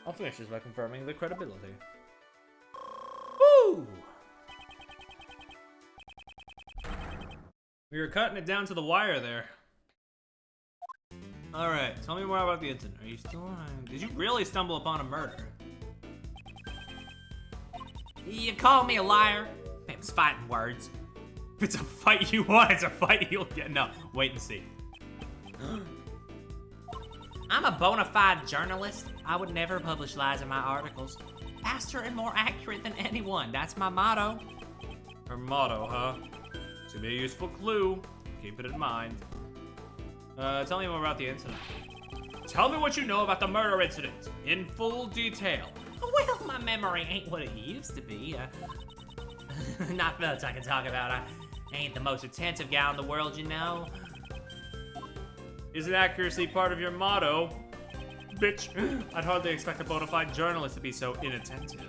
I'll finish this by confirming the credibility. Woo! We were cutting it down to the wire there. Alright, tell me more about the incident. Are you still on? Did you really stumble upon a murder? You call me a liar? It was fighting words. If it's a fight you want, it's a fight you'll get. No, wait and see. I'm a bona fide journalist. I would never publish lies in my articles. Faster and more accurate than anyone. That's my motto. Her motto, huh? It's gonna be a useful clue. Keep it in mind. Tell me more about the incident. Tell me what you know about the murder incident, in full detail. Well, my memory ain't what it used to be. Not much I can talk about. I ain't the most attentive gal in the world, you know. Isn't accuracy part of your motto? Bitch, I'd hardly expect a bona fide journalist to be so inattentive.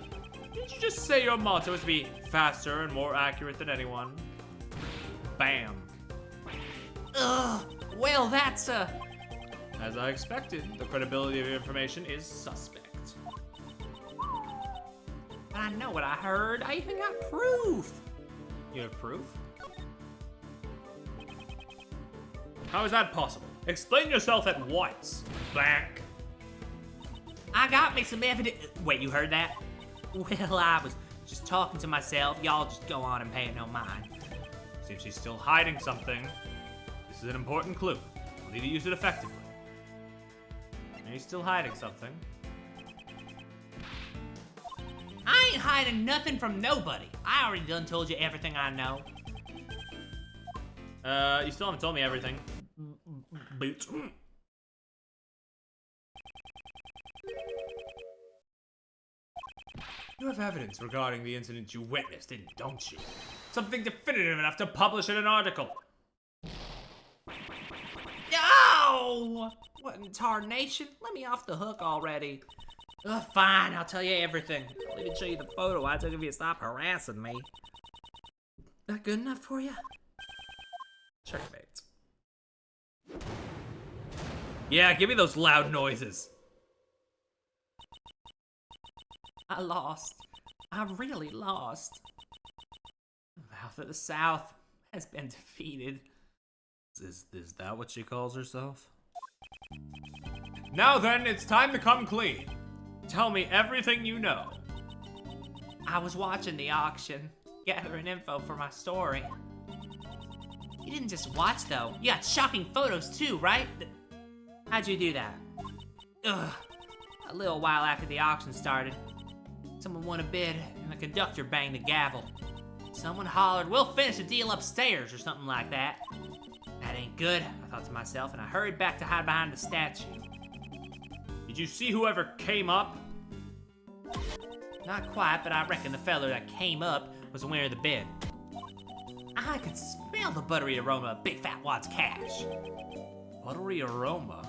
Didn't you just say your motto is to be faster and more accurate than anyone? Bam. Ugh, well, that's, As I expected, the credibility of your information is suspect. But I know what I heard. I even got proof. You have proof? How is that possible? Explain yourself at once. Back. I got me some evidence. Wait, you heard that? Well, I was just talking to myself. Y'all just go on and pay it no mind. Seems she's still hiding something. This is an important clue. We'll need to use it effectively. Are you still hiding something? I ain't hiding nothing from nobody. I already done told you everything I know. You still haven't told me everything. Boots. You have evidence regarding the incident you witnessed, don't you? Something definitive enough to publish in an article. No! What in tarnation? Let me off the hook already. Fine, I'll tell you everything. I'll even show you the photo I took if you stop harassing me. That good enough for you? Checkmate. Yeah, give me those loud noises. I lost. I really lost. The mouth of the South has been defeated. Is that what she calls herself? Now then, it's time to come clean. Tell me everything you know. I was watching the auction, gathering info for my story. You didn't just watch, though. You got shocking photos, too, right? How'd you do that? Ugh. A little while after the auction started, someone won a bid, and the conductor banged the gavel. Someone hollered, "We'll finish the deal upstairs," or something like that. That ain't good, I thought to myself, and I hurried back to hide behind the statue. Did you see whoever came up? Not quite, but I reckon the feller that came up was the winner of the bid. I could smell the buttery aroma of Big Fat Wad's cash. Buttery aroma?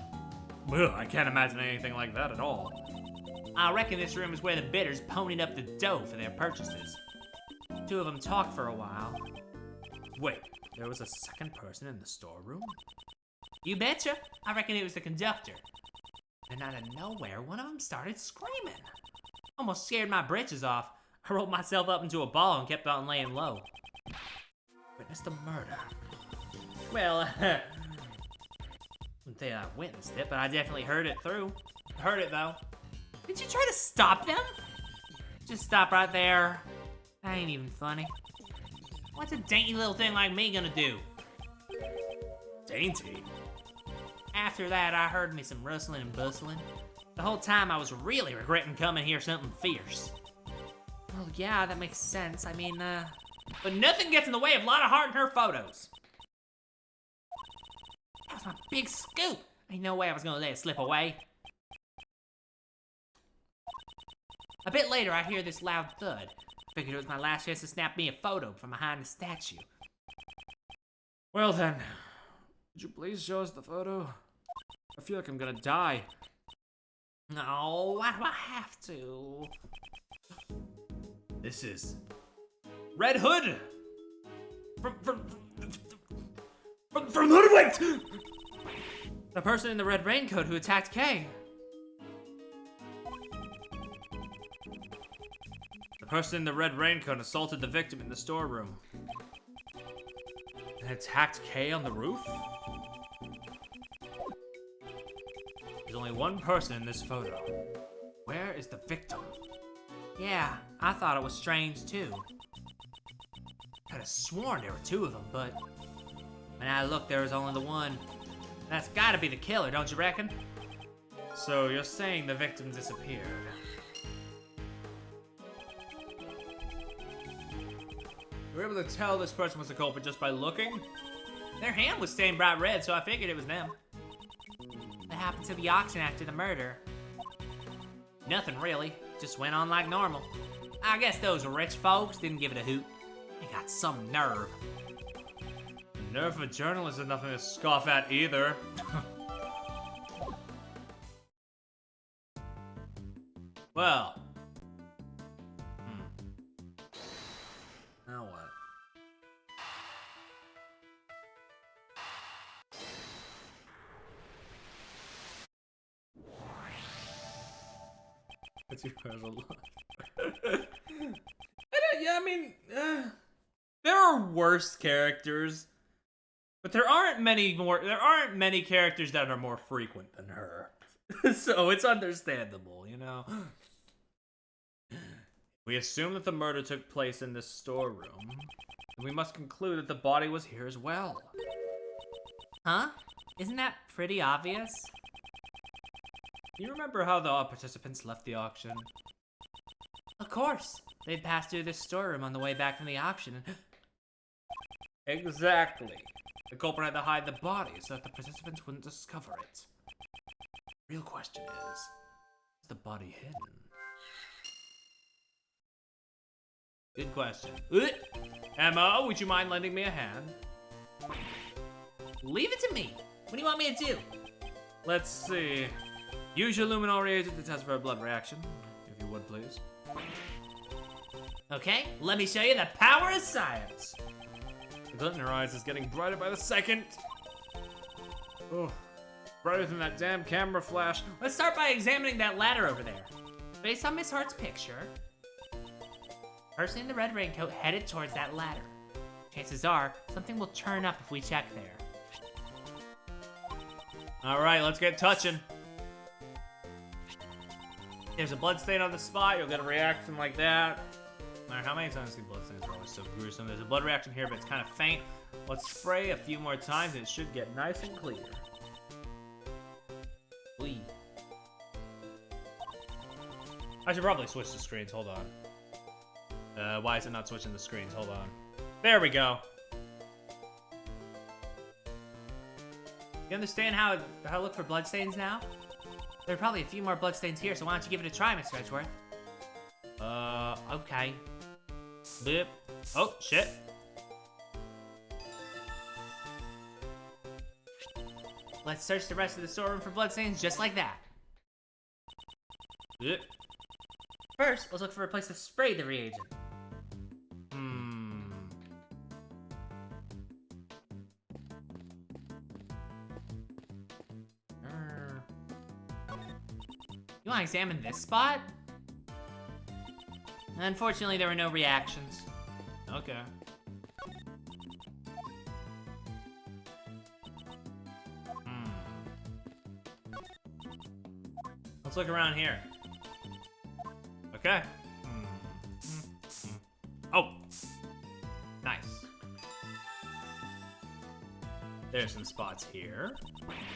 Ugh, I can't imagine anything like that at all. I reckon this room is where the bidders ponied up the dough for their purchases. Two of them talked for a while. Wait, there was a second person in the storeroom? You betcha. I reckon it was the conductor. Then out of nowhere, one of them started screaming. Almost scared my britches off. I rolled myself up into a ball and kept on laying low. Witnessed the murder. Well, wouldn't say I witnessed it, but I definitely heard it through. Heard it, though. Did you try to stop them? Just stop right there. That ain't even funny. What's a dainty little thing like me gonna do? Dainty? After that, I heard me some rustling and bustling. The whole time I was really regretting coming here something fierce. Well, yeah, that makes sense. I mean, but nothing gets in the way of Lotta Hart and her photos. That was my big scoop. Ain't no way I was gonna let it slip away. A bit later, I hear this loud thud. Figured it was my last chance to snap me a photo from behind the statue. Well then, would you please show us the photo? I feel like I'm gonna die. No, why do I have to? This is Red Hood from Hoodwinked. The person in the red raincoat who attacked Kay. The person in the red raincoat assaulted the victim in the storeroom and attacked Kay on the roof. There's only one person in this photo. Where is the victim? Yeah, I thought it was strange too. Could have sworn there were two of them, but when I looked, there was only the one. That's gotta be the killer, don't you reckon? So you're saying the victim disappeared? You were able to tell this person was the culprit just by looking? Their hand was stained bright red, so I figured it was them. What happened to the auction after the murder? Nothing really, just went on like normal. I guess those rich folks didn't give it a hoot. They got some nerve. The nerve of a journalist is nothing to scoff at either. Well. Now what? That's your a lot. There are worse characters, but there aren't many characters that are more frequent than her. So it's understandable, you know. We assume that the murder took place in this storeroom, and we must conclude that the body was here as well. Huh? Isn't that pretty obvious? You remember how the participants left the auction? Of course. They'd passed through this storeroom on the way back from the auction. Exactly. The culprit had to hide the body so that the participants wouldn't discover it. Real question is the body hidden? Good question. Emma, would you mind lending me a hand? Leave it to me. What do you want me to do? Let's see. Use your luminol reagent to test for a blood reaction, if you would please. Okay, let me show you the power of science. The glint in her eyes is getting brighter by the second. Oh, brighter than that damn camera flash. Let's start by examining that ladder over there. Based on Miss Hart's picture, the person in the red raincoat headed towards that ladder. Chances are, something will turn up if we check there. All right, let's get touching. There's a blood stain on the spot, you'll get a reaction like that. No matter how many times these blood stains are always so gruesome. There's a blood reaction here, but it's kind of faint. Let's spray a few more times and it should get nice and clear. Wee. I should probably switch the screens, hold on. Why is it not switching the screens? Hold on. There we go. You understand how I look for bloodstains now? There are probably a few more bloodstains here, so why don't you give it a try, Mr. Edgeworth? Okay. Blip. Oh, shit. Let's search the rest of the storeroom for bloodstains just like that. Blip. First, let's look for a place to spray the reagent. You want to examine this spot? Unfortunately, there were no reactions. Okay. Let's look around here. Okay. Oh! Nice. There's some spots here.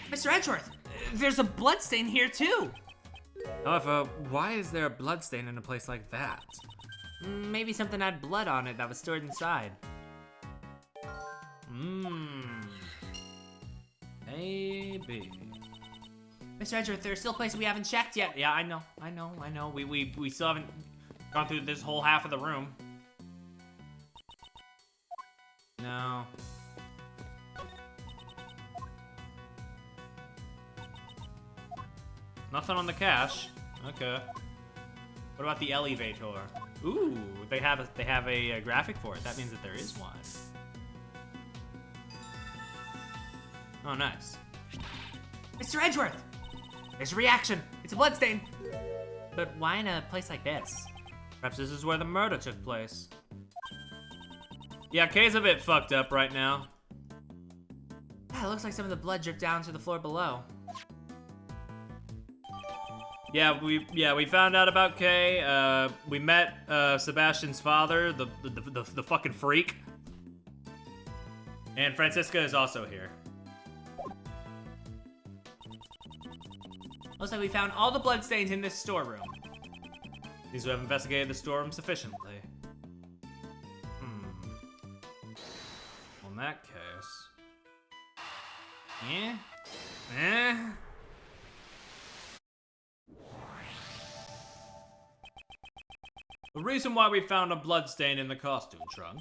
Mr. Edgeworth, there's a bloodstain here too. However, why is there a bloodstain in a place like that? Maybe something had blood on it that was stored inside. Maybe. Mr. Edgeworth, there's still places we haven't checked yet. Yeah, I know. We still haven't gone through this whole half of the room. No. Nothing on the cache. Okay. What about the elevator? Ooh, they have a graphic for it. That means that there is one. Oh, nice. Mr. Edgeworth! There's a reaction. It's a bloodstain. But why in a place like this? Perhaps this is where the murder took place. Yeah, Kay's a bit fucked up right now. It looks like some of the blood dripped down to the floor below. Yeah, we found out about Kay. We met Sebastian's father, the fucking freak. And Francisca is also here. Looks like we found all the bloodstains in this storeroom. These who have investigated the storeroom sufficiently. Well, in that case... The reason why we found a bloodstain in the costume trunk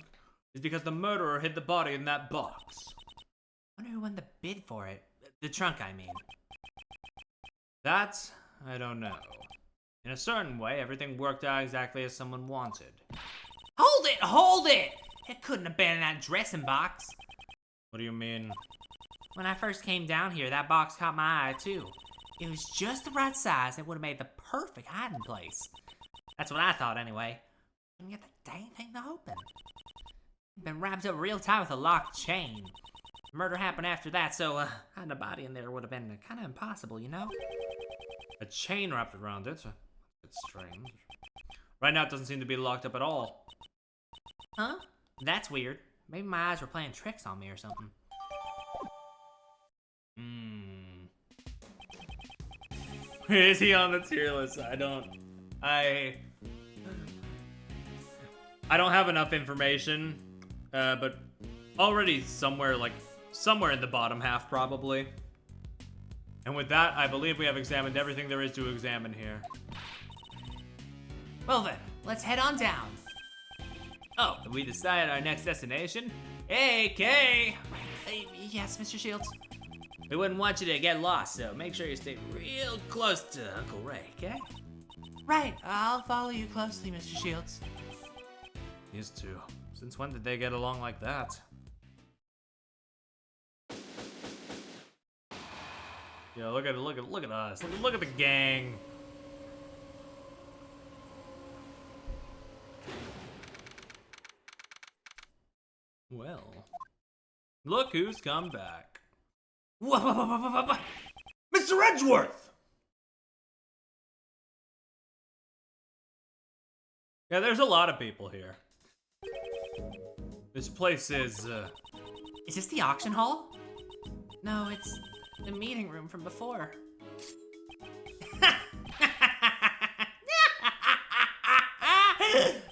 is because the murderer hid the body in that box. I wonder who won the bid for it. The trunk, I mean. That, I don't know. In a certain way, everything worked out exactly as someone wanted. Hold it! Hold it! It couldn't have been in that dressing box. What do you mean? When I first came down here, that box caught my eye, too. It was just the right size. It would have made the perfect hiding place. That's what I thought, anyway. Couldn't get the dang thing to open. Been wrapped up real tight with a locked chain. Murder happened after that, so hiding a body in there would have been kind of impossible, you know? A chain wrapped around it? It's strange. Right now, it doesn't seem to be locked up at all. Huh? That's weird. Maybe my eyes were playing tricks on me or something. Is he on the tier list? I don't have enough information, but already somewhere in the bottom half, probably. And with that, I believe we have examined everything there is to examine here. Well then, let's head on down. Oh, have we decided our next destination? Hey, Kay! Yes, Mr. Shields. We wouldn't want you to get lost, so make sure you stay real close to Uncle Ray, okay? Right, I'll follow you closely, Mr. Shields. These two. Since when did they get along like that? Yeah, look at us. Look at the gang. Well, look who's come back. Mr. Edgeworth! Yeah, there's a lot of people here. This place is, Is this the auction hall? No, it's the meeting room from before.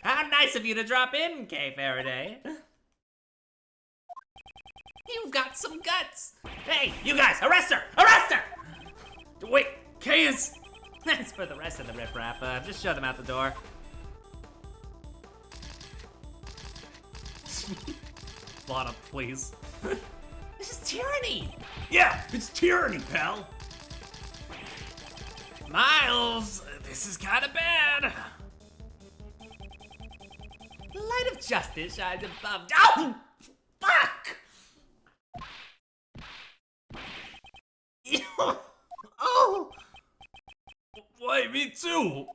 How nice of you to drop in, Kay Faraday. You've got some guts. Hey, you guys, arrest her! Arrest her! Wait, Kay is... That's for the rest of the riffraff. Just show them out the door. Lotta, please. This is tyranny. Yeah, it's tyranny, pal. Miles, this is kind of bad. The light of justice shines above. Ow! Fuck! Oh! Why, me too.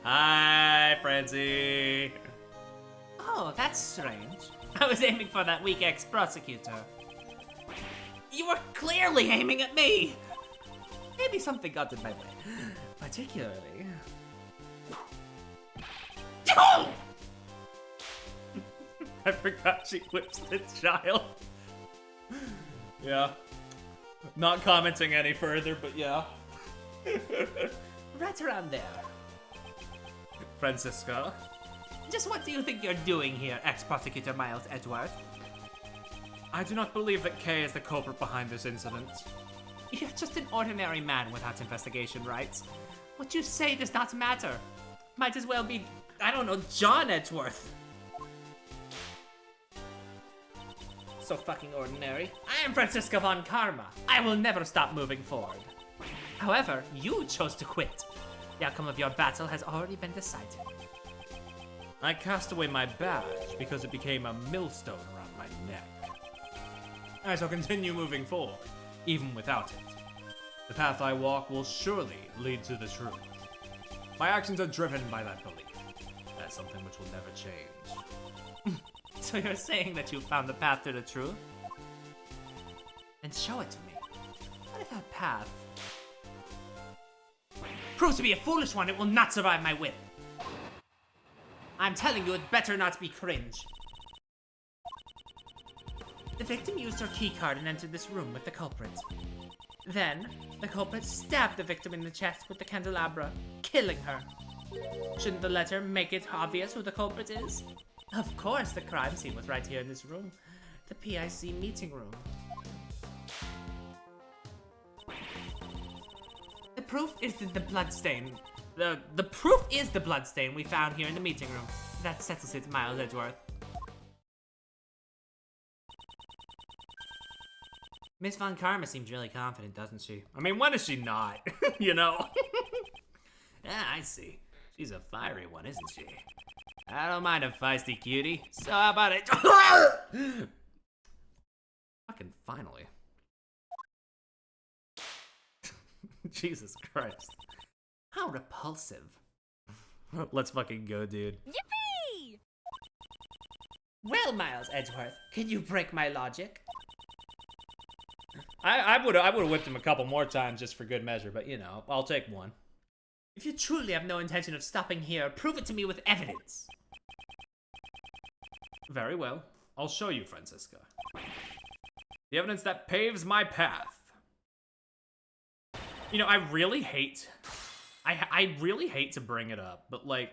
Hi, Francie. Oh, that's strange. I was aiming for that weak ex-prosecutor. You were clearly aiming at me. Maybe something got in my way. Particularly. Oh! I forgot she whips the child. Yeah. Not commenting any further, but yeah. Right around there. Francisca? Just what do you think you're doing here, ex-prosecutor Miles Edgeworth? I do not believe that Kay is the culprit behind this incident. You're just an ordinary man without investigation rights. What you say does not matter. Might as well be, I don't know, John Edgeworth. So fucking ordinary. I am Francisca von Karma. I will never stop moving forward. However, you chose to quit. The outcome of your battle has already been decided. I cast away my badge because it became a millstone around my neck. I shall continue moving forward, even without it. The path I walk will surely lead to the truth. My actions are driven by that belief. That's something which will never change. So you're saying that you found the path to the truth? Then show it to me. What if that path proves to be a foolish one? It will not survive my whip. I'm telling you, it better not be cringe. The victim used her keycard and entered this room with the culprit. Then, the culprit stabbed the victim in the chest with the candelabra, killing her. Shouldn't the letter make it obvious who the culprit is? Of course, the crime scene was right here in this room. The PIC meeting room. The proof is the bloodstain. The proof is the bloodstain we found here in the meeting room. That settles it, Miles Edgeworth. Miss Von Karma seems really confident, doesn't she? I mean, when is she not? You know? Yeah, I see. She's a fiery one, isn't she? I don't mind a feisty cutie. So how about it? Fucking finally. Jesus Christ. How repulsive. Let's fucking go, dude. Yippee! Well, Miles Edgeworth, can you break my logic? I would have whipped him a couple more times just for good measure, but you know, I'll take one. If you truly have no intention of stopping here, prove it to me with evidence. Very well. I'll show you, Francisca. The evidence that paves my path. You know, I really hate to bring it up, but like,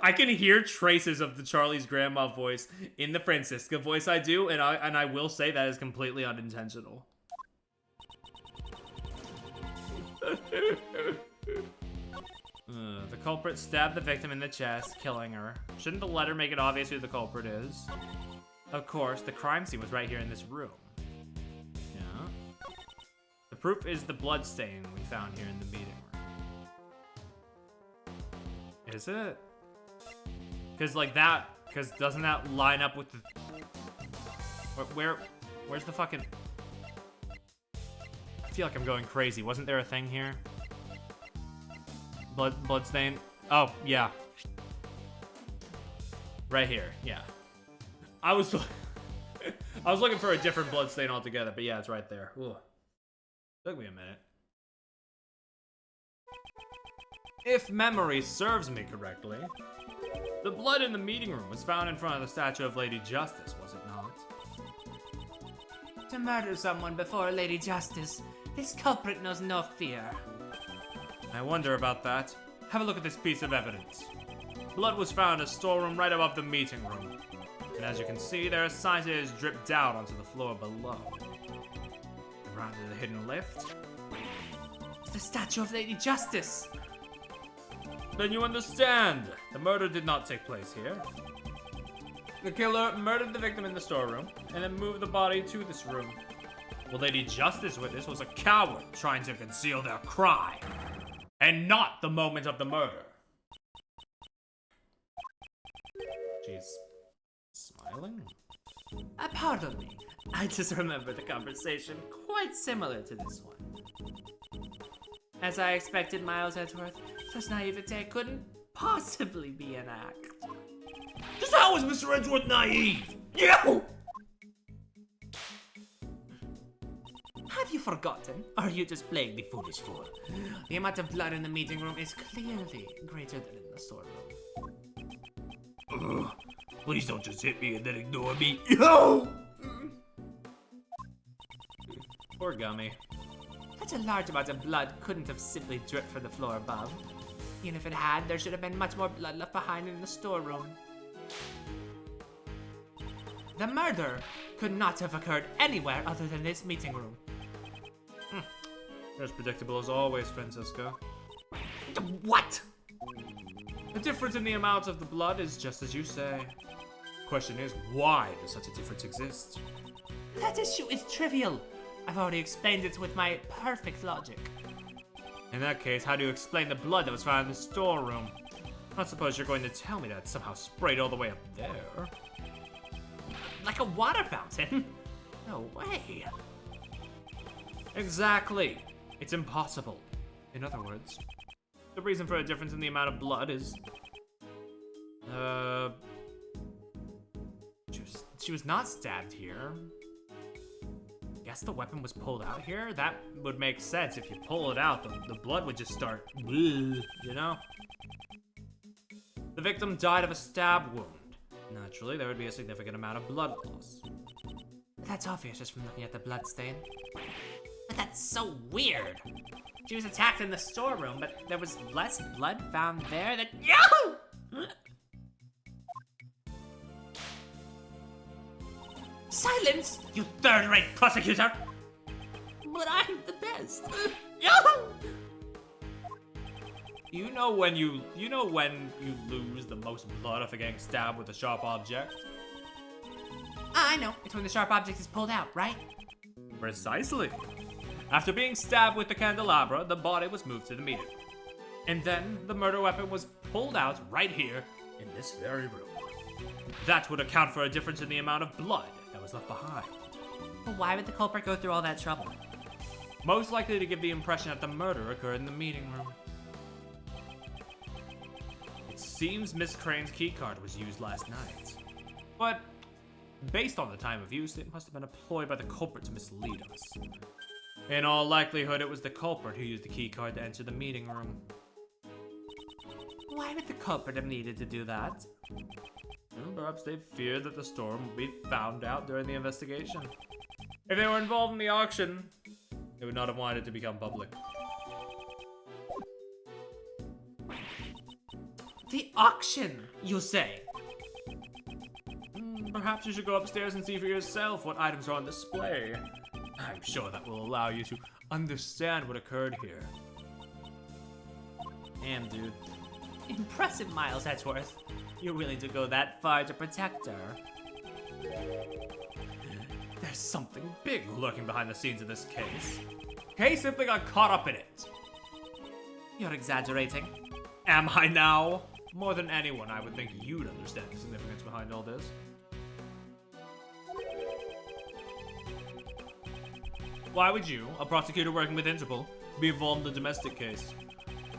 I can hear traces of the Charlie's grandma voice in the Francisca voice I do, and I will say that is completely unintentional. The culprit stabbed the victim in the chest, killing her. Shouldn't the letter make it obvious who the culprit is? Of course, the crime scene was right here in this room. Yeah. The proof is the bloodstain we found here in the meeting room. Is it? Because like that, because doesn't that line up with the... Where's the fucking... I feel like I'm going crazy. Wasn't there a thing here? Bloodstain? Oh, yeah. Right here, yeah. I was looking for a different bloodstain altogether, but yeah, it's right there. Ooh. Took me a minute. If memory serves me correctly, the blood in the meeting room was found in front of the statue of Lady Justice, was it not? To murder someone before Lady Justice, this culprit knows no fear. I wonder about that. Have a look at this piece of evidence. Blood was found in a storeroom right above the meeting room. And as you can see, there are signs it has dripped down onto the floor below. Around the hidden lift. The statue of Lady Justice! Then you understand. The murder did not take place here. The killer murdered the victim in the storeroom and then moved the body to this room. The Lady Justice witness was a coward trying to conceal their crime. And not the moment of the murder. She's smiling? Pardon me. I just remembered a conversation quite similar to this one. As I expected, Miles Edgeworth, such naivete couldn't possibly be an act. Just how is Mr. Edgeworth naive? Yeah! Have you forgotten? Or are you just playing the foolish fool? The amount of blood in the meeting room is clearly greater than in the storeroom. Please don't just hit me and then ignore me. Yo! Poor Gummy. Such a large amount of blood couldn't have simply dripped from the floor above. Even if it had, there should have been much more blood left behind in the storeroom. The murder could not have occurred anywhere other than this meeting room. As predictable as always, Francisco. What? The difference in the amount of the blood is just as you say. Question is, why does such a difference exist? That issue is trivial. I've already explained it with my perfect logic. In that case, how do you explain the blood that was found in the storeroom? I suppose you're going to tell me that it somehow sprayed all the way up there. Like a water fountain? No way. Exactly. It's impossible. In other words, the reason for a difference in the amount of blood is... She was not stabbed here. Guess the weapon was pulled out here? That would make sense. If you pull it out, the blood would just start... you know? The victim died of a stab wound. Naturally, there would be a significant amount of blood loss. That's obvious just from looking at the blood stain. But that's so weird. She was attacked in the storeroom, but there was less blood found there than... Yo! Silence, you third-rate prosecutor! But I'm the best. You know when you lose the most blood after getting stabbed with a sharp object? I know, it's when the sharp object is pulled out, right? Precisely. After being stabbed with the candelabra, the body was moved to the meter. And then the murder weapon was pulled out right here in this very room. That would account for a difference in the amount of blood that was left behind. But why would the culprit go through all that trouble? Most likely to give the impression that the murder occurred in the meeting room. It seems Miss Crane's keycard was used last night. But based on the time of use, it must have been employed by the culprit to mislead us. In all likelihood, it was the culprit who used the keycard to enter the meeting room. Why would the culprit have needed to do that? Well, perhaps they feared that the storm would be found out during the investigation. If they were involved in the auction, they would not have wanted it to become public. The auction, you say? Perhaps you should go upstairs and see for yourself what items are on display. I'm sure that will allow you to understand what occurred here. Damn, dude. Impressive, Miles Edgeworth. You're willing to go that far to protect her. There's something big lurking behind the scenes of this case. Kay simply got caught up in it. You're exaggerating. Am I now? More than anyone, I would think you'd understand the significance behind all this. Why would you, a prosecutor working with Interpol, be involved in a domestic case?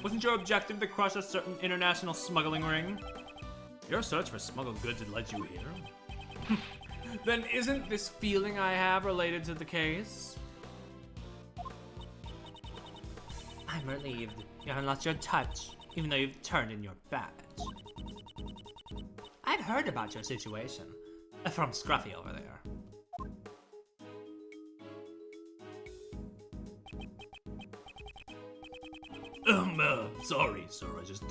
Wasn't your objective to crush a certain international smuggling ring? Your search for smuggled goods had led you here. Then isn't this feeling I have related to the case? I'm relieved. You haven't lost your touch, even though you've turned in your badge. I've heard about your situation. From Scruffy over there. Sorry, sir. I just,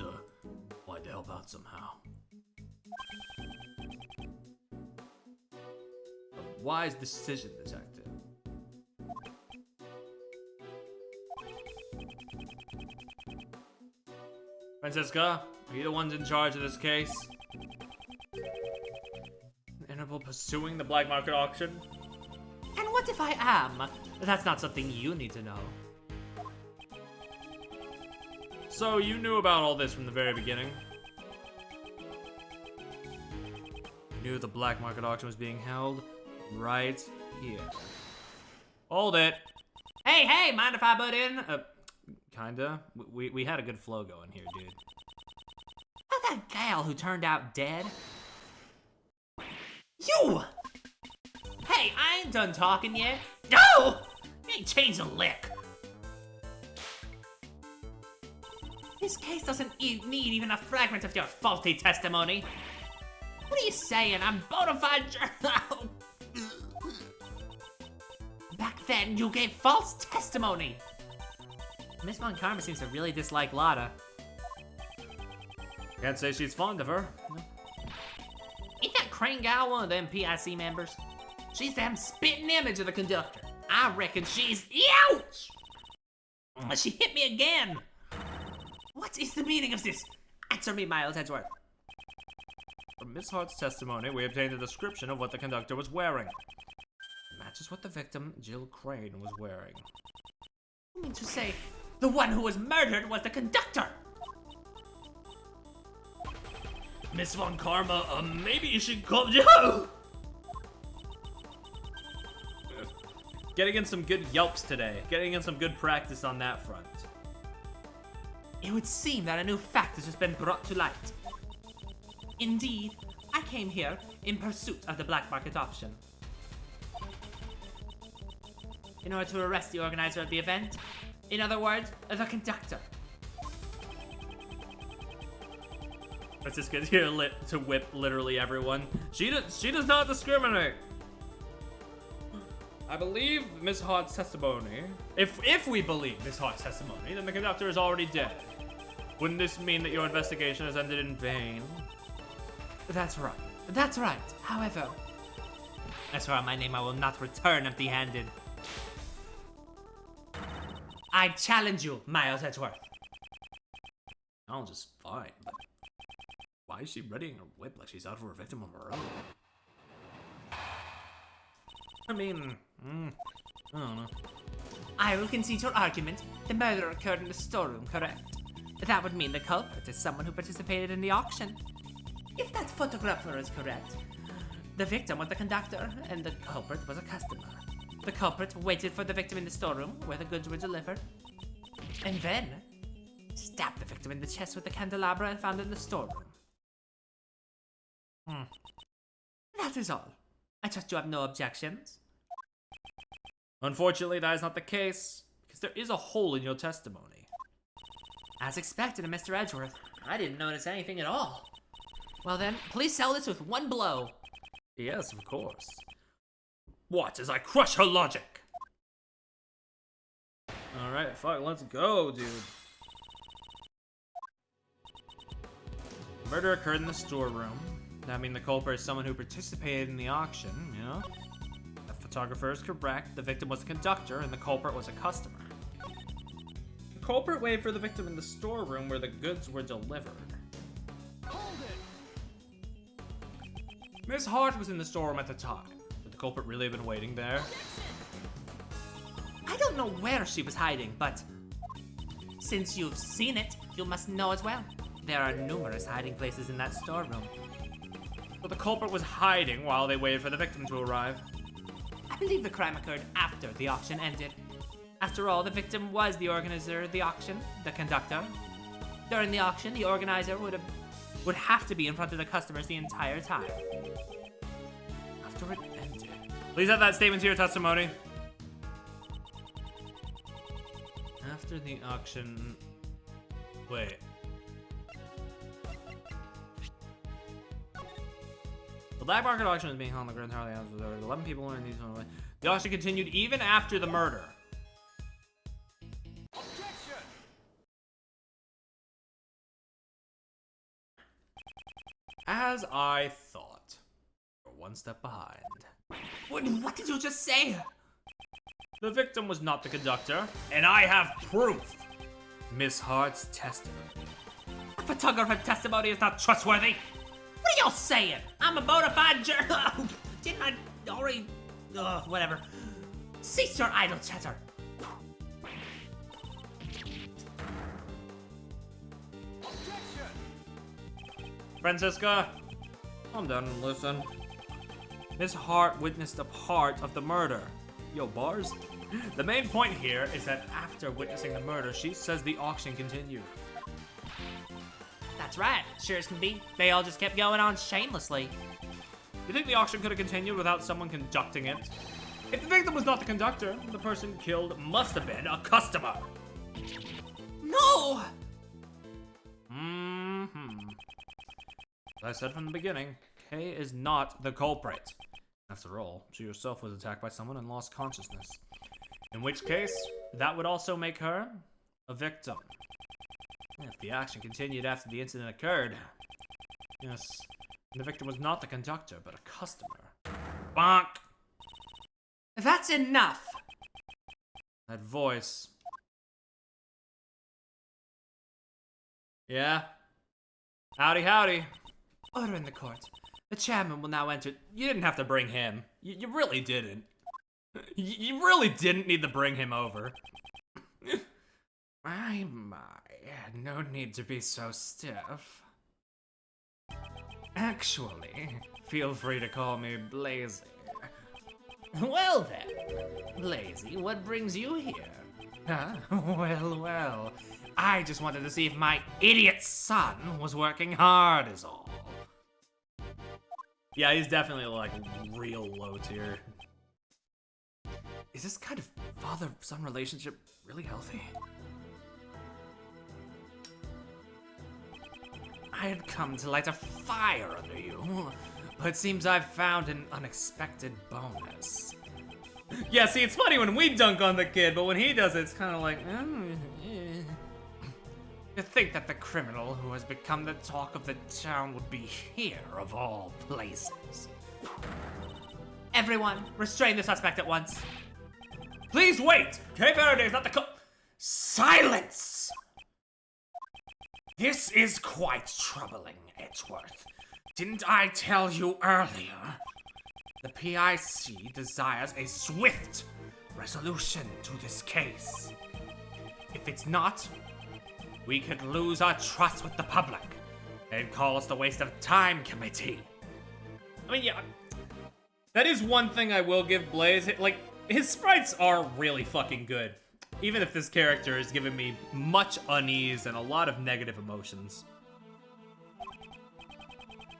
wanted to help out somehow. A wise decision, detective. Francesca, are you the ones in charge of this case? Interpol pursuing the black market auction? And what if I am? That's not something you need to know. So you knew about all this from the very beginning? You knew the black market auction was being held right here. Hold it. Hey, mind if I butt in? Kinda. We had a good flow going here, dude. How'd that gal who turned out dead? You! Hey, I ain't done talking yet. No! You ain't changed a lick. This case doesn't need even a fragment of your faulty testimony. What are you saying? I'm bona fide Back then, you gave false testimony. Miss Von Karma seems to really dislike Lotta. Can't say she's fond of her. Ain't that Crane gal one of them PIC members? She's the spitting image of the conductor. I reckon she's... Ouch! She hit me again! What is the meaning of this? Answer me, Miles Edgeworth. From Miss Hart's testimony, we obtained a description of what the conductor was wearing. It matches what the victim, Jill Crane, was wearing. You mean to say the one who was murdered was the conductor? Miss Von Karma, maybe you should come down. Getting in some good yelps today. Getting in some good practice on that front. It would seem that a new fact has just been brought to light. Indeed, I came here in pursuit of the black market option. In order to arrest the organizer of the event. In other words, the conductor. Francisca's here to whip literally everyone. She does not discriminate. I believe Miss Hart's testimony. If we believe Miss Hart's testimony, then the conductor is already dead. Wouldn't this mean that your investigation has ended in vain? That's right. That's right. However, I swear on my name I will not return empty-handed. I challenge you, Miles Edgeworth. I'll just fine, but why is she readying her whip like she's out for a victim of her own? I mean, I don't know. I will concede your argument. The murder occurred in the storeroom, correct? That would mean the culprit is someone who participated in the auction. If that photographer is correct, the victim was the conductor and the culprit was a customer. The culprit waited for the victim in the storeroom where the goods were delivered, and then stabbed the victim in the chest with the candelabra and found in the storeroom. That is all. I trust you have no objections. Unfortunately, that is not the case, because there is a hole in your testimony. As expected, Mr. Edgeworth. I didn't notice anything at all. Well then, please sell this with one blow. Yes, of course. What, as I crush her logic? Alright, fuck, let's go, dude. Murder occurred in the storeroom. That means the culprit is someone who participated in the auction, you know? The photographer is correct. The victim was the conductor, and the culprit was a customer. The culprit waited for the victim in the storeroom where the goods were delivered. Miss Hart was in the storeroom at the time. Would the culprit really have been waiting there? I don't know where she was hiding, but since you've seen it, you must know as well. There are numerous hiding places in that storeroom. But the culprit was hiding while they waited for the victim to arrive. I believe the crime occurred after the auction ended. After all, the victim was the organizer of the auction, the conductor. During the auction, the organizer would have to be in front of the customers the entire time. After it ended. Please add that statement to your testimony. After the auction... Wait. The black market auction was being held on the Grand Harley House. 11 people were in these. The auction continued even after the murder. Objection! As I thought. We're one step behind. What did you just say? The victim was not the conductor, and I have proof. Miss Hart's testimony. A photographer testimony is not trustworthy. What are y'all saying? I'm a bona fide journal. Didn't I already? Whatever. Cease your idle chatter. Objection! Francisca, calm down and listen. Miss Hart witnessed a part of the murder. Yo, bars? The main point here is that after witnessing the murder, she says the auction continued. That's right. Sure as can be. They all just kept going on shamelessly. You think the auction could have continued without someone conducting it? If the victim was not the conductor, the person killed must have been a customer. No! As I said from the beginning, Kay is not the culprit. After all, she herself was attacked by someone and lost consciousness. In which case, that would also make her a victim. If the action continued after the incident occurred, yes, the victim was not the conductor, but a customer. Bonk! That's enough! That voice. Yeah? Howdy, howdy. Order in the court. The chairman will now enter. You didn't have to bring him. You really didn't. You really didn't need to bring him over. My, no need to be so stiff. Actually, feel free to call me Blazy. Well then, Blazy, what brings you here? Huh? Well, I just wanted to see if my idiot son was working hard is all. Yeah, he's definitely like real low tier. Is this kind of father-son relationship really healthy? I had come to light a fire under you, but it seems I've found an unexpected bonus. Yeah, see, it's funny when we dunk on the kid, but when he does it, it's kind of like, To think that the criminal who has become the talk of the town would be here of all places. Everyone, restrain the suspect at once. Please wait! Kay Faraday is not the Silence! This is quite troubling, Edgeworth. Didn't I tell you earlier? The PIC desires a swift resolution to this case. If it's not, we could lose our trust with the public. They'd call us the waste of time committee. I mean, yeah, that is one thing I will give Blaze. Like, his sprites are really fucking good. Even if this character is giving me much unease and a lot of negative emotions.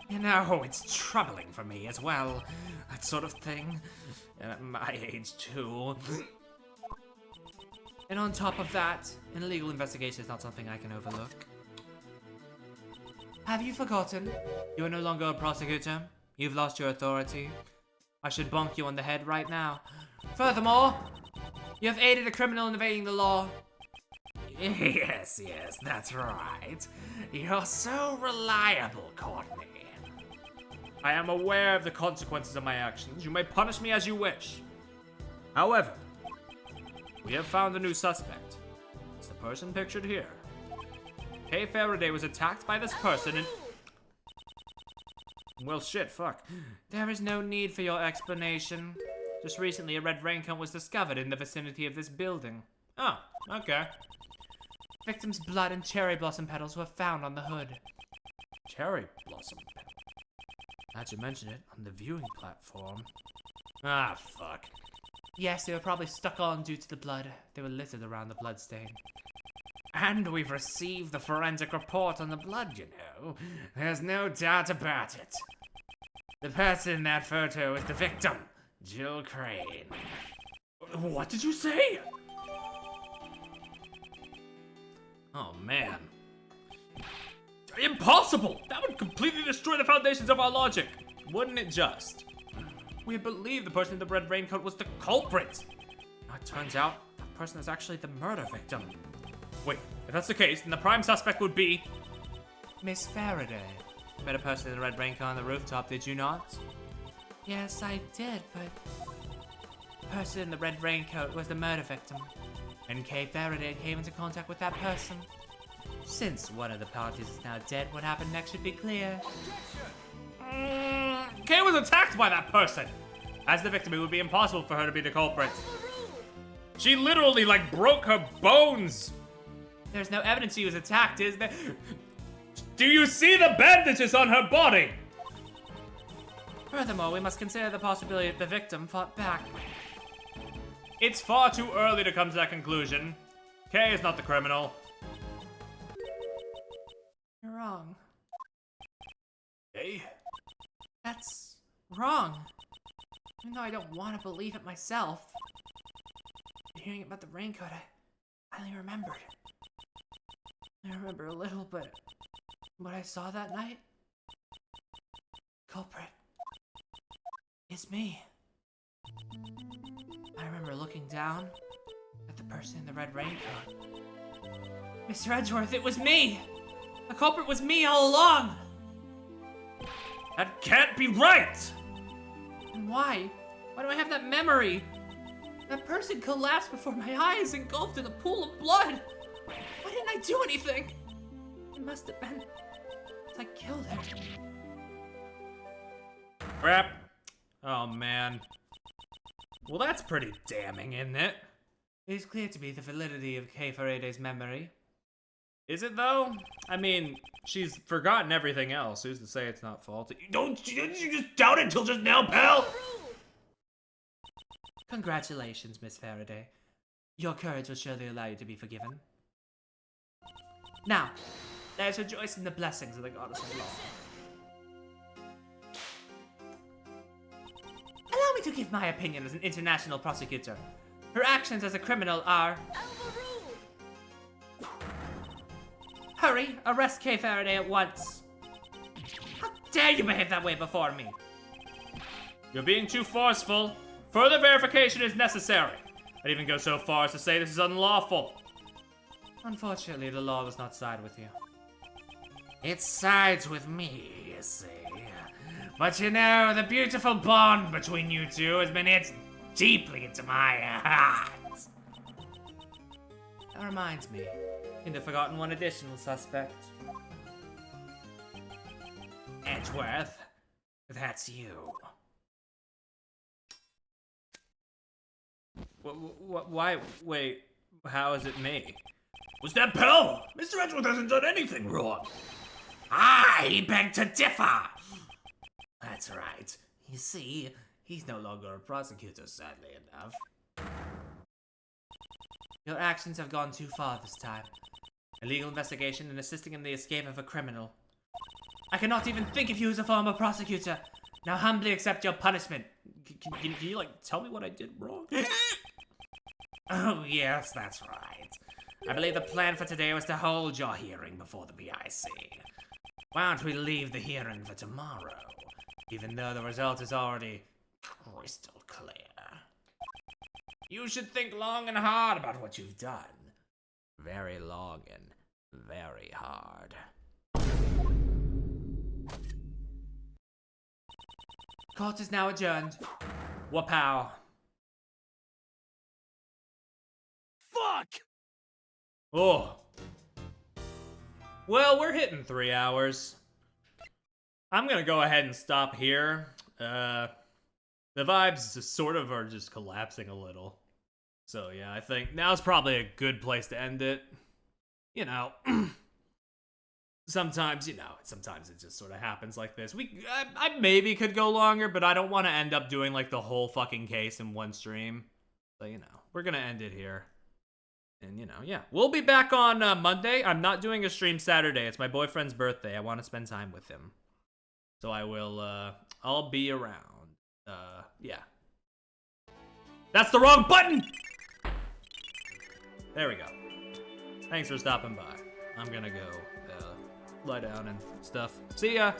You know, it's troubling for me as well. That sort of thing. And at my age, too. And on top of that, an illegal investigation is not something I can overlook. Have you forgotten? You are no longer a prosecutor. You've lost your authority. I should bonk you on the head right now. Furthermore, you have aided a criminal in evading the law. Yes, that's right. You're so reliable, Courtney. I am aware of the consequences of my actions. You may punish me as you wish. However, we have found a new suspect. It's the person pictured here. Kay Faraday was attacked by this person and... Well, shit, fuck. There is no need for your explanation. Just recently, a red raincoat was discovered in the vicinity of this building. Oh, okay. Victim's blood and cherry blossom petals were found on the hood. Cherry blossom. How'd you mention it on the viewing platform? Ah, fuck. Yes, they were probably stuck on due to the blood. They were littered around the bloodstain. And we've received the forensic report on the blood, you know. There's no doubt about it. The person in that photo is the victim, Jill Crane. What did you say? Oh, man. Impossible! That would completely destroy the foundations of our logic. Wouldn't it just? We believe the person in the red raincoat was the culprit. Now it turns out that person is actually the murder victim. Wait, if that's the case, then the prime suspect would be... Miss Faraday. You met a person in the red raincoat on the rooftop, did you not? Yes, I did, but... the person in the red raincoat was the murder victim. And Kay Faraday came into contact with that person. Since one of the parties is now dead, what happened next should be clear. Kay was attacked by that person. As the victim, it would be impossible for her to be the culprit. She literally, like, broke her bones. There's no evidence she was attacked, is there? Do you see the bandages on her body? Furthermore, we must consider the possibility that the victim fought back. It's far too early to come to that conclusion. Kay is not the criminal. You're wrong. Hey? That's wrong. Even though I don't want to believe it myself. Hearing about the raincoat, I finally remembered. I remember a little, but what I saw that night, culprit, is me. I remember looking down at the person in the red raincoat Mr. Edgeworth, it was me! The culprit was me all along! That can't be right! And why? Why do I have that memory? That person collapsed before my eyes, engulfed in a pool of blood! Why didn't I do anything? It must have been... I killed her. Crap. Oh, man. Well, that's pretty damning, isn't it? It is clear to me the validity of Kay Faraday's memory. Is it, though? I mean, she's forgotten everything else. Who's to say it's not faulty? Didn't you just doubt it until just now, pal? Congratulations, Miss Faraday. Your courage will surely allow you to be forgiven. Now, let us rejoice in the blessings of the goddess of law. Allow me to give my opinion as an international prosecutor. Her actions as a criminal are... Hurry! Arrest Kay Faraday at once! How dare you behave that way before me? You're being too forceful. Further verification is necessary. I'd even go so far as to say this is unlawful. Unfortunately, the law does not side with you. It sides with me, you see. But you know, the beautiful bond between you two has been hit deeply into my heart. That reminds me. You'd have forgotten one additional suspect. Edgeworth, that's you. Why? Wait, how is it me? Was that pal? Mr. Edgeworth hasn't done anything wrong. I beg to differ. That's right. You see, he's no longer a prosecutor, sadly enough. Your actions have gone too far this time. A legal investigation and assisting in the escape of a criminal. I cannot even think of you as a former prosecutor. Now humbly accept your punishment. Can you, like, tell me what I did wrong? Oh, yes, that's right. I believe the plan for today was to hold your hearing before the PIC. Why don't we leave the hearing for tomorrow, even though the result is already crystal clear? You should think long and hard about what you've done. Very long and very hard. Court is now adjourned. Wapow. Fuck! Oh. Well, we're hitting 3 hours. I'm gonna go ahead and stop here. The vibes just sort of are just collapsing a little. So yeah, I think now's probably a good place to end it. You know, sometimes it just sort of happens like this. I maybe could go longer, but I don't want to end up doing like the whole fucking case in one stream. So, you know, we're gonna end it here. And, you know, yeah. We'll be back on Monday. I'm not doing a stream Saturday. It's my boyfriend's birthday. I want to spend time with him. So I will, I'll be around. Yeah. That's the wrong button! There we go. Thanks for stopping by. I'm gonna go, lie down and stuff. See ya!